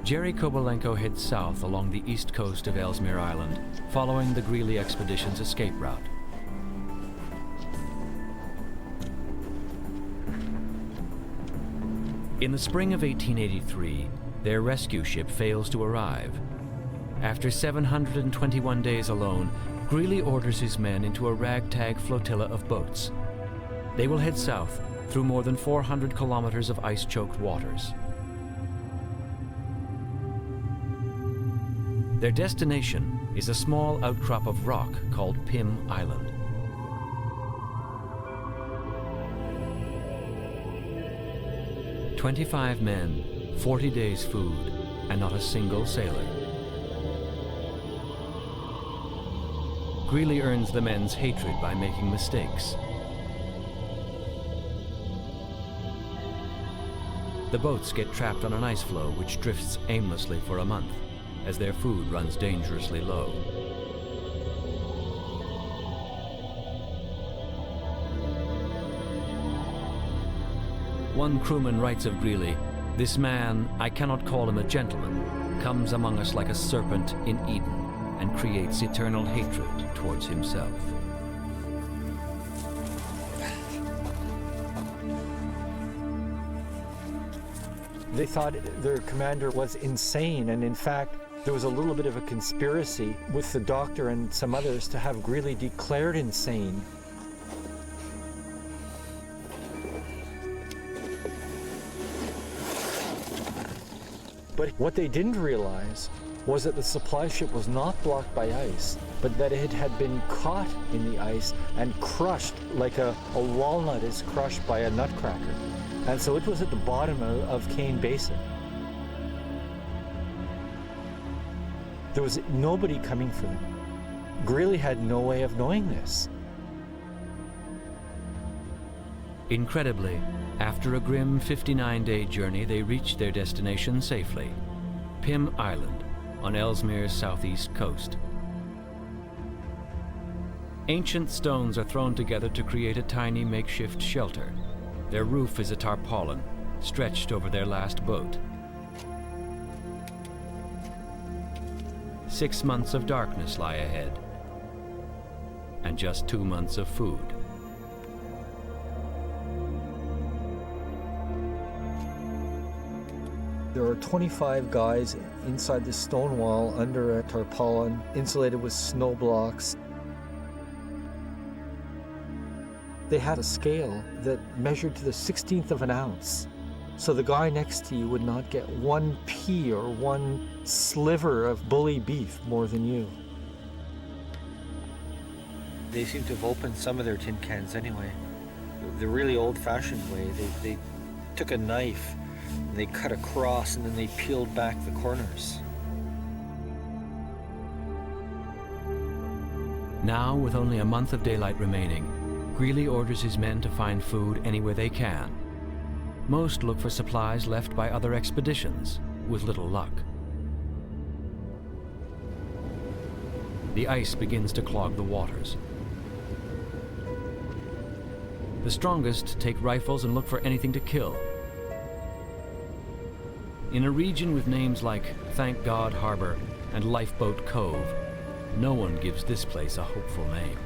Jerry Kobalenko heads south along the east coast of Ellesmere Island, following the Greely expedition's escape route. In the spring of 1883, their rescue ship fails to arrive. After 721 days alone, Greely orders his men into a ragtag flotilla of boats. They will head south through more than 400 kilometers of ice-choked waters. Their destination is a small outcrop of rock called Pim Island. "25 men, 40 days' food, and not a single sailor." Greely earns the men's hatred by making mistakes. The boats get trapped on an ice floe which drifts aimlessly for a month, as their food runs dangerously low. One crewman writes of Greely, "This man, I cannot call him a gentleman, comes among us like a serpent in Eden and creates eternal hatred towards himself." They thought their commander was insane, and in fact, there was a little bit of a conspiracy with the doctor and some others to have Greely declared insane. But what they didn't realize was that the supply ship was not blocked by ice, but that it had been caught in the ice and crushed like a walnut is crushed by a nutcracker. And so it was at the bottom of Kane Basin. There was nobody coming for them. Greely had no way of knowing this. Incredibly, after a grim 59-day journey, they reached their destination safely, Pim Island, on Ellesmere's southeast coast. Ancient stones are thrown together to create a tiny makeshift shelter. Their roof is a tarpaulin, stretched over their last boat. 6 months of darkness lie ahead, and just 2 months of food. There are 25 guys inside the stone wall under a tarpaulin, insulated with snow blocks. They had a scale that measured to the 16th of an ounce. So the guy next to you would not get 1 pea or 1 sliver of bully beef more than you. They seem to have opened some of their tin cans anyway. The really old-fashioned way. They took a knife and they cut across and then they peeled back the corners. Now, with only a month of daylight remaining, Greely orders his men to find food anywhere they can. Most look for supplies left by other expeditions, with little luck. The ice begins to clog the waters. The strongest take rifles and look for anything to kill. In a region with names like Thank God Harbor and Lifeboat Cove, no one gives this place a hopeful name.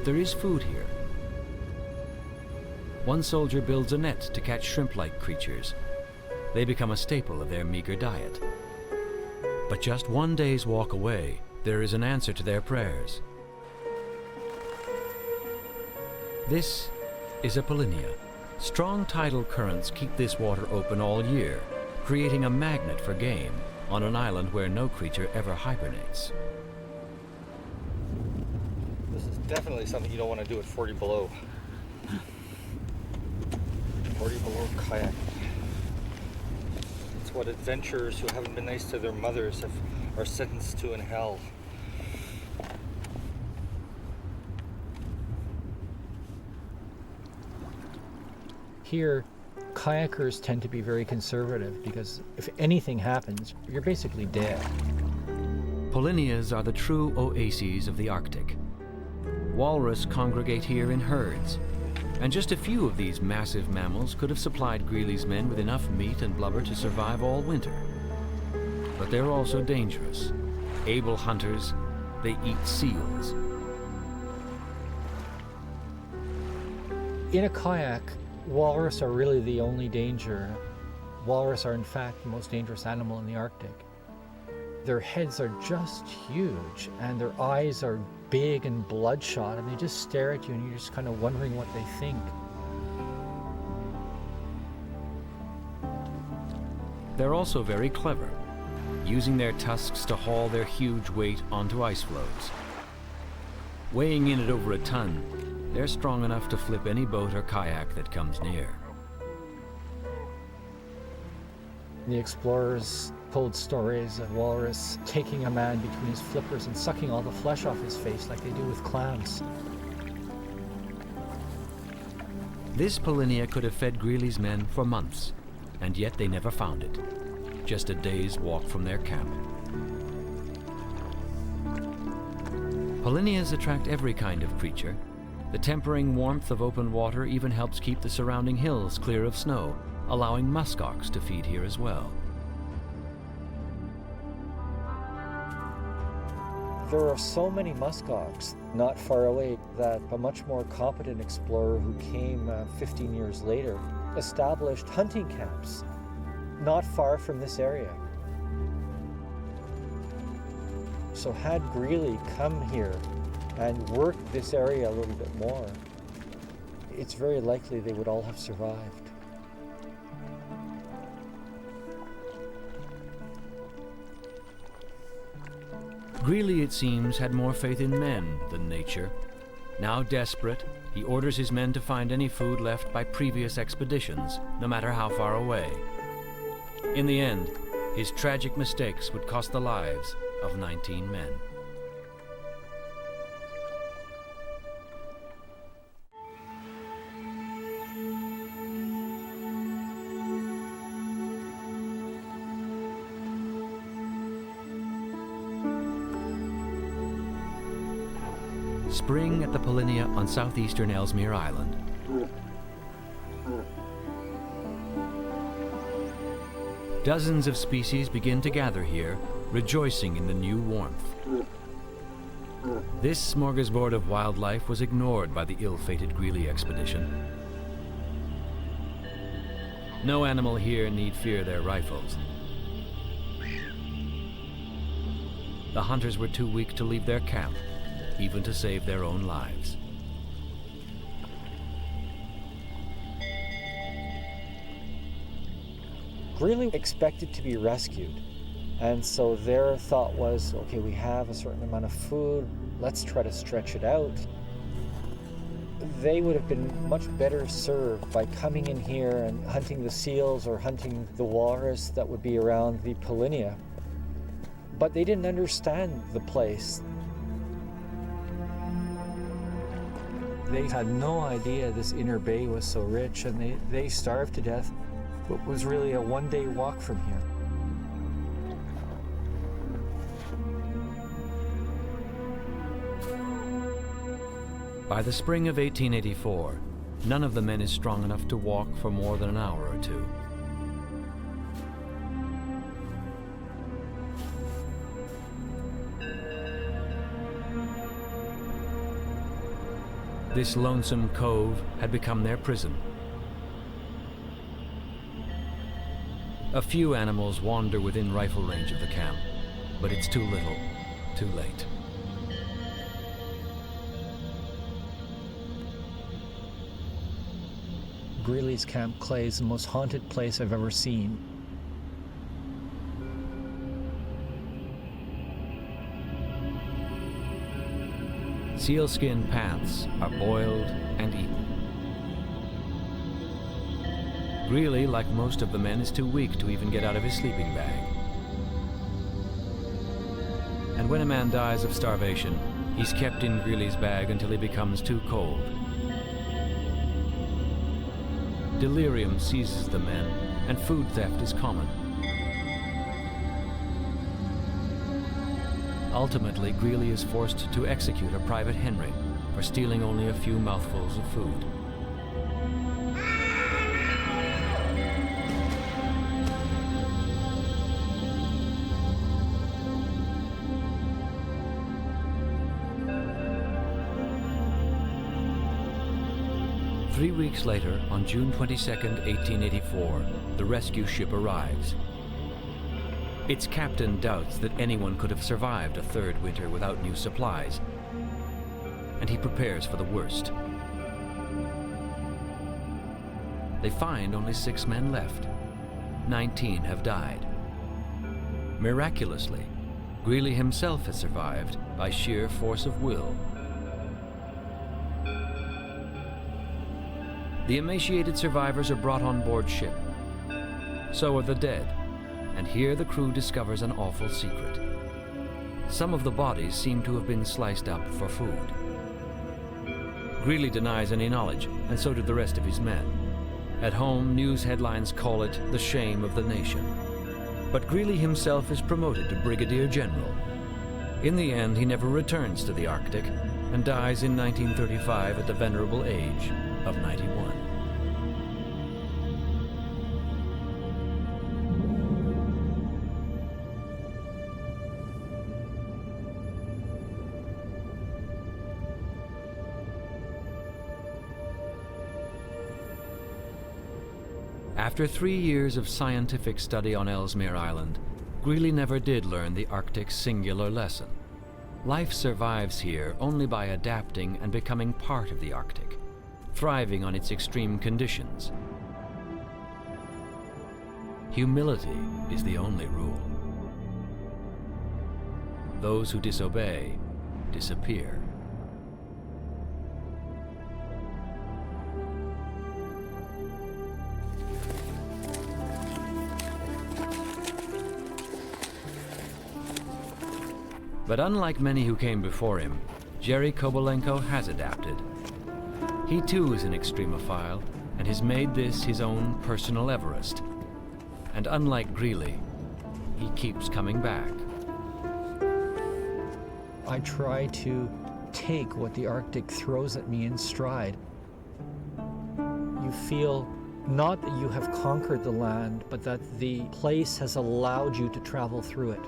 There is food here. One soldier builds a net to catch shrimp-like creatures. They become a staple of their meager diet. But just 1 day's walk away, there is an answer to their prayers. This is a polynya. Strong tidal currents keep this water open all year, creating a magnet for game on an island where no creature ever hibernates. This is definitely something you don't want to do at 40 below. 40 below kayak. It's what adventurers who haven't been nice to their mothers are sentenced to in hell. Here, kayakers tend to be very conservative because if anything happens, you're basically dead. Polynyas are the true oases of the Arctic. Walrus congregate here in herds, and just a few of these massive mammals could have supplied Greely's men with enough meat and blubber to survive all winter. But they're also dangerous. Able hunters, they eat seals. In a kayak, walrus are really the only danger. Walrus are in fact the most dangerous animal in the Arctic. Their heads are just huge and their eyes are big and bloodshot, and they just stare at you and you're just kind of wondering what they think. They're also very clever, using their tusks to haul their huge weight onto ice floes. Weighing in at over a ton, they're strong enough to flip any boat or kayak that comes near. The explorers told stories of walrus taking a man between his flippers and sucking all the flesh off his face like they do with clams. This polynya could have fed Greely's men for months, and yet they never found it. Just a day's walk from their camp. Polynyas attract every kind of creature. The tempering warmth of open water even helps keep the surrounding hills clear of snow, allowing muskox to feed here as well. There are so many muskox not far away that a much more competent explorer who came 15 years later established hunting camps not far from this area. So had Greely come here and worked this area a little bit more, it's very likely they would all have survived. Greely, it seems, had more faith in men than nature. Now desperate, he orders his men to find any food left by previous expeditions, no matter how far away. In the end, his tragic mistakes would cost the lives of 19 men. Spring at the polynya on southeastern Ellesmere Island. Dozens of species begin to gather here, rejoicing in the new warmth. This smorgasbord of wildlife was ignored by the ill-fated Greely expedition. No animal here need fear their rifles. The hunters were too weak to leave their camp, even to save their own lives. Greely expected to be rescued, and so their thought was, okay, we have a certain amount of food, let's try to stretch it out. They would have been much better served by coming in here and hunting the seals or hunting the walrus that would be around the polynya. But they didn't understand the place. They had no idea this inner bay was so rich, and they starved to death. It was really a one-day walk from here. By the spring of 1884, none of the men is strong enough to walk for more than an hour or two. This lonesome cove had become their prison. A few animals wander within rifle range of the camp, but it's too little, too late. Greely's Camp Clay is the most haunted place I've ever seen. Sealskin pants are boiled and eaten. Greely, like most of the men, is too weak to even get out of his sleeping bag. And when a man dies of starvation, he's kept in Greely's bag until he becomes too cold. Delirium seizes the men, and food theft is common. Ultimately, Greely is forced to execute a Private Henry for stealing only a few mouthfuls of food. Three weeks later, on June 22nd, 1884, the rescue ship arrives. Its captain doubts that anyone could have survived a third winter without new supplies, and he prepares for the worst. They find only 6 men left. 19 have died. Miraculously, Greely himself has survived by sheer force of will. The emaciated survivors are brought on board ship. So are the dead, and here the crew discovers an awful secret. Some of the bodies seem to have been sliced up for food. Greely denies any knowledge, and so do the rest of his men. At home, news headlines call it the shame of the nation. But Greely himself is promoted to Brigadier General. In the end, he never returns to the Arctic and dies in 1935 at the venerable age of 91. After 3 years of scientific study on Ellesmere Island, Greely never did learn the Arctic's singular lesson. Life survives here only by adapting and becoming part of the Arctic, thriving on its extreme conditions. Humility is the only rule. Those who disobey disappear. But unlike many who came before him, Jerry Kovalenko has adapted. He too is an extremophile and has made this his own personal Everest. And unlike Greely, he keeps coming back. I try to take what the Arctic throws at me in stride. You feel not that you have conquered the land, but that the place has allowed you to travel through it.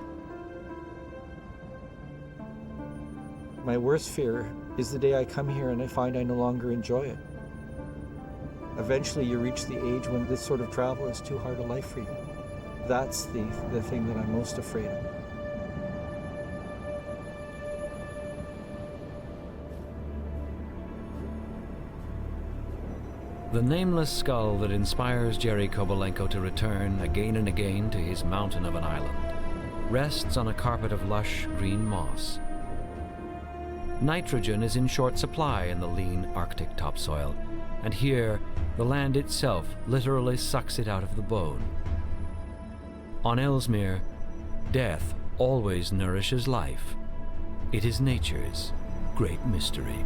My worst fear is the day I come here and I find I no longer enjoy it. Eventually you reach the age when this sort of travel is too hard a life for you. That's the thing that I'm most afraid of. The nameless skull that inspires Jerry Kovalenko to return again and again to his mountain of an island rests on a carpet of lush green moss. Nitrogen is in short supply in the lean Arctic topsoil, and here the land itself literally sucks it out of the bone. On Ellesmere, death always nourishes life. It is nature's great mystery.